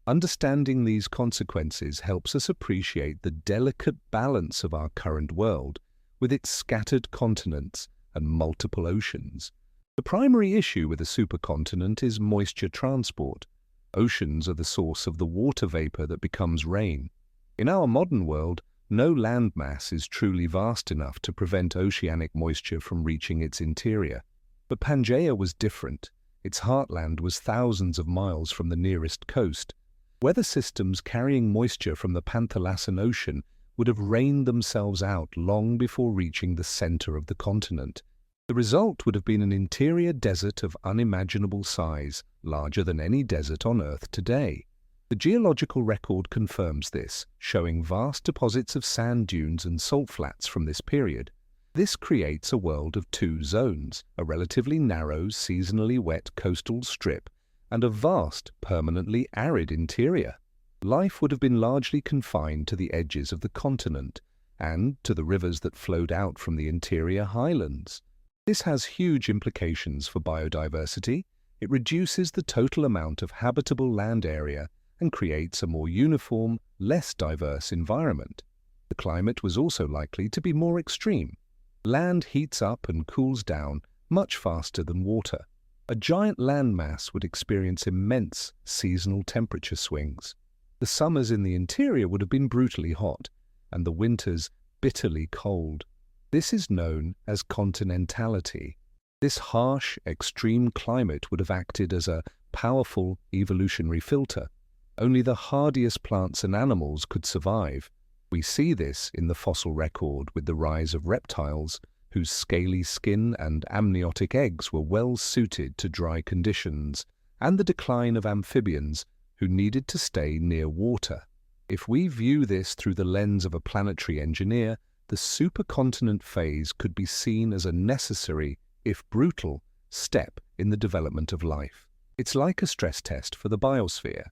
Understanding these consequences helps us appreciate the delicate balance of our current world, with its scattered continents and multiple oceans. The primary issue with a supercontinent is moisture transport. Oceans are the source of the water vapor that becomes rain. In our modern world, no landmass is truly vast enough to prevent oceanic moisture from reaching its interior. But Pangaea was different. Its heartland was thousands of miles from the nearest coast. Weather systems carrying moisture from the Panthalassan Ocean would have rained themselves out long before reaching the center of the continent. The result would have been an interior desert of unimaginable size, larger than any desert on Earth today. The geological record confirms this, showing vast deposits of sand dunes and salt flats from this period. This creates a world of two zones, a relatively narrow, seasonally wet coastal strip and a vast, permanently arid interior. Life would have been largely confined to the edges of the continent and to the rivers that flowed out from the interior highlands. This has huge implications for biodiversity. It reduces the total amount of habitable land area and creates a more uniform, less diverse environment. The climate was also likely to be more extreme. Land heats up and cools down much faster than water. A giant landmass would experience immense seasonal temperature swings. The summers in the interior would have been brutally hot, and the winters bitterly cold. This is known as continentality. This harsh, extreme climate would have acted as a powerful evolutionary filter. Only the hardiest plants and animals could survive. We see this in the fossil record with the rise of reptiles, whose scaly skin and amniotic eggs were well suited to dry conditions, and the decline of amphibians, who needed to stay near water. If we view this through the lens of a planetary engineer, the supercontinent phase could be seen as a necessary, if brutal, step in the development of life. It's like a stress test for the biosphere.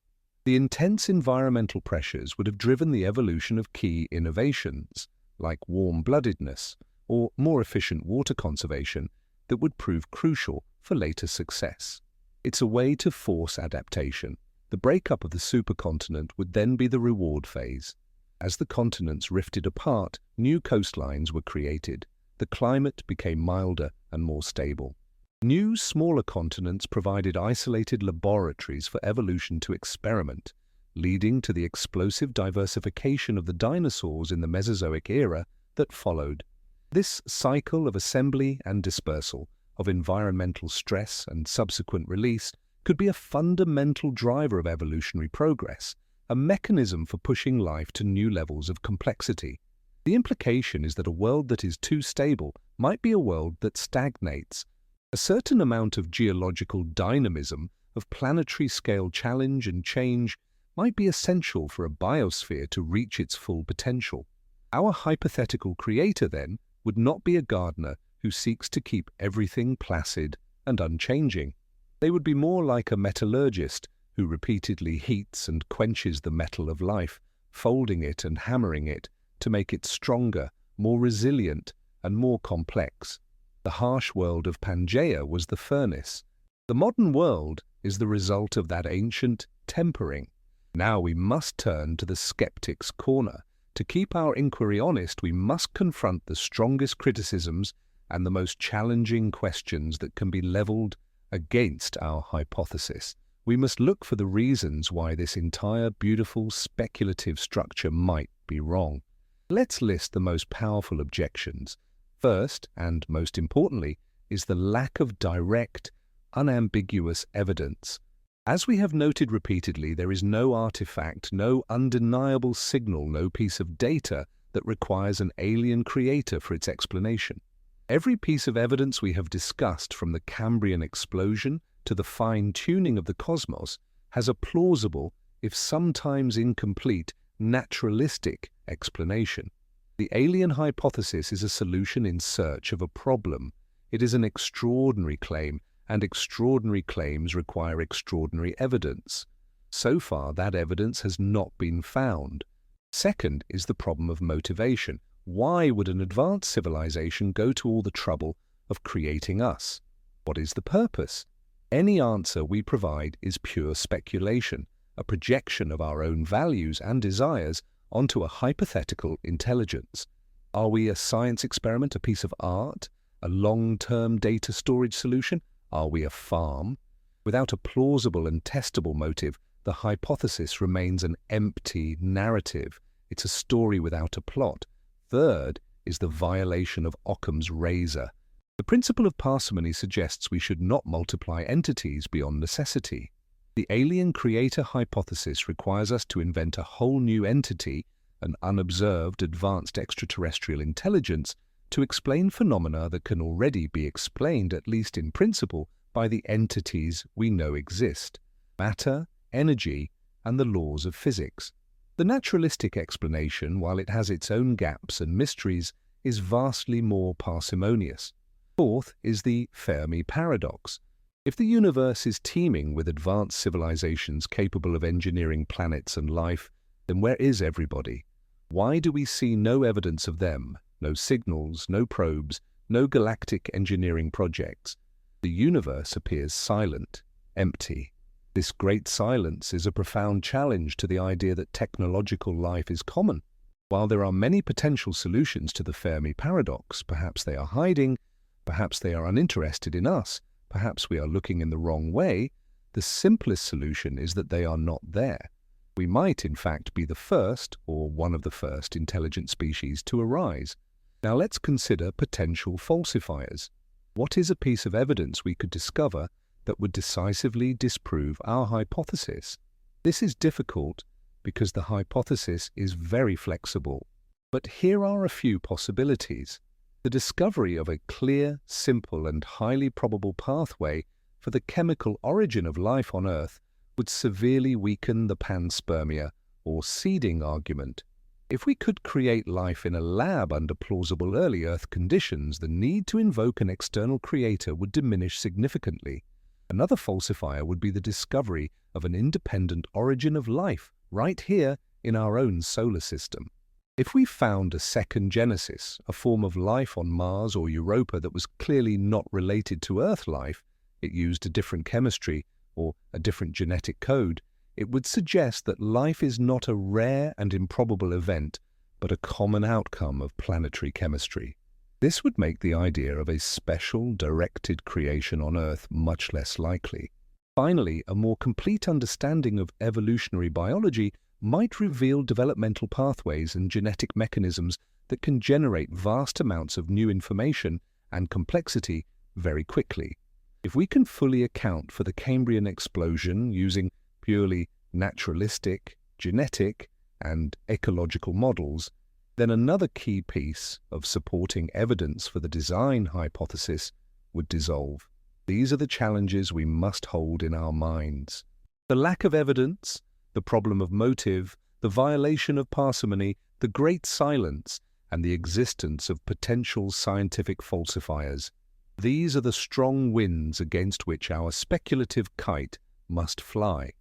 The intense environmental pressures would have driven the evolution of key innovations, like warm-bloodedness or more efficient water conservation, that would prove crucial for later success. It's a way to force adaptation. The breakup of the supercontinent would then be the reward phase. As the continents rifted apart, new coastlines were created. The climate became milder and more stable. New, smaller continents provided isolated laboratories for evolution to experiment, leading to the explosive diversification of the dinosaurs in the Mesozoic era that followed. This cycle of assembly and dispersal, of environmental stress and subsequent release, could be a fundamental driver of evolutionary progress, a mechanism for pushing life to new levels of complexity. The implication is that a world that is too stable might be a world that stagnates, A certain amount of geological dynamism, of planetary-scale challenge and change, might be essential for a biosphere to reach its full potential. Our hypothetical creator, then, would not be a gardener who seeks to keep everything placid and unchanging. They would be more like a metallurgist who repeatedly heats and quenches the metal of life, folding it and hammering it to make it stronger, more resilient, and more complex. The harsh world of Pangaea was the furnace. The modern world is the result of that ancient tempering. Now we must turn to the skeptic's corner. To keep our inquiry honest, we must confront the strongest criticisms and the most challenging questions that can be leveled against our hypothesis. We must look for the reasons why this entire beautiful speculative structure might be wrong. Let's list the most powerful objections. First, and most importantly, is the lack of direct, unambiguous evidence. As we have noted repeatedly, there is no artifact, no undeniable signal, no piece of data that requires an alien creator for its explanation. Every piece of evidence we have discussed, from the Cambrian explosion to the fine-tuning of the cosmos, has a plausible, if sometimes incomplete, naturalistic explanation. The alien hypothesis is a solution in search of a problem. It is an extraordinary claim, and extraordinary claims require extraordinary evidence. So far, that evidence has not been found. Second is the problem of motivation. Why would an advanced civilization go to all the trouble of creating us? What is the purpose? Any answer we provide is pure speculation, a projection of our own values and desires onto a hypothetical intelligence. Are we a science experiment, a piece of art, a long-term data storage solution? Are we a farm? Without a plausible and testable motive, the hypothesis remains an empty narrative. It's a story without a plot. Third is the violation of Occam's razor. The principle of parsimony suggests we should not multiply entities beyond necessity. The alien creator hypothesis requires us to invent a whole new entity, an unobserved advanced extraterrestrial intelligence, to explain phenomena that can already be explained, at least in principle, by the entities we know exist: matter, energy, and the laws of physics. The naturalistic explanation, while it has its own gaps and mysteries, is vastly more parsimonious. Fourth is the Fermi paradox. If the universe is teeming with advanced civilizations capable of engineering planets and life, then where is everybody? Why do we see no evidence of them? No signals, no probes, no galactic engineering projects. The universe appears silent, empty. This great silence is a profound challenge to the idea that technological life is common. While there are many potential solutions to the Fermi paradox, perhaps they are hiding, perhaps they are uninterested in us, perhaps we are looking in the wrong way, the simplest solution is that they are not there. We might, in fact, be the first, or one of the first, intelligent species to arise. Now let's consider potential falsifiers. What is a piece of evidence we could discover that would decisively disprove our hypothesis? This is difficult because the hypothesis is very flexible. But here are a few possibilities. The discovery of a clear, simple, and highly probable pathway for the chemical origin of life on Earth would severely weaken the panspermia or seeding argument. If we could create life in a lab under plausible early Earth conditions, the need to invoke an external creator would diminish significantly. Another falsifier would be the discovery of an independent origin of life right here in our own solar system. If we found a second Genesis, a form of life on Mars or Europa that was clearly not related to Earth life, it used a different chemistry or a different genetic code, it would suggest that life is not a rare and improbable event, but a common outcome of planetary chemistry. This would make the idea of a special, directed creation on Earth much less likely. Finally, a more complete understanding of evolutionary biology might reveal developmental pathways and genetic mechanisms that can generate vast amounts of new information and complexity very quickly. If we can fully account for the Cambrian explosion using purely naturalistic, genetic, and ecological models, then another key piece of supporting evidence for the design hypothesis would dissolve. These are the challenges we must hold in our minds. The lack of evidence, the problem of motive, the violation of parsimony, the great silence, and the existence of potential scientific falsifiers. These are the strong winds against which our speculative kite must fly.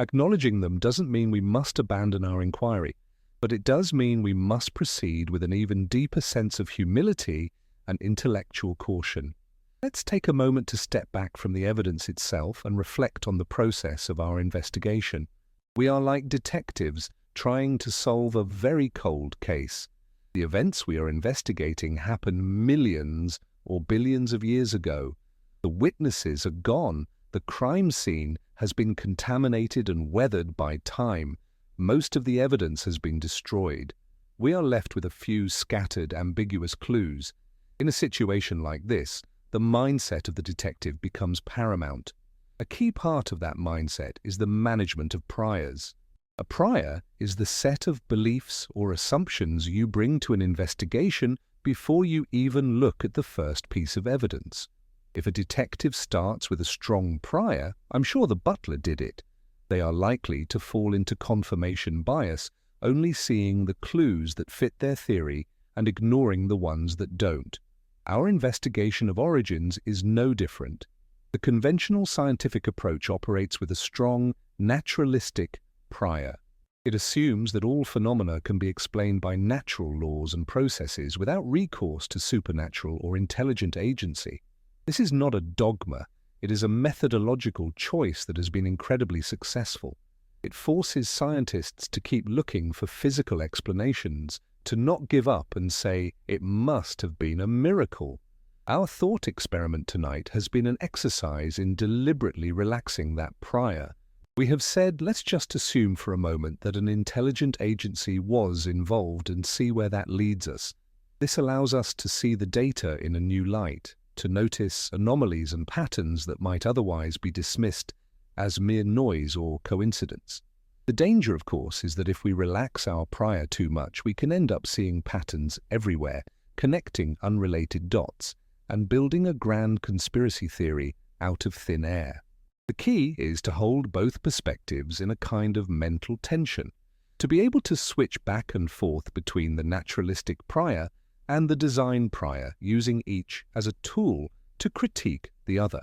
Acknowledging them doesn't mean we must abandon our inquiry, but it does mean we must proceed with an even deeper sense of humility and intellectual caution. Let's take a moment to step back from the evidence itself and reflect on the process of our investigation. We are like detectives trying to solve a very cold case. The events we are investigating happened millions or billions of years ago. The witnesses are gone. The crime scene has been contaminated and weathered by time. Most of the evidence has been destroyed. We are left with a few scattered, ambiguous clues. In a situation like this, the mindset of the detective becomes paramount. A key part of that mindset is the management of priors. A prior is the set of beliefs or assumptions you bring to an investigation before you even look at the first piece of evidence. If a detective starts with a strong prior, I'm sure the butler did it, they are likely to fall into confirmation bias, only seeing the clues that fit their theory and ignoring the ones that don't. Our investigation of origins is no different. The conventional scientific approach operates with a strong, naturalistic prior. It assumes that all phenomena can be explained by natural laws and processes without recourse to supernatural or intelligent agency. This is not a dogma. It is a methodological choice that has been incredibly successful. It forces scientists to keep looking for physical explanations, to not give up and say, it must have been a miracle. Our thought experiment tonight has been an exercise in deliberately relaxing that prior. We have said, let's just assume for a moment that an intelligent agency was involved and see where that leads us. This allows us to see the data in a new light, to notice anomalies and patterns that might otherwise be dismissed as mere noise or coincidence. The danger, of course, is that if we relax our prior too much, we can end up seeing patterns everywhere, connecting unrelated dots, and building a grand conspiracy theory out of thin air. The key is to hold both perspectives in a kind of mental tension, to be able to switch back and forth between the naturalistic prior and the design prior, using each as a tool to critique the other.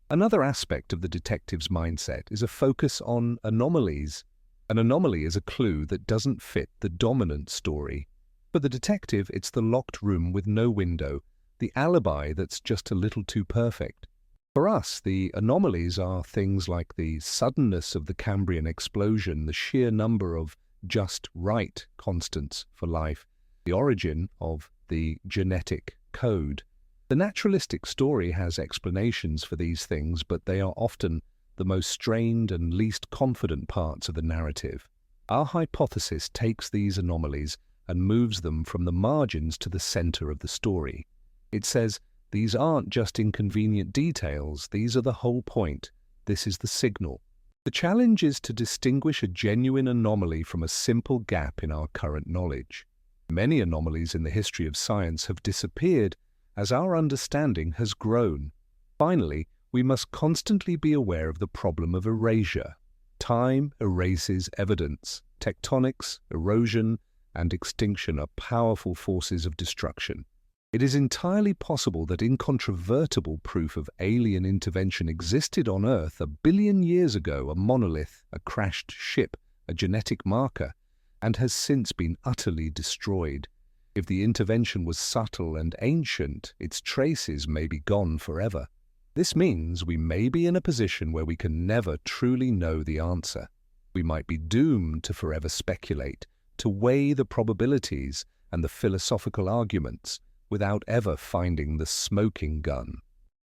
Another aspect of the detective's mindset is a focus on anomalies. An anomaly is a clue that doesn't fit the dominant story. For the detective, it's the locked room with no window, the alibi that's just a little too perfect. For us, the anomalies are things like the suddenness of the Cambrian explosion, the sheer number of just right constants for life, the origin of the genetic code. The naturalistic story has explanations for these things, but they are often the most strained and least confident parts of the narrative. Our hypothesis takes these anomalies and moves them from the margins to the center of the story. It says, these aren't just inconvenient details, these are the whole point. This is the signal. The challenge is to distinguish a genuine anomaly from a simple gap in our current knowledge. Many anomalies in the history of science have disappeared as our understanding has grown. Finally, we must constantly be aware of the problem of erasure. Time erases evidence. Tectonics, erosion, and extinction are powerful forces of destruction. It is entirely possible that incontrovertible proof of alien intervention existed on Earth 1 billion years ago, a monolith, a crashed ship, a genetic marker, and has since been utterly destroyed. If the intervention was subtle and ancient, its traces may be gone forever. This means we may be in a position where we can never truly know the answer. We might be doomed to forever speculate, to weigh the probabilities and the philosophical arguments, without ever finding the smoking gun.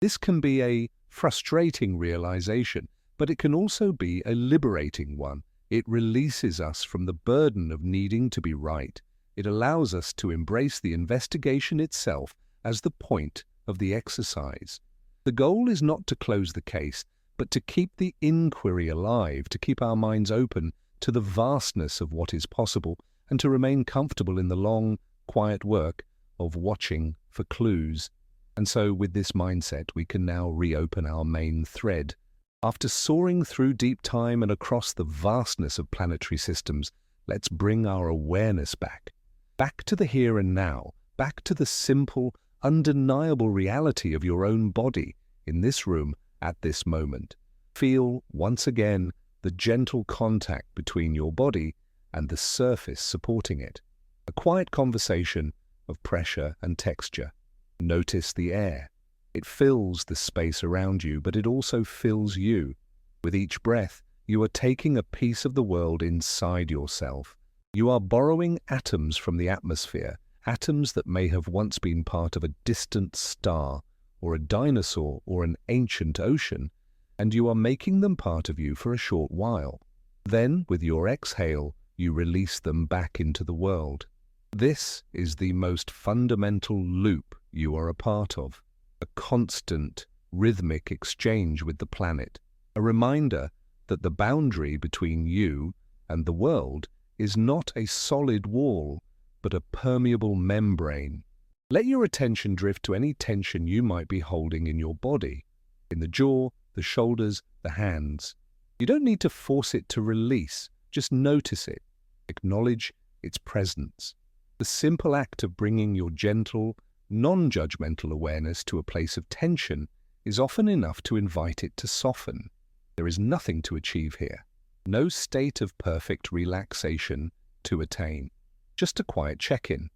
This can be a frustrating realization, but it can also be a liberating one. It releases us from the burden of needing to be right. It allows us to embrace the investigation itself as the point of the exercise. The goal is not to close the case, but to keep the inquiry alive, to keep our minds open to the vastness of what is possible, and to remain comfortable in the long, quiet work of watching for clues. And so with this mindset, we can now reopen our main thread. After soaring through deep time and across the vastness of planetary systems, let's bring our awareness back. Back to the here and now, back to the simple, undeniable reality of your own body in this room at this moment. Feel, once again, the gentle contact between your body and the surface supporting it. A quiet conversation of pressure and texture. Notice the air. It fills the space around you, but it also fills you. With each breath, you are taking a piece of the world inside yourself. You are borrowing atoms from the atmosphere, atoms that may have once been part of a distant star, or a dinosaur, or an ancient ocean, and you are making them part of you for a short while. Then, with your exhale, you release them back into the world. This is the most fundamental loop you are a part of, a constant, rhythmic exchange with the planet, a reminder that the boundary between you and the world is not a solid wall, but a permeable membrane. Let your attention drift to any tension you might be holding in your body, in the jaw, the shoulders, the hands. You don't need to force it to release, just notice it. Acknowledge its presence. The simple act of bringing your gentle, non-judgmental awareness to a place of tension is often enough to invite it to soften. There is nothing to achieve here, no state of perfect relaxation to attain, just a quiet check-in,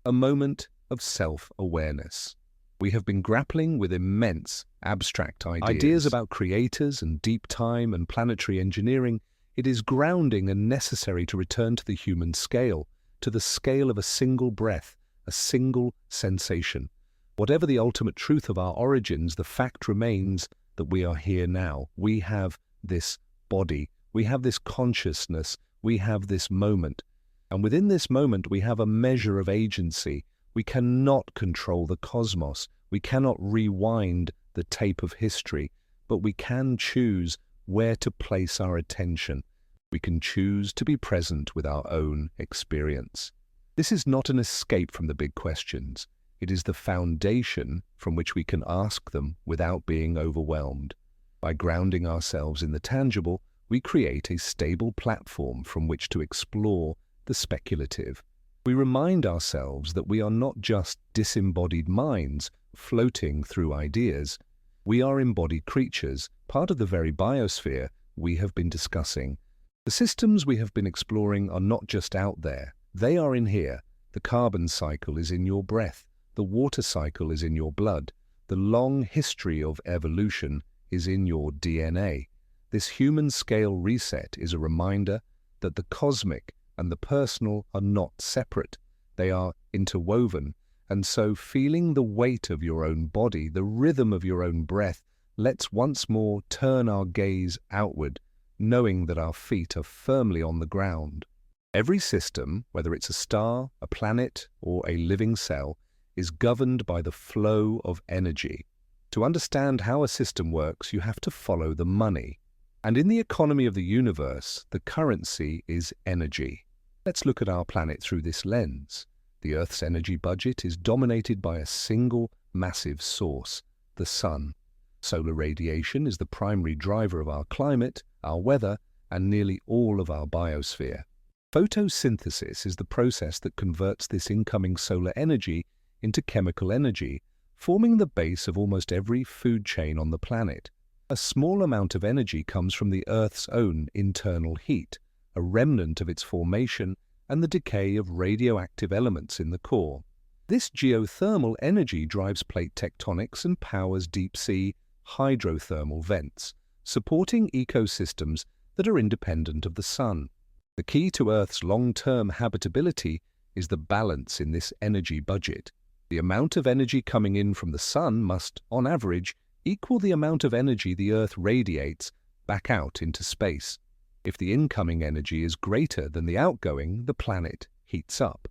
a moment of self-awareness. We have been grappling with immense, abstract ideas about creators and deep time and planetary engineering. It is grounding and necessary to return to the human scale, to the scale of a single breath, a single sensation. Whatever the ultimate truth of our origins, the fact remains that we are here now. We have this body, we have this consciousness, we have this moment. And within this moment, we have a measure of agency. We cannot control the cosmos. We cannot rewind the tape of history, but we can choose where to place our attention. We can choose to be present with our own experience. This is not an escape from the big questions. It is the foundation from which we can ask them without being overwhelmed. By grounding ourselves in the tangible, we create a stable platform from which to explore the speculative. We remind ourselves that we are not just disembodied minds floating through ideas. We are embodied creatures, part of the very biosphere we have been discussing. The systems we have been exploring are not just out there. They are in here. The carbon cycle is in your breath. The water cycle is in your blood. The long history of evolution is in your DNA. This human-scale reset is a reminder that the cosmic and the personal are not separate. They are interwoven. And so feeling the weight of your own body, the rhythm of your own breath, let's once more turn our gaze outward, knowing that our feet are firmly on the ground. Every system, whether it's a star, a planet, or a living cell, is governed by the flow of energy. To understand how a system works, you have to follow the money. And in the economy of the universe, the currency is energy. Let's look at our planet through this lens. The Earth's energy budget is dominated by a single massive source, the sun. Solar radiation is the primary driver of our climate, our weather, and nearly all of our biosphere. Photosynthesis is the process that converts this incoming solar energy into chemical energy, forming the base of almost every food chain on the planet. A small amount of energy comes from the Earth's own internal heat, a remnant of its formation and the decay of radioactive elements in the core. This geothermal energy drives plate tectonics and powers deep-sea hydrothermal vents, supporting ecosystems that are independent of the sun. The key to Earth's long-term habitability is the balance in this energy budget. The amount of energy coming in from the sun must, on average, equal the amount of energy the Earth radiates back out into space. If the incoming energy is greater than the outgoing, the planet heats up.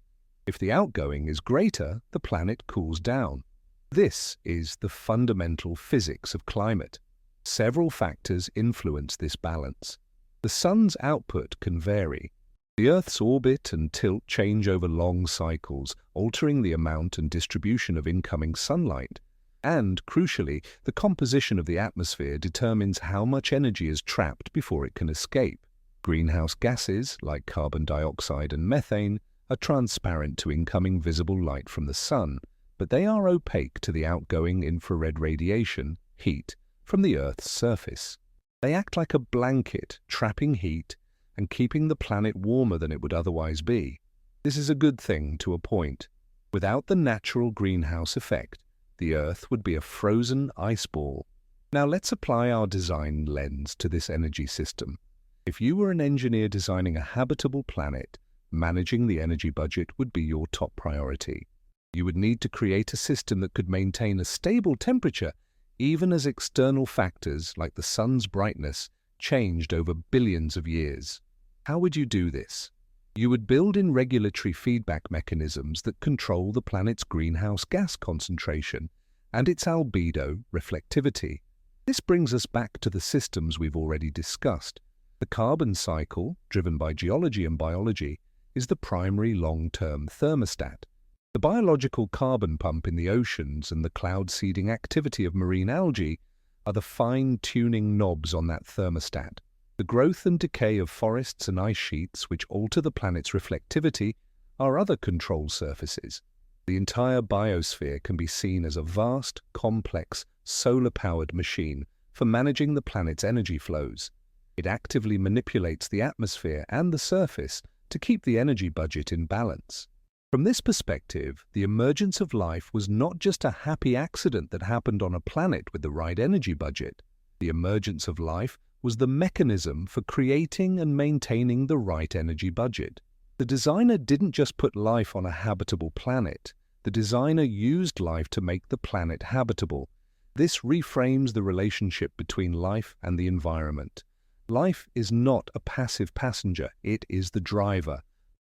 If the outgoing is greater, the planet cools down. This is the fundamental physics of climate. Several factors influence this balance. The sun's output can vary. The Earth's orbit and tilt change over long cycles, altering the amount and distribution of incoming sunlight. And, crucially, the composition of the atmosphere determines how much energy is trapped before it can escape. Greenhouse gases, like carbon dioxide and methane, are transparent to incoming visible light from the sun, but they are opaque to the outgoing infrared radiation, heat, from the Earth's surface. They act like a blanket, trapping heat and keeping the planet warmer than it would otherwise be. This is a good thing to a point. Without the natural greenhouse effect, the Earth would be a frozen ice ball. Now let's apply our design lens to this energy system. If you were an engineer designing a habitable planet, managing the energy budget would be your top priority. You would need to create a system that could maintain a stable temperature even as external factors like the sun's brightness changed over billions of years. How would you do this? You would build in regulatory feedback mechanisms that control the planet's greenhouse gas concentration and its albedo reflectivity. This brings us back to the systems we've already discussed. The carbon cycle, driven by geology and biology, is the primary long-term thermostat. The biological carbon pump in the oceans and the cloud-seeding activity of marine algae are the fine-tuning knobs on that thermostat. The growth and decay of forests and ice sheets, which alter the planet's reflectivity, are other control surfaces. The entire biosphere can be seen as a vast, complex, solar-powered machine for managing the planet's energy flows. It actively manipulates the atmosphere and the surface to keep the energy budget in balance. From this perspective, the emergence of life was not just a happy accident that happened on a planet with the right energy budget. The emergence of life was the mechanism for creating and maintaining the right energy budget. The designer didn't just put life on a habitable planet. The designer used life to make the planet habitable. This reframes the relationship between life and the environment. Life is not a passive passenger, it is the driver.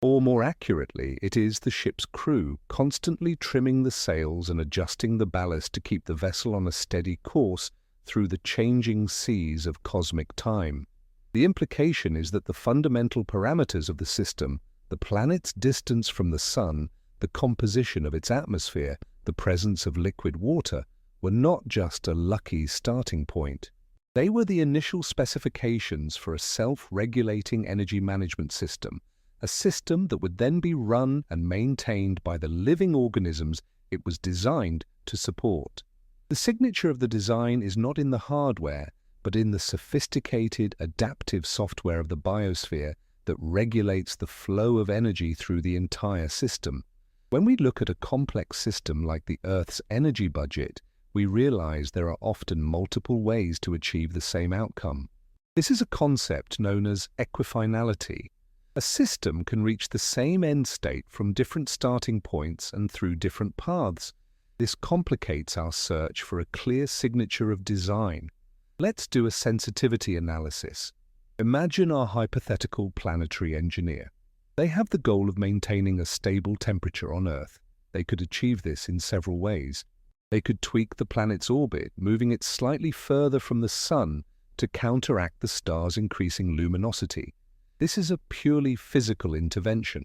Or more accurately, it is the ship's crew, constantly trimming the sails and adjusting the ballast to keep the vessel on a steady course through the changing seas of cosmic time. The implication is that the fundamental parameters of the system, the planet's distance from the sun, the composition of its atmosphere, the presence of liquid water, were not just a lucky starting point. They were the initial specifications for a self-regulating energy management system, a system that would then be run and maintained by the living organisms it was designed to support. The signature of the design is not in the hardware, but in the sophisticated, adaptive software of the biosphere that regulates the flow of energy through the entire system. When we look at a complex system like the Earth's energy budget, we realize there are often multiple ways to achieve the same outcome. This is a concept known as equifinality. A system can reach the same end state from different starting points and through different paths. This complicates our search for a clear signature of design. Let's do a sensitivity analysis. Imagine our hypothetical planetary engineer. They have the goal of maintaining a stable temperature on Earth. They could achieve this in several ways. They could tweak the planet's orbit, moving it slightly further from the sun to counteract the star's increasing luminosity. This is a purely physical intervention.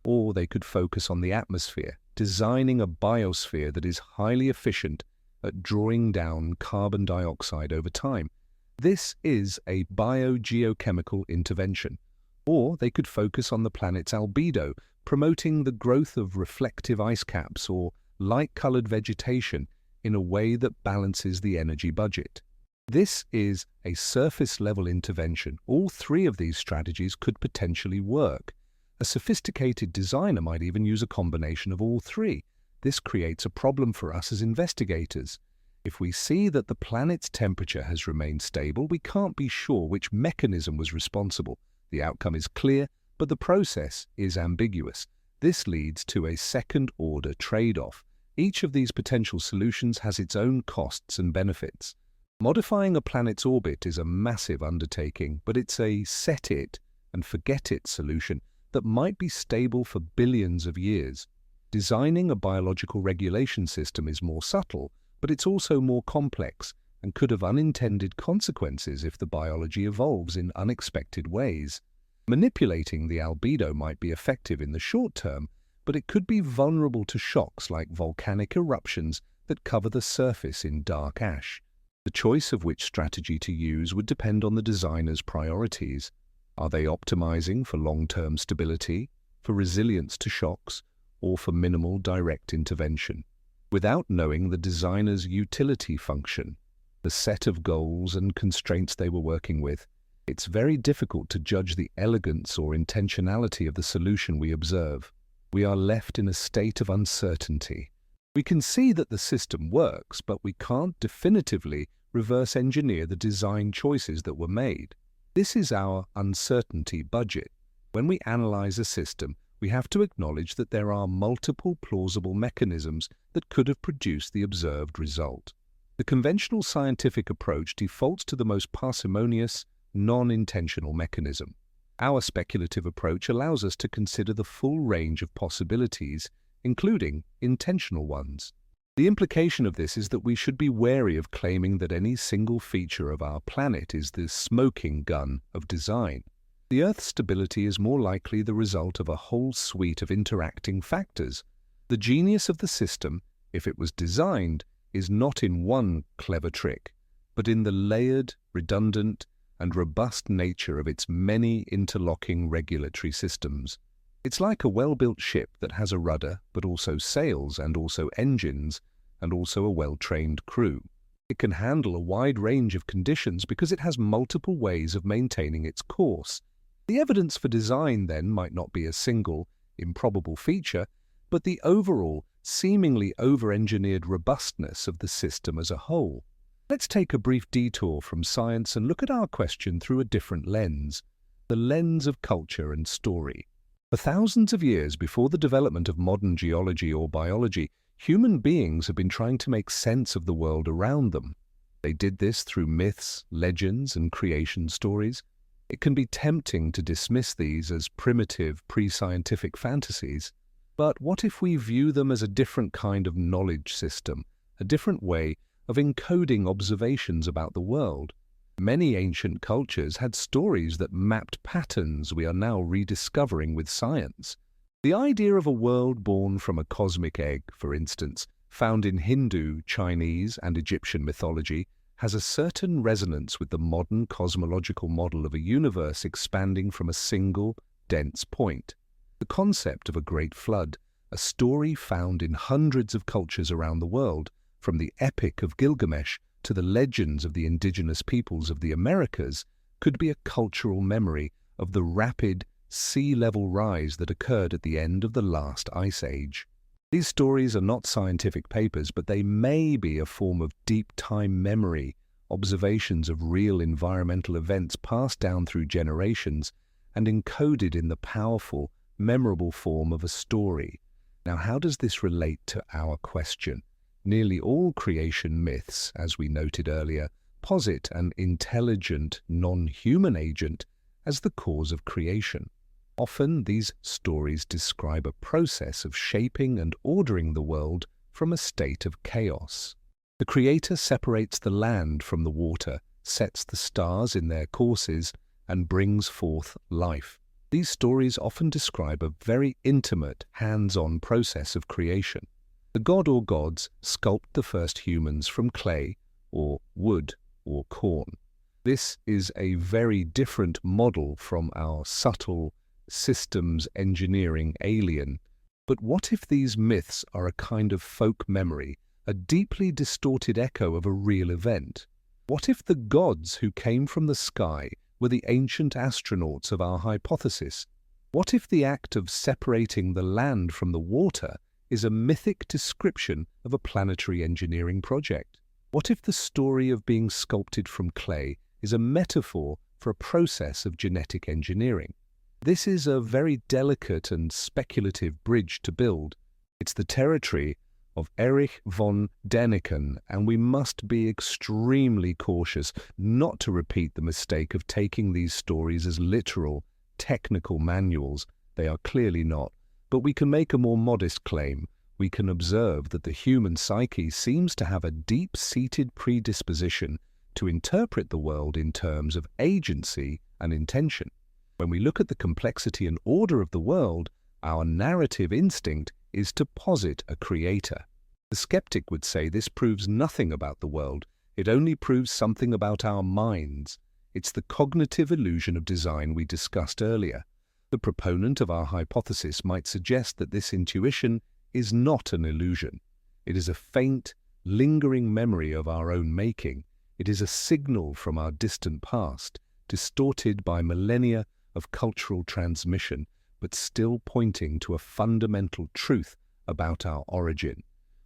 Or they could focus on the atmosphere, designing a biosphere that is highly efficient at drawing down carbon dioxide over time. This is a biogeochemical intervention. Or they could focus on the planet's albedo, promoting the growth of reflective ice caps or light-colored vegetation in a way that balances the energy budget. This is a surface-level intervention. All three of these strategies could potentially work. A sophisticated designer might even use a combination of all three. This creates a problem for us as investigators. If we see that the planet's temperature has remained stable, we can't be sure which mechanism was responsible. The outcome is clear, but the process is ambiguous. This leads to a second-order trade-off. Each of these potential solutions has its own costs and benefits. Modifying a planet's orbit is a massive undertaking, but it's a set-it-and-forget-it solution that might be stable for billions of years. Designing a biological regulation system is more subtle, but it's also more complex and could have unintended consequences if the biology evolves in unexpected ways. Manipulating the albedo might be effective in the short term, but it could be vulnerable to shocks like volcanic eruptions that cover the surface in dark ash. The choice of which strategy to use would depend on the designer's priorities. Are they optimizing for long-term stability, for resilience to shocks, or for minimal direct intervention? Without knowing the designer's utility function, the set of goals and constraints they were working with, it's very difficult to judge the elegance or intentionality of the solution we observe. We are left in a state of uncertainty. We can see that the system works, but we can't definitively reverse engineer the design choices that were made. This is our uncertainty budget. When we analyze a system, we have to acknowledge that there are multiple plausible mechanisms that could have produced the observed result. The conventional scientific approach defaults to the most parsimonious, non-intentional mechanism. Our speculative approach allows us to consider the full range of possibilities, including intentional ones. The implication of this is that we should be wary of claiming that any single feature of our planet is the smoking gun of design. The Earth's stability is more likely the result of a whole suite of interacting factors. The genius of the system, if it was designed, is not in one clever trick, but in the layered, redundant, and robust nature of its many interlocking regulatory systems. It's like a well-built ship that has a rudder, but also sails and also engines, and also a well-trained crew. It can handle a wide range of conditions because it has multiple ways of maintaining its course. The evidence for design, then, might not be a single, improbable feature, but the overall, seemingly over-engineered robustness of the system as a whole. Let's take a brief detour from science and look at our question through a different lens, the lens of culture and story. For thousands of years before the development of modern geology or biology, human beings have been trying to make sense of the world around them. They did this through myths, legends, and creation stories. It can be tempting to dismiss these as primitive, pre-scientific fantasies. But what if we view them as a different kind of knowledge system, a different way of encoding observations about the world? Many ancient cultures had stories that mapped patterns we are now rediscovering with science. The idea of a world born from a cosmic egg, for instance, found in Hindu, Chinese, and Egyptian mythology, has a certain resonance with the modern cosmological model of a universe expanding from a single, dense point. The concept of a great flood, a story found in hundreds of cultures around the world, from the Epic of Gilgamesh to the legends of the indigenous peoples of the Americas, could be a cultural memory of the rapid sea level rise that occurred at the end of the last ice age. These stories are not scientific papers, but they may be a form of deep time memory, observations of real environmental events passed down through generations and encoded in the powerful, memorable form of a story. Now, how does this relate to our question? Nearly all creation myths, as we noted earlier, posit an intelligent, non-human agent as the cause of creation. Often, these stories describe a process of shaping and ordering the world from a state of chaos. The Creator separates the land from the water, sets the stars in their courses, and brings forth life. These stories often describe a very intimate, hands-on process of creation. The god or gods sculpt the first humans from clay, or wood, or corn. This is a very different model from our subtle systems engineering alien. But what if these myths are a kind of folk memory, a deeply distorted echo of a real event? What if the gods who came from the sky were the ancient astronauts of our hypothesis? What if the act of separating the land from the water is a mythic description of a planetary engineering project? What if the story of being sculpted from clay is a metaphor for a process of genetic engineering? This is a very delicate and speculative bridge to build. It's the territory of Erich von Däniken, and we must be extremely cautious not to repeat the mistake of taking these stories as literal, technical manuals. They are clearly not. But we can make a more modest claim. We can observe that the human psyche seems to have a deep-seated predisposition to interpret the world in terms of agency and intention. When we look at the complexity and order of the world, our narrative instinct is to posit a creator. The skeptic would say this proves nothing about the world. It only proves something about our minds. It's the cognitive illusion of design we discussed earlier. The proponent of our hypothesis might suggest that this intuition is not an illusion. It is a faint, lingering memory of our own making. It is a signal from our distant past, distorted by millennia of cultural transmission, but still pointing to a fundamental truth about our origin.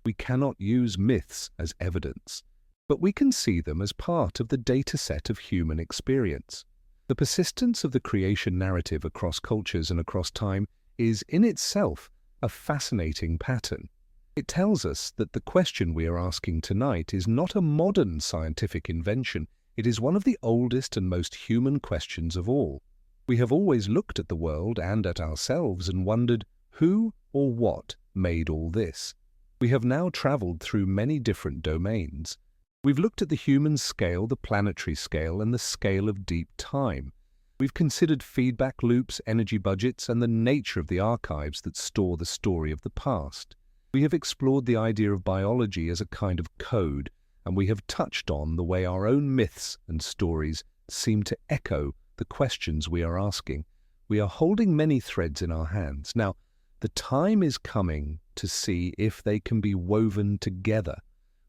We cannot use myths as evidence, but we can see them as part of the dataset of human experience. The persistence of the creation narrative across cultures and across time is in itself a fascinating pattern. It tells us that the question we are asking tonight is not a modern scientific invention. It is one of the oldest and most human questions of all. We have always looked at the world and at ourselves and wondered who or what made all this. We have now traveled through many different domains. We've looked at the human scale, the planetary scale, and the scale of deep time. We've considered feedback loops, energy budgets, and the nature of the archives that store the story of the past. We have explored the idea of biology as a kind of code, and we have touched on the way our own myths and stories seem to echo the questions we are asking. We are holding many threads in our hands. Now, the time is coming to see if they can be woven together.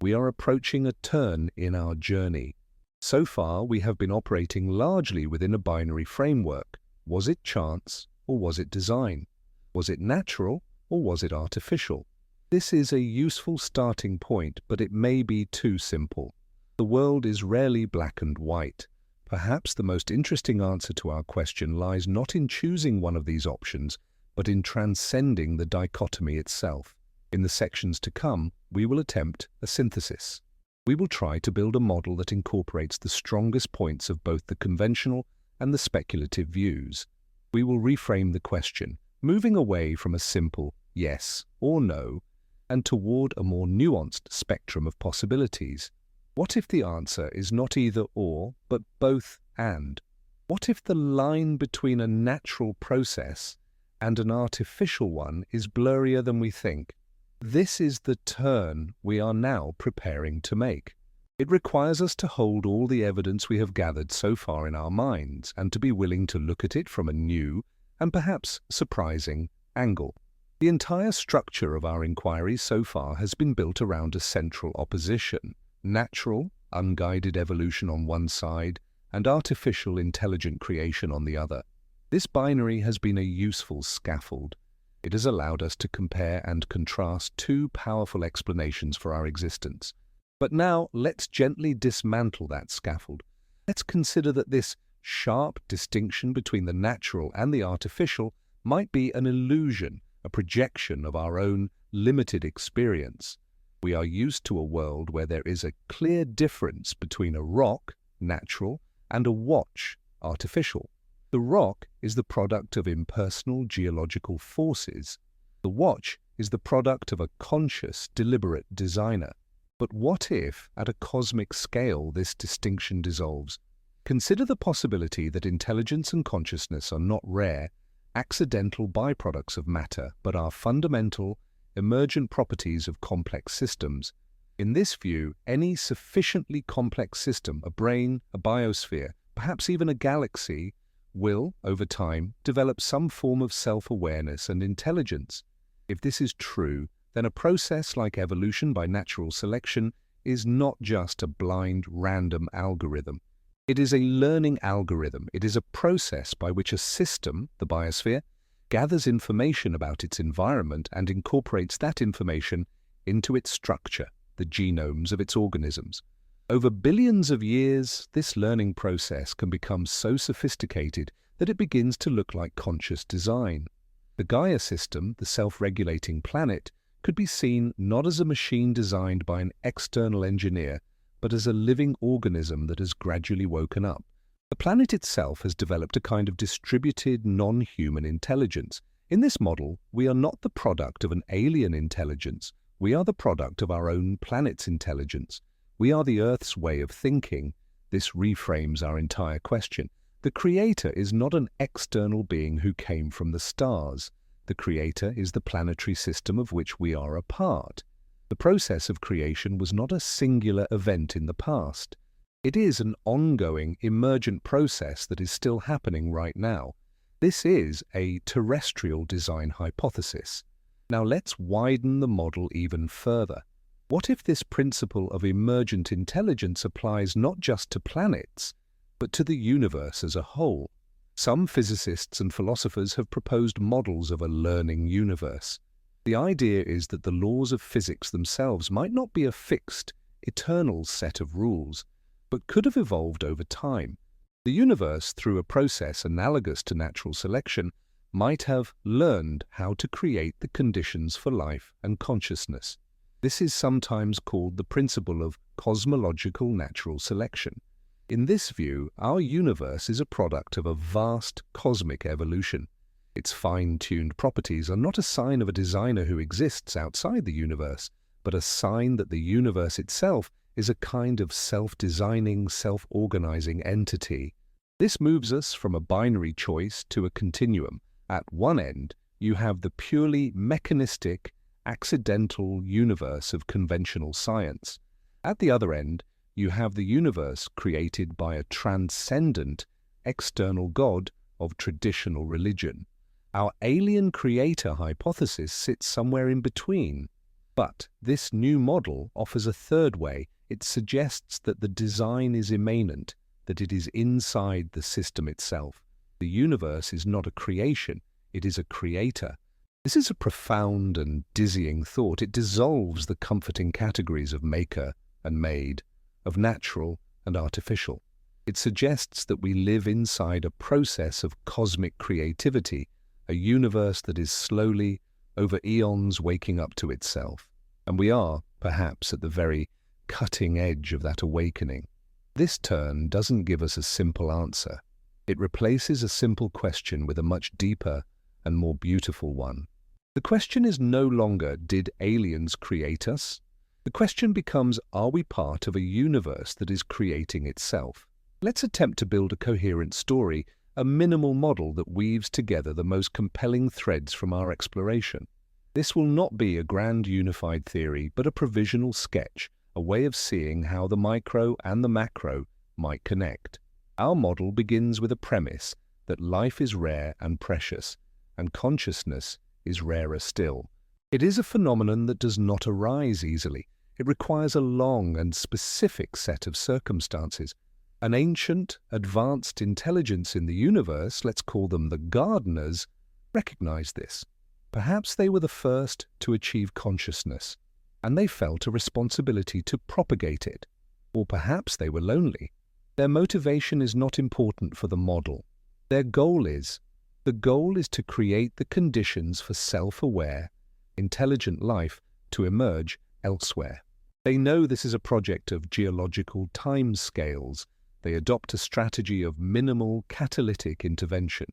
We are approaching a turn in our journey. So far, we have been operating largely within a binary framework. Was it chance or was it design? Was it natural or was it artificial? This is a useful starting point, but it may be too simple. The world is rarely black and white. Perhaps the most interesting answer to our question lies not in choosing one of these options, but in transcending the dichotomy itself. In the sections to come, we will attempt a synthesis. We will try to build a model that incorporates the strongest points of both the conventional and the speculative views. We will reframe the question, moving away from a simple yes or no and toward a more nuanced spectrum of possibilities. What if the answer is not either or, but both and? What if the line between a natural process and an artificial one is blurrier than we think? This is the turn we are now preparing to make. It requires us to hold all the evidence we have gathered so far in our minds and to be willing to look at it from a new and perhaps surprising angle. The entire structure of our inquiry so far has been built around a central opposition: natural, unguided evolution on one side and artificial, intelligent creation on the other. This binary has been a useful scaffold. It has allowed us to compare and contrast two powerful explanations for our existence. But now let's gently dismantle that scaffold. Let's consider that this sharp distinction between the natural and the artificial might be an illusion, a projection of our own limited experience. We are used to a world where there is a clear difference between a rock, natural, and a watch, artificial. The rock is the product of impersonal geological forces. The watch is the product of a conscious, deliberate designer. But what if, at a cosmic scale, this distinction dissolves? Consider the possibility that intelligence and consciousness are not rare, accidental byproducts of matter, but are fundamental, emergent properties of complex systems. In this view, any sufficiently complex system, a brain, a biosphere, perhaps even a galaxy, will, over time, develop some form of self-awareness and intelligence. If this is true, then a process like evolution by natural selection is not just a blind, random algorithm. It is a learning algorithm. It is a process by which a system, the biosphere, gathers information about its environment and incorporates that information into its structure, the genomes of its organisms. Over billions of years, this learning process can become so sophisticated that it begins to look like conscious design. The Gaia system, the self-regulating planet, could be seen not as a machine designed by an external engineer, but as a living organism that has gradually woken up. The planet itself has developed a kind of distributed, non-human intelligence. In this model, we are not the product of an alien intelligence. We are the product of our own planet's intelligence. We are the Earth's way of thinking. This reframes our entire question. The Creator is not an external being who came from the stars. The Creator is the planetary system of which we are a part. The process of creation was not a singular event in the past. It is an ongoing, emergent process that is still happening right now. This is a terrestrial design hypothesis. Now let's widen the model even further. What if this principle of emergent intelligence applies not just to planets, but to the universe as a whole? Some physicists and philosophers have proposed models of a learning universe. The idea is that the laws of physics themselves might not be a fixed, eternal set of rules, but could have evolved over time. The universe, through a process analogous to natural selection, might have learned how to create the conditions for life and consciousness. This is sometimes called the principle of cosmological natural selection. In this view, our universe is a product of a vast cosmic evolution. Its fine-tuned properties are not a sign of a designer who exists outside the universe, but a sign that the universe itself is a kind of self-designing, self-organizing entity. This moves us from a binary choice to a continuum. At one end, you have the purely mechanistic, accidental universe of conventional science. At the other end, you have the universe created by a transcendent, external God of traditional religion. Our alien creator hypothesis sits somewhere in between. But this new model offers a third way. It suggests that the design is immanent, that it is inside the system itself. The universe is not a creation, it is a creator. This is a profound and dizzying thought. It dissolves the comforting categories of maker and made, of natural and artificial. It suggests that we live inside a process of cosmic creativity, a universe that is slowly, over eons, waking up to itself. And we are, perhaps, at the very cutting edge of that awakening. This turn doesn't give us a simple answer. It replaces a simple question with a much deeper and more beautiful one. The question is no longer, did aliens create us? The question becomes, are we part of a universe that is creating itself? Let's attempt to build a coherent story, a minimal model that weaves together the most compelling threads from our exploration. This will not be a grand unified theory, but a provisional sketch, a way of seeing how the micro and the macro might connect. Our model begins with a premise that life is rare and precious, and consciousness is rarer still. It is a phenomenon that does not arise easily. It requires a long and specific set of circumstances. An ancient, advanced intelligence in the universe, let's call them the gardeners, recognized this. Perhaps they were the first to achieve consciousness, and they felt a responsibility to propagate it. Or perhaps they were lonely. Their motivation is not important for the model. The goal is to create the conditions for self-aware, intelligent life to emerge elsewhere. They know this is a project of geological time scales. They adopt a strategy of minimal catalytic intervention.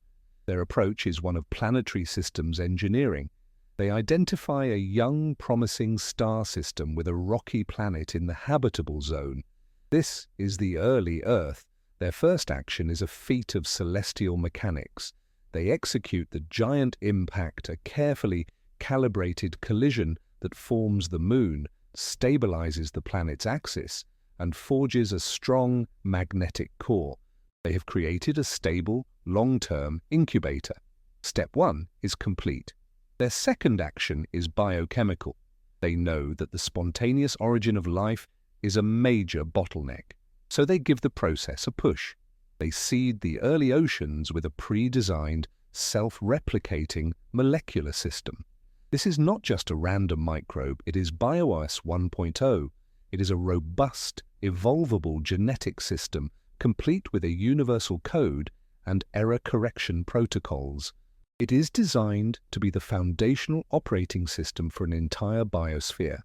Their approach is one of planetary systems engineering. They identify a young, promising star system with a rocky planet in the habitable zone. This is the early Earth. Their first action is a feat of celestial mechanics. They execute the giant impact, a carefully calibrated collision that forms the Moon, stabilizes the planet's axis, and forges a strong magnetic core. They have created a stable, long-term incubator. Step 1 is complete. Their second action is biochemical. They know that the spontaneous origin of life is a major bottleneck, so they give the process a push. They seed the early oceans with a pre-designed, self-replicating molecular system. This is not just a random microbe, it is BioOS 1.0. It is a robust, evolvable genetic system, complete with a universal code and error correction protocols. It is designed to be the foundational operating system for an entire biosphere.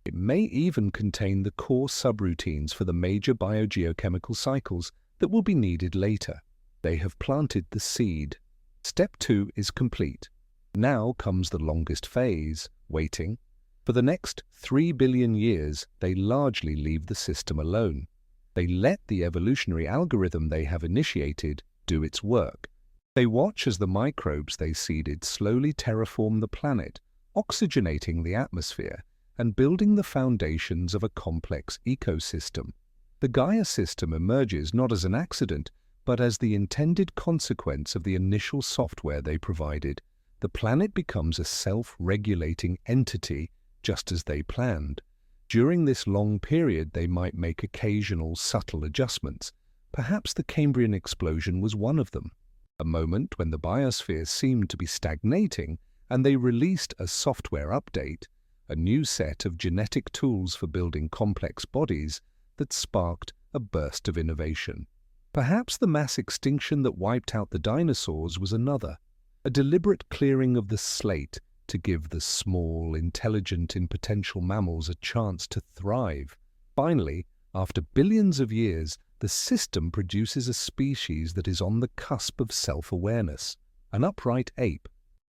It may even contain the core subroutines for the major biogeochemical cycles that will be needed later. They have planted the seed. Step 2 is complete. Now comes the longest phase, waiting. For the next 3 billion years, they largely leave the system alone. They let the evolutionary algorithm they have initiated do its work. They watch as the microbes they seeded slowly terraform the planet, oxygenating the atmosphere and building the foundations of a complex ecosystem. The Gaia system emerges not as an accident, but as the intended consequence of the initial software they provided. The planet becomes a self-regulating entity, just as they planned. During this long period, they might make occasional subtle adjustments. Perhaps the Cambrian explosion was one of them, a moment when the biosphere seemed to be stagnating, and they released a software update, a new set of genetic tools for building complex bodies that sparked a burst of innovation. Perhaps the mass extinction that wiped out the dinosaurs was another, a deliberate clearing of the slate to give the small, intelligent and potential mammals a chance to thrive. Finally, after billions of years, the system produces a species that is on the cusp of self-awareness, an upright ape.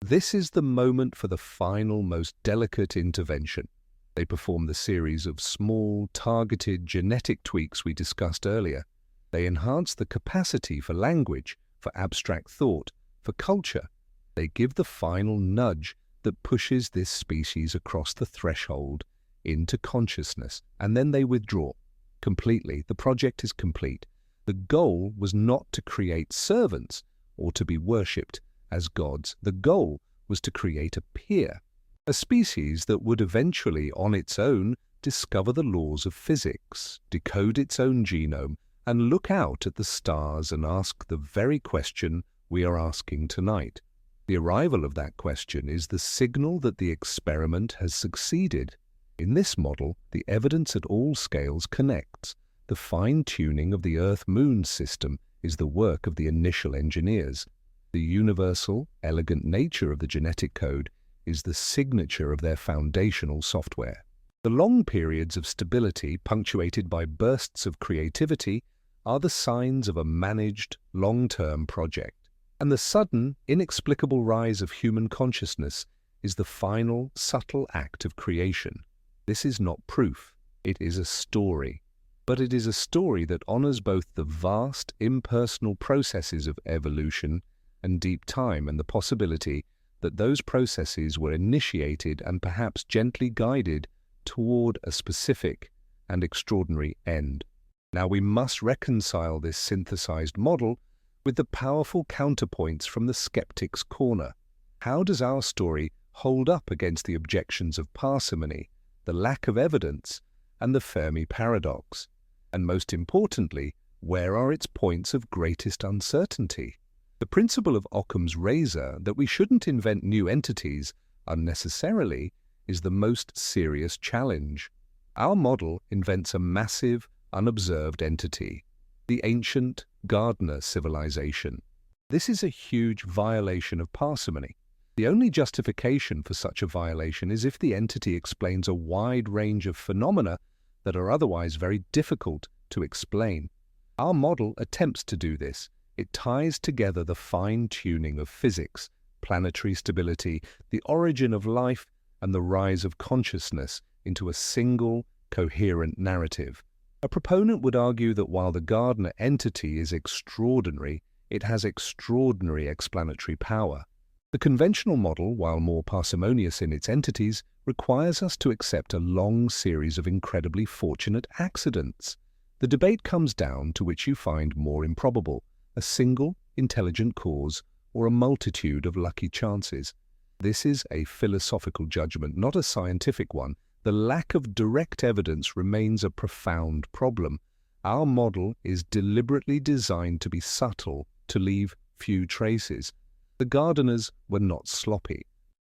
This is the moment for the final, most delicate intervention. They perform the series of small, targeted genetic tweaks we discussed earlier. They enhance the capacity for language, for abstract thought, for culture. They give the final nudge that pushes this species across the threshold into consciousness, and then they withdraw. Completely, the project is complete. The goal was not to create servants or to be worshipped as gods. The goal was to create a peer, a species that would eventually, on its own, discover the laws of physics, decode its own genome, and look out at the stars and ask the very question we are asking tonight. The arrival of that question is the signal that the experiment has succeeded. In this model, the evidence at all scales connects. The fine-tuning of the Earth-Moon system is the work of the initial engineers. The universal, elegant nature of the genetic code is the signature of their foundational software. The long periods of stability, punctuated by bursts of creativity, are the signs of a managed, long-term project. And the sudden, inexplicable rise of human consciousness is the final, subtle act of creation. This is not proof, it is a story. But it is a story that honors both the vast, impersonal processes of evolution and deep time, and the possibility that those processes were initiated and perhaps gently guided toward a specific and extraordinary end. Now we must reconcile this synthesized model with the powerful counterpoints from the skeptic's corner. How does our story hold up against the objections of parsimony, the lack of evidence, and the Fermi paradox? And most importantly, where are its points of greatest uncertainty? The principle of Occam's razor, that we shouldn't invent new entities unnecessarily, is the most serious challenge. Our model invents a massive, unobserved entity, the ancient Gardner civilization. This is a huge violation of parsimony. The only justification for such a violation is if the entity explains a wide range of phenomena that are otherwise very difficult to explain. Our model attempts to do this. It ties together the fine-tuning of physics, planetary stability, the origin of life, and the rise of consciousness into a single, coherent narrative. A proponent would argue that while the Gardner entity is extraordinary, it has extraordinary explanatory power. The conventional model, while more parsimonious in its entities, requires us to accept a long series of incredibly fortunate accidents. The debate comes down to which you find more improbable, a single, intelligent cause, or a multitude of lucky chances. This is a philosophical judgment, not a scientific one. The lack of direct evidence remains a profound problem. Our model is deliberately designed to be subtle, to leave few traces. The Gardners were not sloppy.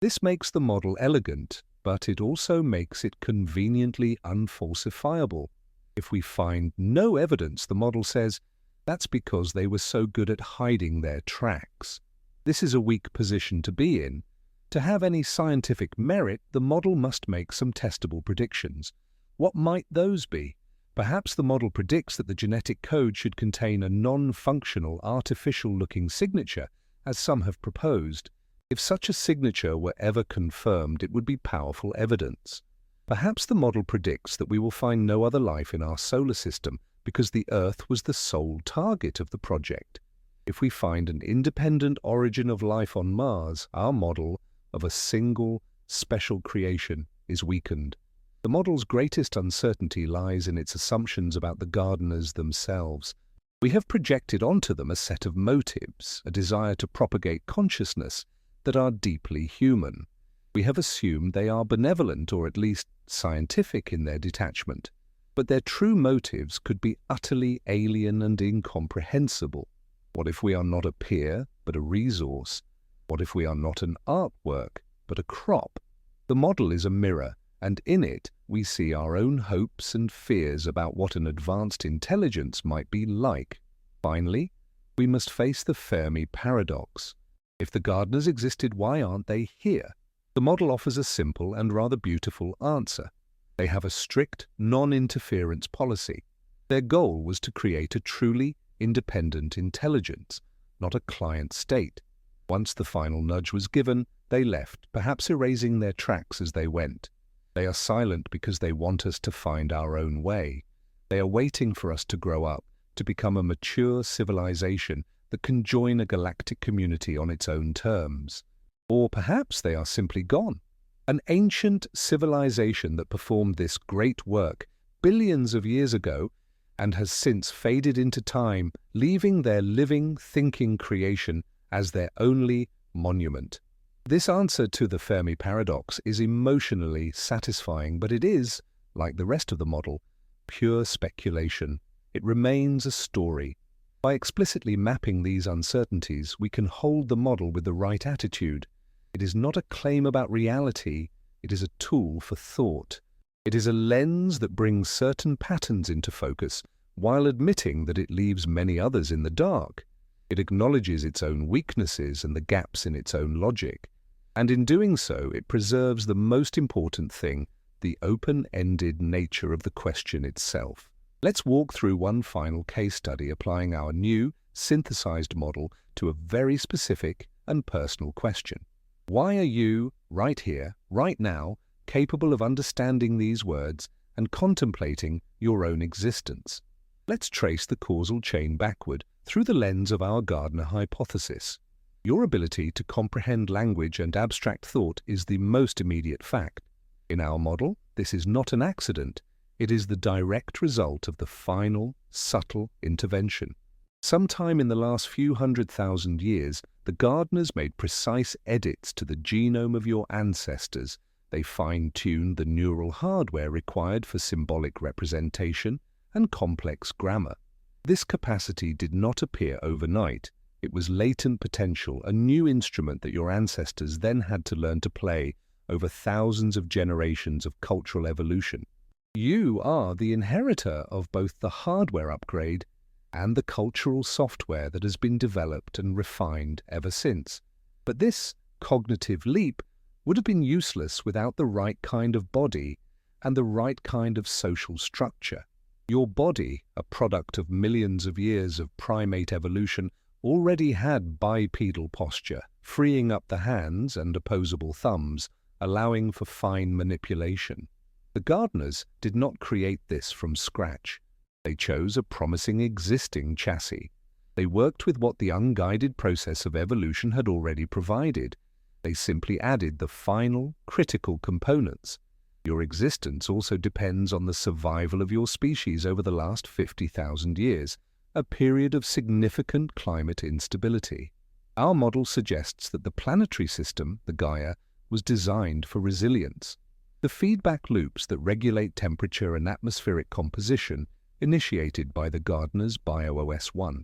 This makes the model elegant, but it also makes it conveniently unfalsifiable. If we find no evidence, the model says, that's because they were so good at hiding their tracks. This is a weak position to be in. To have any scientific merit, the model must make some testable predictions. What might those be? Perhaps the model predicts that the genetic code should contain a non-functional, artificial-looking signature, as some have proposed. If such a signature were ever confirmed, it would be powerful evidence. Perhaps the model predicts that we will find no other life in our solar system because the Earth was the sole target of the project. If we find an independent origin of life on Mars, our model of a single, special creation is weakened. The model's greatest uncertainty lies in its assumptions about the gardeners themselves. We have projected onto them a set of motives, a desire to propagate consciousness, that are deeply human. We have assumed they are benevolent or at least scientific in their detachment, but their true motives could be utterly alien and incomprehensible. What if we are not a peer, but a resource? What if we are not an artwork, but a crop? The model is a mirror, and in it we see our own hopes and fears about what an advanced intelligence might be like. Finally, we must face the Fermi paradox. If the gardeners existed, why aren't they here? The model offers a simple and rather beautiful answer. They have a strict, non-interference policy. Their goal was to create a truly independent intelligence, not a client state. Once the final nudge was given, they left, perhaps erasing their tracks as they went. They are silent because they want us to find our own way. They are waiting for us to grow up, to become a mature civilization that can join a galactic community on its own terms. Or perhaps they are simply gone. An ancient civilization that performed this great work billions of years ago and has since faded into time, leaving their living, thinking creation as their only monument. This answer to the Fermi paradox is emotionally satisfying, but it is, like the rest of the model, pure speculation. It remains a story. By explicitly mapping these uncertainties, we can hold the model with the right attitude. It is not a claim about reality, it is a tool for thought. It is a lens that brings certain patterns into focus, while admitting that it leaves many others in the dark. It acknowledges its own weaknesses and the gaps in its own logic. And in doing so, it preserves the most important thing, the open-ended nature of the question itself. Let's walk through one final case study applying our new, synthesized model to a very specific and personal question. Why are you, right here, right now, capable of understanding these words and contemplating your own existence? Let's trace the causal chain backward through the lens of our Gardner hypothesis. Your ability to comprehend language and abstract thought is the most immediate fact. In our model, this is not an accident. It is the direct result of the final, subtle intervention. Sometime in the last few 100,000 years, the gardeners made precise edits to the genome of your ancestors. They fine-tuned the neural hardware required for symbolic representation and complex grammar. This capacity did not appear overnight. It was latent potential, a new instrument that your ancestors then had to learn to play over thousands of generations of cultural evolution. You are the inheritor of both the hardware upgrade and the cultural software that has been developed and refined ever since. But this cognitive leap would have been useless without the right kind of body and the right kind of social structure. Your body, a product of millions of years of primate evolution, already had bipedal posture, freeing up the hands and opposable thumbs, allowing for fine manipulation. The gardeners did not create this from scratch. They chose a promising existing chassis. They worked with what the unguided process of evolution had already provided. They simply added the final, critical components. Your existence also depends on the survival of your species over the last 50,000 years, a period of significant climate instability. Our model suggests that the planetary system, the Gaia, was designed for resilience. The feedback loops that regulate temperature and atmospheric composition, initiated by the gardeners BioOS-1.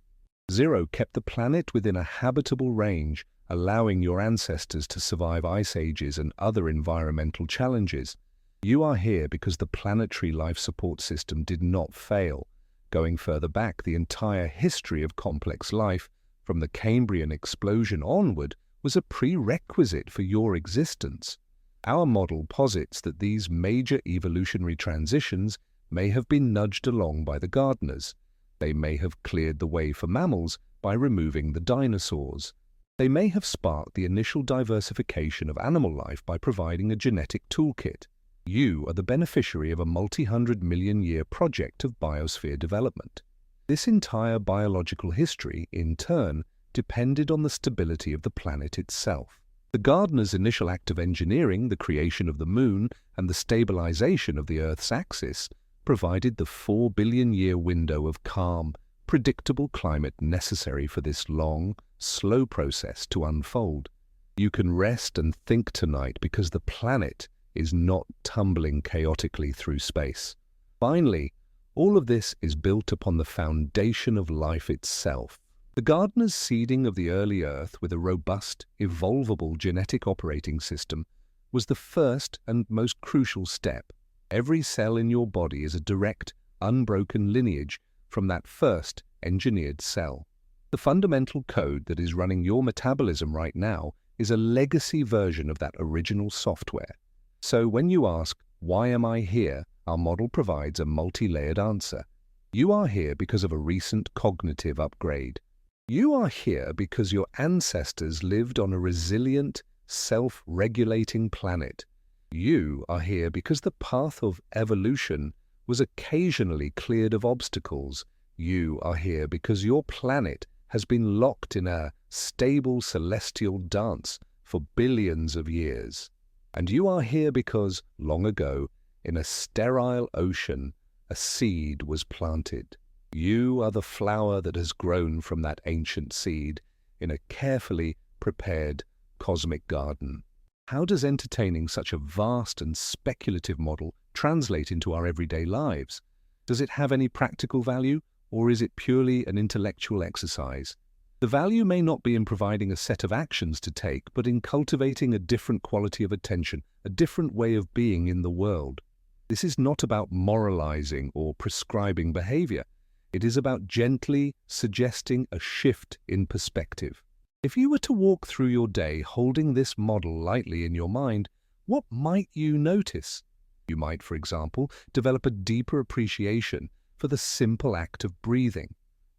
0 kept the planet within a habitable range, allowing your ancestors to survive ice ages and other environmental challenges. You are here because the planetary life support system did not fail. Going further back, the entire history of complex life, from the Cambrian explosion onward, was a prerequisite for your existence. Our model posits that these major evolutionary transitions may have been nudged along by the gardeners. They may have cleared the way for mammals by removing the dinosaurs. They may have sparked the initial diversification of animal life by providing a genetic toolkit. You are the beneficiary of a multi-hundred-million-year project of biosphere development. This entire biological history, in turn, depended on the stability of the planet itself. The gardener's initial act of engineering, the creation of the moon and the stabilization of the Earth's axis, provided the 4 billion-year window of calm, predictable climate necessary for this long, slow process to unfold. You can rest and think tonight because the planet is not tumbling chaotically through space. Finally, all of this is built upon the foundation of life itself. The gardener's seeding of the early Earth with a robust, evolvable genetic operating system was the first and most crucial step. Every cell in your body is a direct, unbroken lineage from that first engineered cell. The fundamental code that is running your metabolism right now is a legacy version of that original software. So when you ask, "Why am I here?" our model provides a multi-layered answer. You are here because of a recent cognitive upgrade. You are here because your ancestors lived on a resilient, self-regulating planet. You are here because the path of evolution was occasionally cleared of obstacles. You are here because your planet has been locked in a stable celestial dance for billions of years. And you are here because, long ago, in a sterile ocean, a seed was planted. You are the flower that has grown from that ancient seed in a carefully prepared cosmic garden. How does entertaining such a vast and speculative model translate into our everyday lives? Does it have any practical value, or is it purely an intellectual exercise? The value may not be in providing a set of actions to take, but in cultivating a different quality of attention, a different way of being in the world. This is not about moralizing or prescribing behavior. It is about gently suggesting a shift in perspective. If you were to walk through your day holding this model lightly in your mind, what might you notice? You might, for example, develop a deeper appreciation for the simple act of breathing,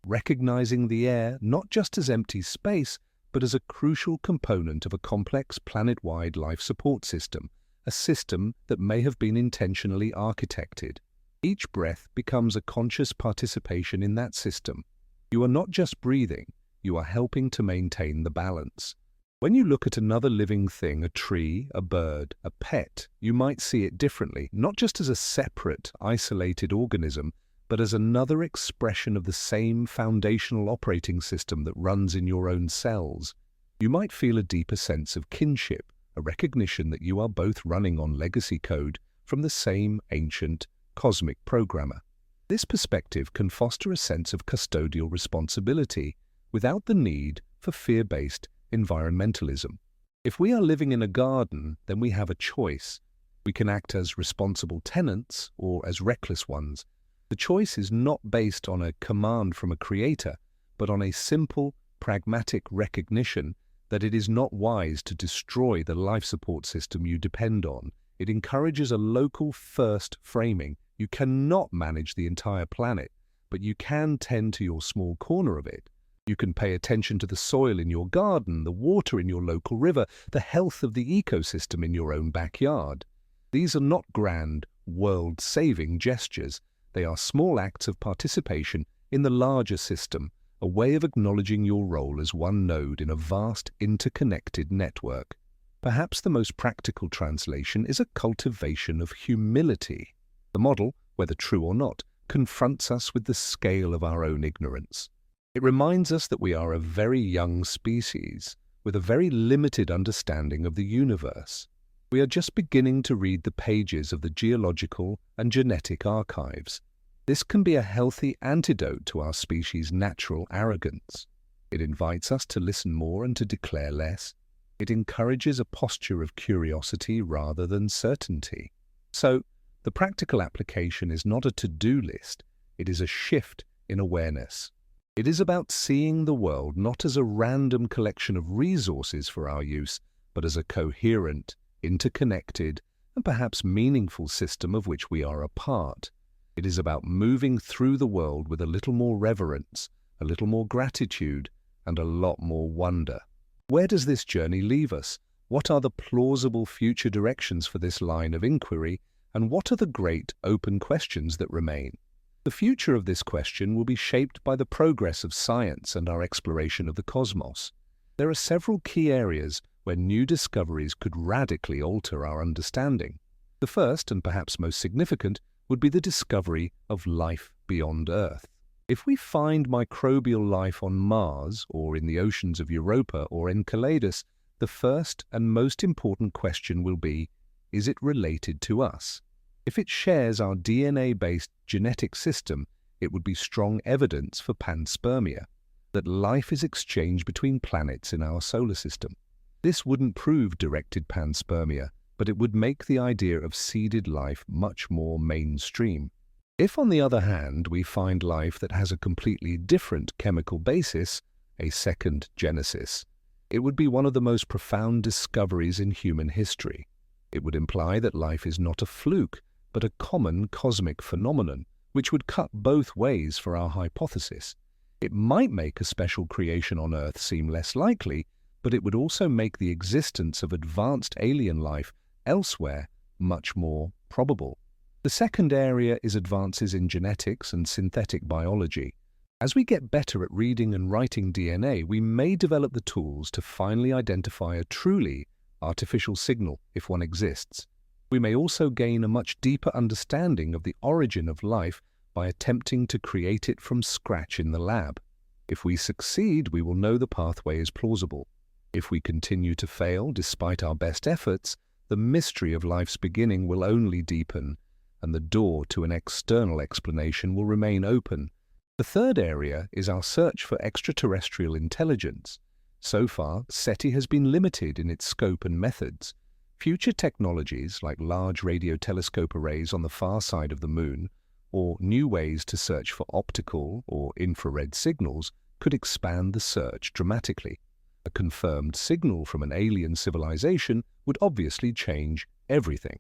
recognizing the air not just as empty space, but as a crucial component of a complex planet-wide life support system, a system that may have been intentionally architected. Each breath becomes a conscious participation in that system. You are not just breathing, you are helping to maintain the balance. When you look at another living thing, a tree, a bird, a pet, you might see it differently, not just as a separate, isolated organism, but as another expression of the same foundational operating system that runs in your own cells. You might feel a deeper sense of kinship, a recognition that you are both running on legacy code from the same ancient, cosmic programmer. This perspective can foster a sense of custodial responsibility without the need for fear-based environmentalism. If we are living in a garden, then we have a choice. We can act as responsible tenants or as reckless ones. The choice is not based on a command from a creator, but on a simple, pragmatic recognition that it is not wise to destroy the life support system you depend on. It encourages a local first framing. You cannot manage the entire planet, but you can tend to your small corner of it. You can pay attention to the soil in your garden, the water in your local river, the health of the ecosystem in your own backyard. These are not grand, world-saving gestures. They are small acts of participation in the larger system, a way of acknowledging your role as one node in a vast, interconnected network. Perhaps the most practical translation is a cultivation of humility. The model, whether true or not, confronts us with the scale of our own ignorance. It reminds us that we are a very young species, with a very limited understanding of the universe. We are just beginning to read the pages of the geological and genetic archives. This can be a healthy antidote to our species' natural arrogance. It invites us to listen more and to declare less. It encourages a posture of curiosity rather than certainty. So, the practical application is not a to-do list, it is a shift in awareness. It is about seeing the world not as a random collection of resources for our use, but as a coherent, interconnected, and perhaps meaningful system of which we are a part. It is about moving through the world with a little more reverence, a little more gratitude, and a lot more wonder. Where does this journey leave us? What are the plausible future directions for this line of inquiry, and what are the great open questions that remain? The future of this question will be shaped by the progress of science and our exploration of the cosmos. There are several key areas where new discoveries could radically alter our understanding. The first, and perhaps most significant, would be the discovery of life beyond Earth. If we find microbial life on Mars or in the oceans of Europa or Enceladus, the first and most important question will be, is it related to us? If it shares our DNA-based genetic system, it would be strong evidence for panspermia, that life is exchanged between planets in our solar system. This wouldn't prove directed panspermia, but it would make the idea of seeded life much more mainstream. If, on the other hand, we find life that has a completely different chemical basis, a second genesis, it would be one of the most profound discoveries in human history. It would imply that life is not a fluke, but a common cosmic phenomenon, which would cut both ways for our hypothesis. It might make a special creation on Earth seem less likely, but it would also make the existence of advanced alien life elsewhere much more probable. The second area is advances in genetics and synthetic biology. As we get better at reading and writing DNA, we may develop the tools to finally identify a truly artificial signal, if one exists. We may also gain a much deeper understanding of the origin of life by attempting to create it from scratch in the lab. If we succeed, we will know the pathway is plausible. If we continue to fail despite our best efforts, the mystery of life's beginning will only deepen, and the door to an external explanation will remain open. The third area is our search for extraterrestrial intelligence. So far, SETI has been limited in its scope and methods. Future technologies like large radio telescope arrays on the far side of the Moon, or new ways to search for optical or infrared signals, could expand the search dramatically. A confirmed signal from an alien civilization would obviously change everything.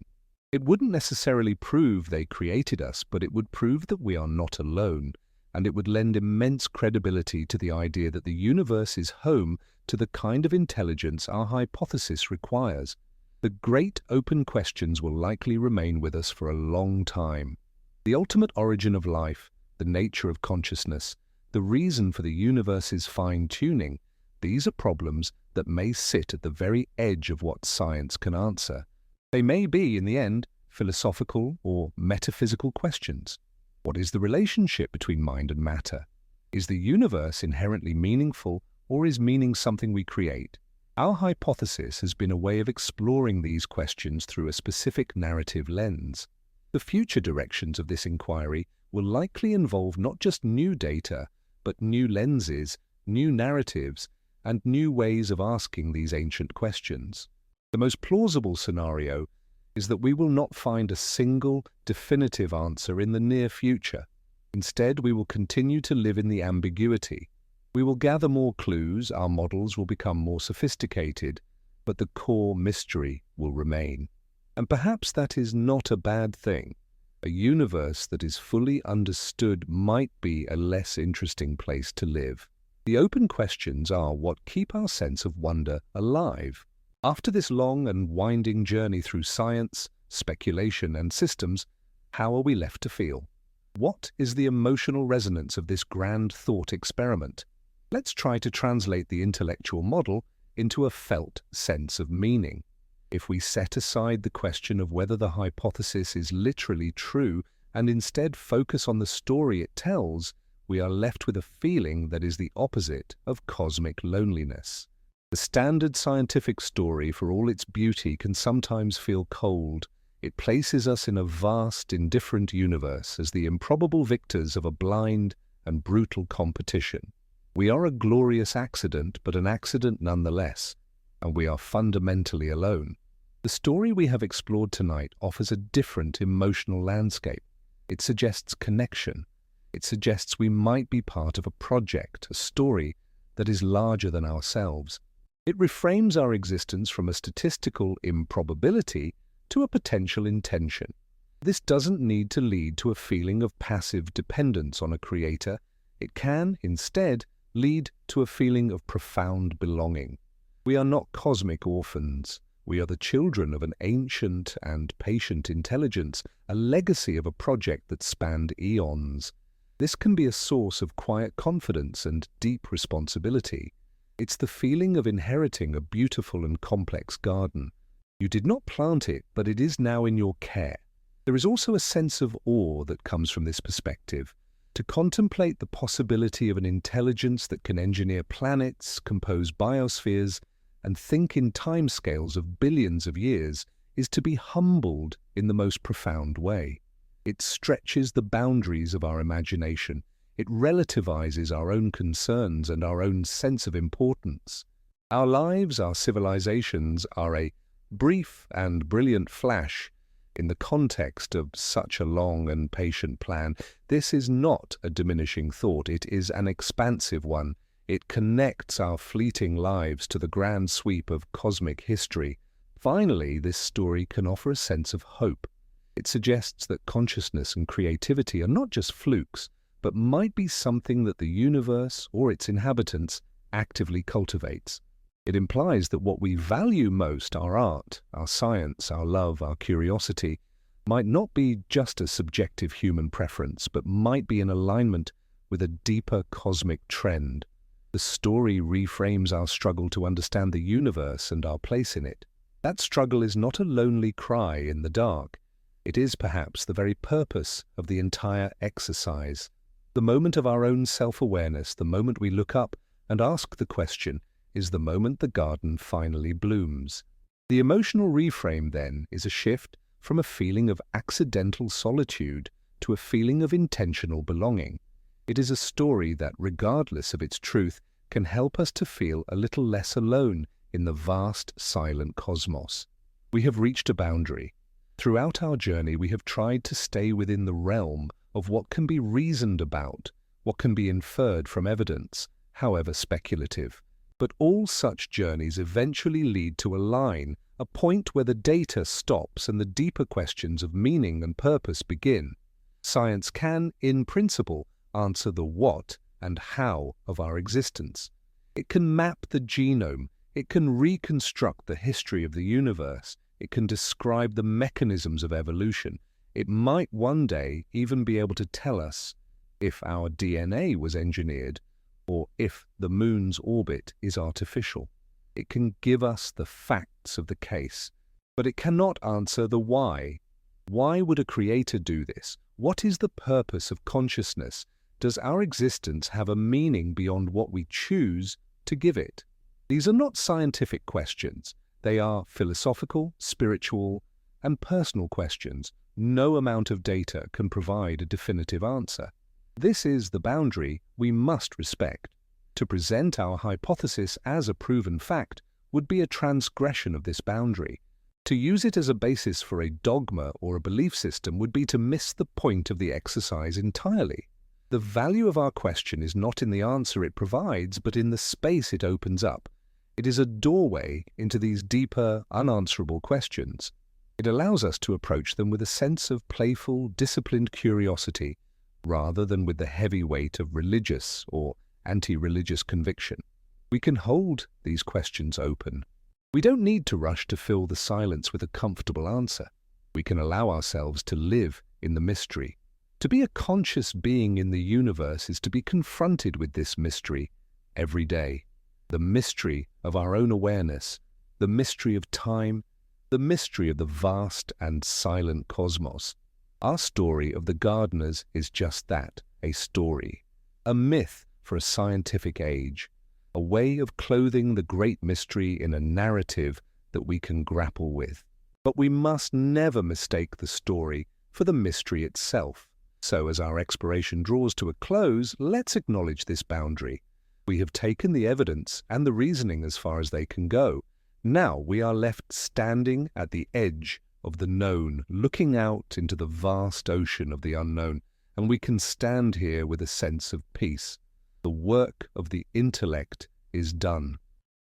It wouldn't necessarily prove they created us, but it would prove that we are not alone, and it would lend immense credibility to the idea that the universe is home to the kind of intelligence our hypothesis requires. The great open questions will likely remain with us for a long time. The ultimate origin of life, the nature of consciousness, the reason for the universe's fine-tuning, these are problems that may sit at the very edge of what science can answer. They may be, in the end, philosophical or metaphysical questions. What is the relationship between mind and matter? Is the universe inherently meaningful, or is meaning something we create? Our hypothesis has been a way of exploring these questions through a specific narrative lens. The future directions of this inquiry will likely involve not just new data, but new lenses, new narratives, and new ways of asking these ancient questions. The most plausible scenario is that we will not find a single, definitive answer in the near future. Instead, we will continue to live in the ambiguity. We will gather more clues, our models will become more sophisticated, but the core mystery will remain. And perhaps that is not a bad thing. A universe that is fully understood might be a less interesting place to live. The open questions are what keep our sense of wonder alive. After this long and winding journey through science, speculation, and systems, how are we left to feel? What is the emotional resonance of this grand thought experiment? Let's try to translate the intellectual model into a felt sense of meaning. If we set aside the question of whether the hypothesis is literally true and instead focus on the story it tells, we are left with a feeling that is the opposite of cosmic loneliness. The standard scientific story, for all its beauty, can sometimes feel cold. It places us in a vast, indifferent universe as the improbable victors of a blind and brutal competition. We are a glorious accident, but an accident nonetheless, and we are fundamentally alone. The story we have explored tonight offers a different emotional landscape. It suggests connection. It suggests we might be part of a project, a story that is larger than ourselves. It reframes our existence from a statistical improbability to a potential intention. This doesn't need to lead to a feeling of passive dependence on a creator. It can, instead, lead to a feeling of profound belonging. We are not cosmic orphans. We are the children of an ancient and patient intelligence, a legacy of a project that spanned eons. This can be a source of quiet confidence and deep responsibility. It's the feeling of inheriting a beautiful and complex garden. You did not plant it, but it is now in your care. There is also a sense of awe that comes from this perspective. To contemplate the possibility of an intelligence that can engineer planets, compose biospheres, and think in timescales of billions of years is to be humbled in the most profound way. It stretches the boundaries of our imagination. It relativizes our own concerns and our own sense of importance. Our lives, our civilizations, are a brief and brilliant flash in the context of such a long and patient plan. This is not a diminishing thought. It is an expansive one. It connects our fleeting lives to the grand sweep of cosmic history. Finally, this story can offer a sense of hope. It suggests that consciousness and creativity are not just flukes, but might be something that the universe or its inhabitants actively cultivates. It implies that what we value most, our art, our science, our love, our curiosity, might not be just a subjective human preference, but might be in alignment with a deeper cosmic trend. The story reframes our struggle to understand the universe and our place in it. That struggle is not a lonely cry in the dark. It is perhaps the very purpose of the entire exercise. The moment of our own self-awareness, the moment we look up and ask the question, is the moment the garden finally blooms. The emotional reframe, then, is a shift from a feeling of accidental solitude to a feeling of intentional belonging. It is a story that, regardless of its truth, can help us to feel a little less alone in the vast, silent cosmos. We have reached a boundary. Throughout our journey, we have tried to stay within the realm of what can be reasoned about, what can be inferred from evidence, however speculative. But all such journeys eventually lead to a line, a point where the data stops and the deeper questions of meaning and purpose begin. Science can, in principle, answer the what and how of our existence. It can map the genome, it can reconstruct the history of the universe, it can describe the mechanisms of evolution. It might one day even be able to tell us if our DNA was engineered, or if the moon's orbit is artificial. It can give us the facts of the case, but it cannot answer the why. Why would a creator do this? What is the purpose of consciousness? Does our existence have a meaning beyond what we choose to give it? These are not scientific questions. They are philosophical, spiritual, and personal questions. No amount of data can provide a definitive answer. This is the boundary we must respect. To present our hypothesis as a proven fact would be a transgression of this boundary. To use it as a basis for a dogma or a belief system would be to miss the point of the exercise entirely. The value of our question is not in the answer it provides, but in the space it opens up. It is a doorway into these deeper, unanswerable questions. It allows us to approach them with a sense of playful, disciplined curiosity, rather than with the heavy weight of religious or anti-religious conviction. We can hold these questions open. We don't need to rush to fill the silence with a comfortable answer. We can allow ourselves to live in the mystery. To be a conscious being in the universe is to be confronted with this mystery every day. The mystery of our own awareness, the mystery of time, the mystery of the vast and silent cosmos. Our story of the gardeners is just that, a story, a myth for a scientific age, a way of clothing the great mystery in a narrative that we can grapple with. But we must never mistake the story for the mystery itself. So as our exploration draws to a close, let's acknowledge this boundary. We have taken the evidence and the reasoning as far as they can go. Now we are left standing at the edge of the known, looking out into the vast ocean of the unknown, and we can stand here with a sense of peace. The work of the intellect is done.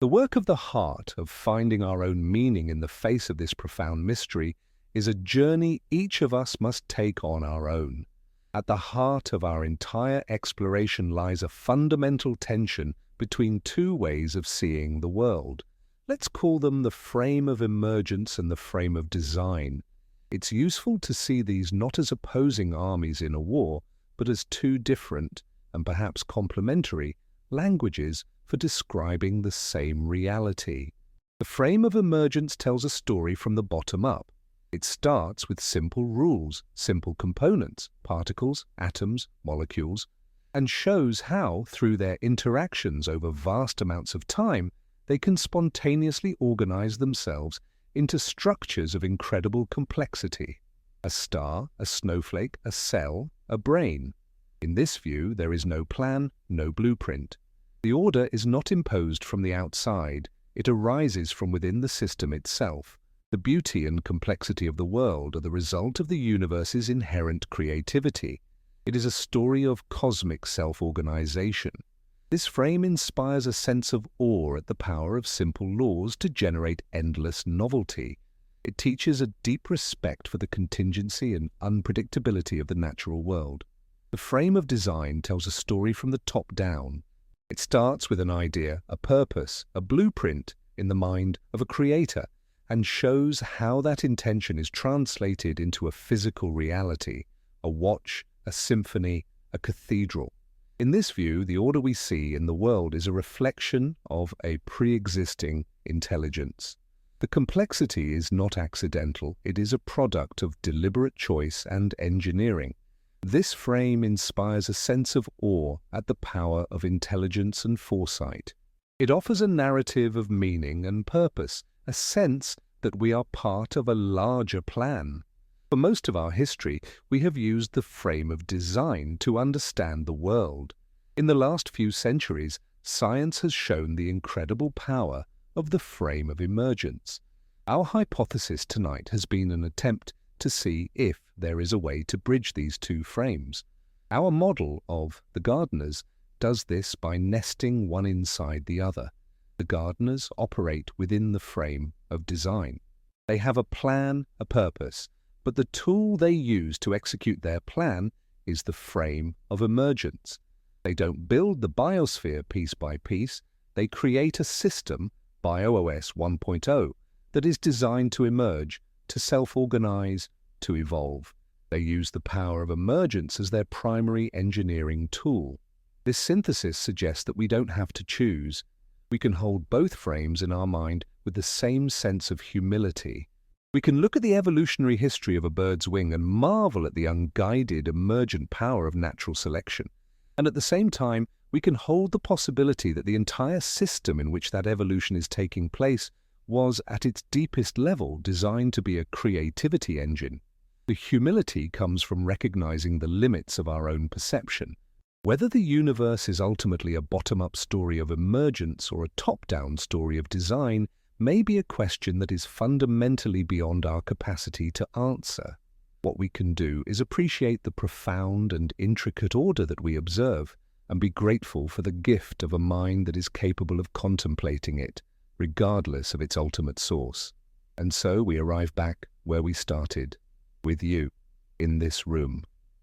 The work of the heart, of finding our own meaning in the face of this profound mystery, is a journey each of us must take on our own. At the heart of our entire exploration lies a fundamental tension between two ways of seeing the world. Let's call them the frame of emergence and the frame of design. It's useful to see these not as opposing armies in a war, but as two different and perhaps complementary languages for describing the same reality. The frame of emergence tells a story from the bottom up. It starts with simple rules, simple components, particles, atoms, molecules, and shows how, through their interactions over vast amounts of time, they can spontaneously organize themselves into structures of incredible complexity. A star, a snowflake, a cell, a brain. In this view, there is no plan, no blueprint. The order is not imposed from the outside, it arises from within the system itself. The beauty and complexity of the world are the result of the universe's inherent creativity. It is a story of cosmic self-organization. This frame inspires a sense of awe at the power of simple laws to generate endless novelty. It teaches a deep respect for the contingency and unpredictability of the natural world. The frame of design tells a story from the top down. It starts with an idea, a purpose, a blueprint in the mind of a creator, and shows how that intention is translated into a physical reality, a watch, a symphony, a cathedral. In this view, the order we see in the world is a reflection of a pre-existing intelligence. The complexity is not accidental, it is a product of deliberate choice and engineering. This frame inspires a sense of awe at the power of intelligence and foresight. It offers a narrative of meaning and purpose, a sense that we are part of a larger plan. For most of our history, we have used the frame of design to understand the world. In the last few centuries, science has shown the incredible power of the frame of emergence. Our hypothesis tonight has been an attempt to see if there is a way to bridge these two frames. Our model of the gardeners does this by nesting one inside the other. The gardeners operate within the frame of design. They have a plan, a purpose, but the tool they use to execute their plan is the frame of emergence. They don't build the biosphere piece by piece, they create a system, BioOS 1.0, that is designed to emerge, to self-organize, to evolve. They use the power of emergence as their primary engineering tool. This synthesis suggests that we don't have to choose. We can hold both frames in our mind with the same sense of humility. We can look at the evolutionary history of a bird's wing and marvel at the unguided, emergent power of natural selection. And at the same time, we can hold the possibility that the entire system in which that evolution is taking place was, at its deepest level, designed to be a creativity engine. The humility comes from recognizing the limits of our own perception. Whether the universe is ultimately a bottom-up story of emergence or a top-down story of design may be a question that is fundamentally beyond our capacity to answer. What we can do is appreciate the profound and intricate order that we observe and be grateful for the gift of a mind that is capable of contemplating it, regardless of its ultimate source. And so we arrive back where we started, with you, in this room,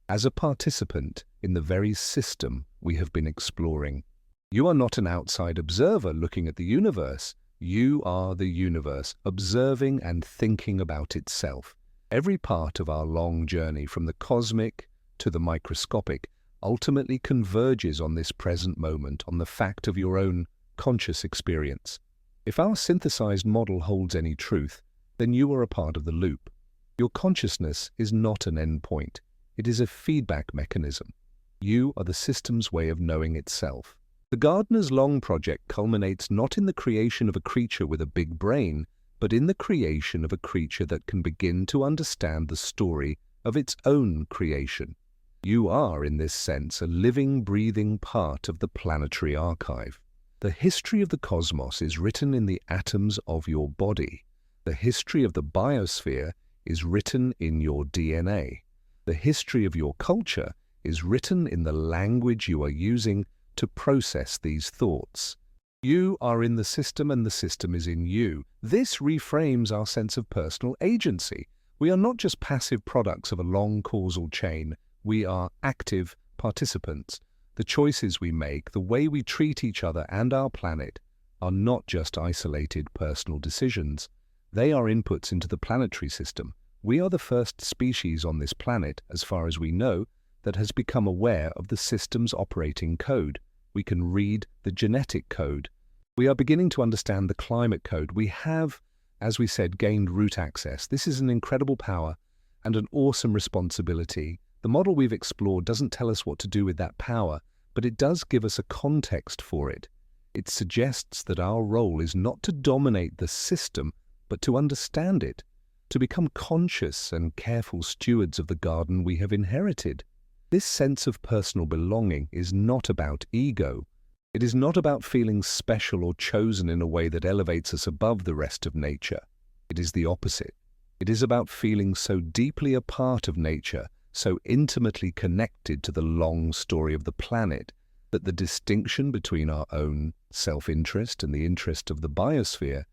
as a participant in the very system we have been exploring. You are not an outside observer looking at the universe. You are the universe, observing and thinking about itself. Every part of our long journey from the cosmic to the microscopic ultimately converges on this present moment, on the fact of your own conscious experience. If our synthesized model holds any truth, then you are a part of the loop. Your consciousness is not an endpoint. It is a feedback mechanism. You are the system's way of knowing itself. The Gardener's Long project culminates not in the creation of a creature with a big brain, but in the creation of a creature that can begin to understand the story of its own creation. You are, in this sense, a living, breathing part of the planetary archive. The history of the cosmos is written in the atoms of your body. The history of the biosphere is written in your DNA. The history of your culture is written in the language you are using to process these thoughts. You are in the system and the system is in you. This reframes our sense of personal agency. We are not just passive products of a long causal chain. We are active participants. The choices we make, the way we treat each other and our planet, are not just isolated personal decisions. They are inputs into the planetary system. We are the first species on this planet, as far as we know, that has become aware of the system's operating code. We can read the genetic code. We are beginning to understand the climate code. We have, as we said, gained root access. This is an incredible power and an awesome responsibility. The model we've explored doesn't tell us what to do with that power, but it does give us a context for it. It suggests that our role is not to dominate the system, but to understand it, to become conscious and careful stewards of the garden we have inherited. This sense of personal belonging is not about ego. It is not about feeling special or chosen in a way that elevates us above the rest of nature. It is the opposite. It is about feeling so deeply a part of nature, so intimately connected to the long story of the planet, that the distinction between our own self-interest and the interest of the biosphere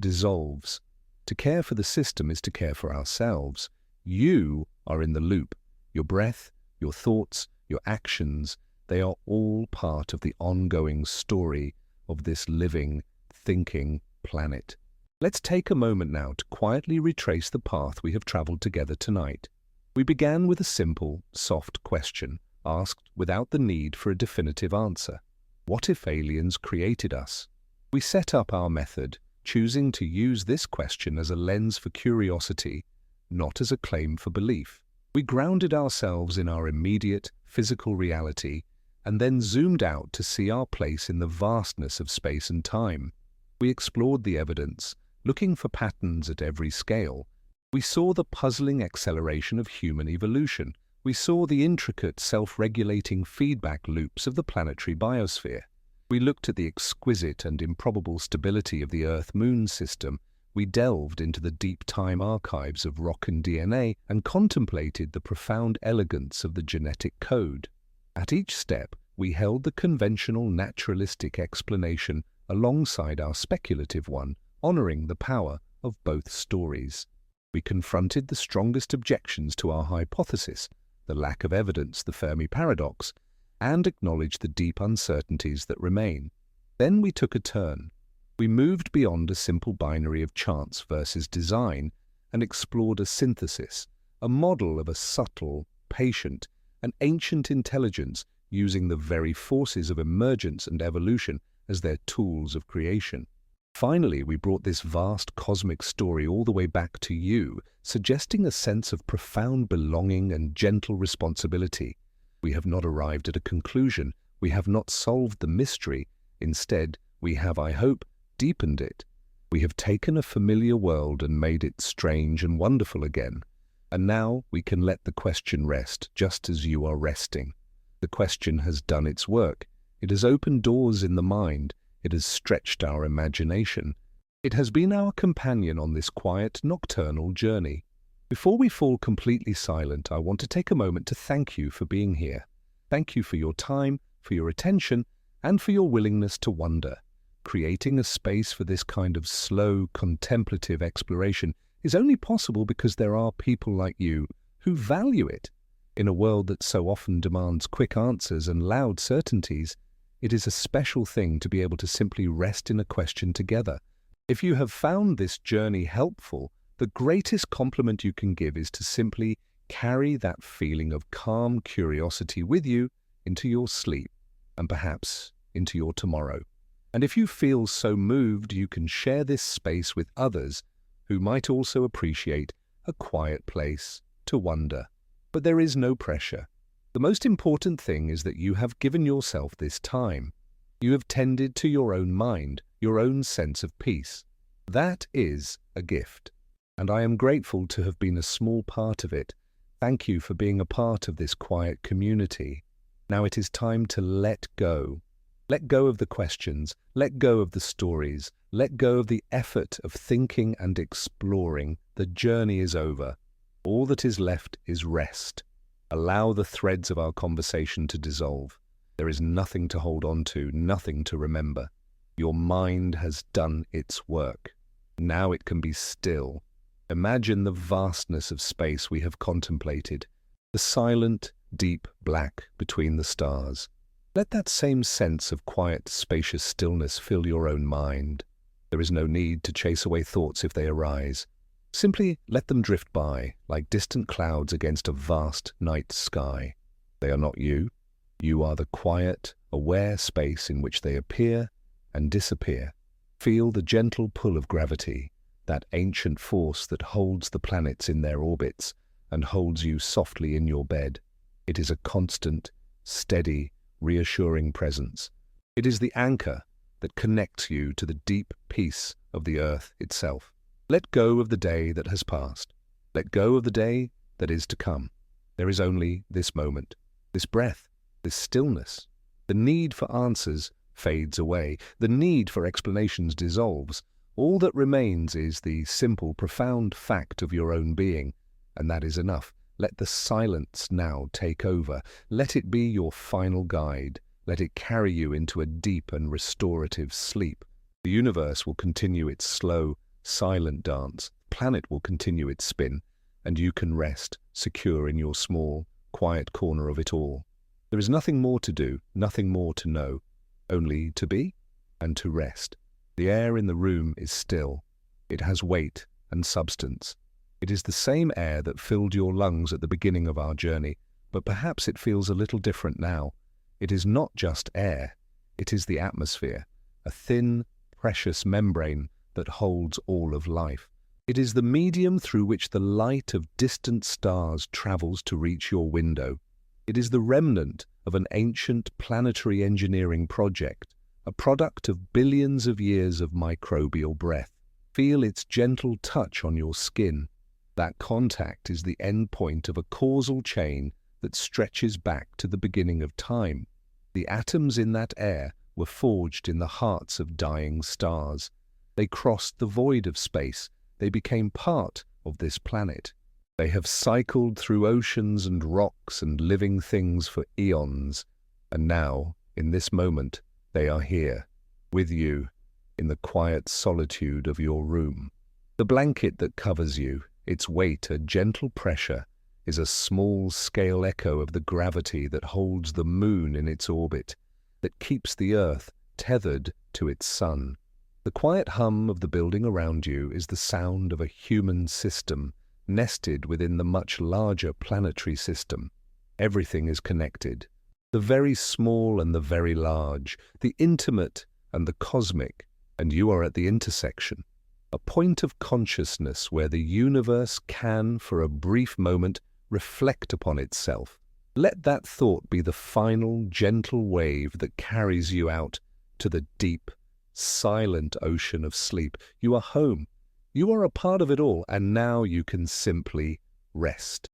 dissolves. To care for the system is to care for ourselves. You are in the loop. Your breath, your thoughts, your actions, they are all part of the ongoing story of this living, thinking planet. Let's take a moment now to quietly retrace the path we have traveled together tonight. We began with a simple, soft question, asked without the need for a definitive answer. What if aliens created us? We set up our method, choosing to use this question as a lens for curiosity, not as a claim for belief. We grounded ourselves in our immediate, physical reality, and then zoomed out to see our place in the vastness of space and time. We explored the evidence, looking for patterns at every scale. We saw the puzzling acceleration of human evolution. We saw the intricate, self-regulating feedback loops of the planetary biosphere. We looked at the exquisite and improbable stability of the Earth-Moon system. We delved into the deep time archives of rock and DNA and contemplated the profound elegance of the genetic code. At each step, we held the conventional naturalistic explanation alongside our speculative one, honoring the power of both stories. We confronted the strongest objections to our hypothesis, the lack of evidence, the Fermi paradox, and acknowledged the deep uncertainties that remain. Then we took a turn. We moved beyond a simple binary of chance versus design and explored a synthesis, a model of a subtle, patient, and ancient intelligence using the very forces of emergence and evolution as their tools of creation. Finally, we brought this vast cosmic story all the way back to you, suggesting a sense of profound belonging and gentle responsibility. We have not arrived at a conclusion. We have not solved the mystery. Instead, we have, I hope, deepened it. We have taken a familiar world and made it strange and wonderful again. And now we can let the question rest, just as you are resting. The question has done its work. It has opened doors in the mind. It has stretched our imagination. It has been our companion on this quiet, nocturnal journey. Before we fall completely silent, I want to take a moment to thank you for being here. Thank you for your time, for your attention, and for your willingness to wonder. Creating a space for this kind of slow, contemplative exploration is only possible because there are people like you who value it. In a world that so often demands quick answers and loud certainties, it is a special thing to be able to simply rest in a question together. If you have found this journey helpful, the greatest compliment you can give is to simply carry that feeling of calm curiosity with you into your sleep and perhaps into your tomorrow. And if you feel so moved, you can share this space with others who might also appreciate a quiet place to wonder. But there is no pressure. The most important thing is that you have given yourself this time. You have tended to your own mind, your own sense of peace. That is a gift. And I am grateful to have been a small part of it. Thank you for being a part of this quiet community. Now it is time to let go. Let go of the questions, let go of the stories, let go of the effort of thinking and exploring. The journey is over. All that is left is rest. Allow the threads of our conversation to dissolve. There is nothing to hold on to, nothing to remember. Your mind has done its work. Now it can be still. Imagine the vastness of space we have contemplated, the silent, deep black between the stars. Let that same sense of quiet, spacious stillness fill your own mind. There is no need to chase away thoughts if they arise. Simply let them drift by, like distant clouds against a vast night sky. They are not you. You are the quiet, aware space in which they appear and disappear. Feel the gentle pull of gravity, that ancient force that holds the planets in their orbits and holds you softly in your bed. It is a constant, steady, reassuring presence. It is the anchor that connects you to the deep peace of the earth itself. Let go of the day that has passed. Let go of the day that is to come. There is only this moment, this breath, this stillness. The need for answers fades away. The need for explanations dissolves. All that remains is the simple, profound fact of your own being, and that is enough. Let the silence now take over. Let it be your final guide. Let it carry you into a deep and restorative sleep. The universe will continue its slow, silent dance. The planet will continue its spin, and you can rest, secure in your small, quiet corner of it all. There is nothing more to do, nothing more to know, only to be and to rest. The air in the room is still. It has weight and substance. It is the same air that filled your lungs at the beginning of our journey, but perhaps it feels a little different now. It is not just air. It is the atmosphere, a thin, precious membrane that holds all of life. It is the medium through which the light of distant stars travels to reach your window. It is the remnant of an ancient planetary engineering project, a product of billions of years of microbial breath. Feel its gentle touch on your skin. That contact is the end point of a causal chain that stretches back to the beginning of time. The atoms in that air were forged in the hearts of dying stars. They crossed the void of space. They became part of this planet. They have cycled through oceans and rocks and living things for eons. And now, in this moment, they are here, with you, in the quiet solitude of your room. The blanket that covers you, its weight a gentle pressure, is a small-scale echo of the gravity that holds the moon in its orbit, that keeps the earth tethered to its sun. The quiet hum of the building around you is the sound of a human system nested within the much larger planetary system. Everything is connected. The very small and the very large, the intimate and the cosmic, and you are at the intersection. A point of consciousness where the universe can, for a brief moment, reflect upon itself. Let that thought be the final, gentle wave that carries you out to the deep, silent ocean of sleep. You are home. You are a part of it all, and now you can simply rest.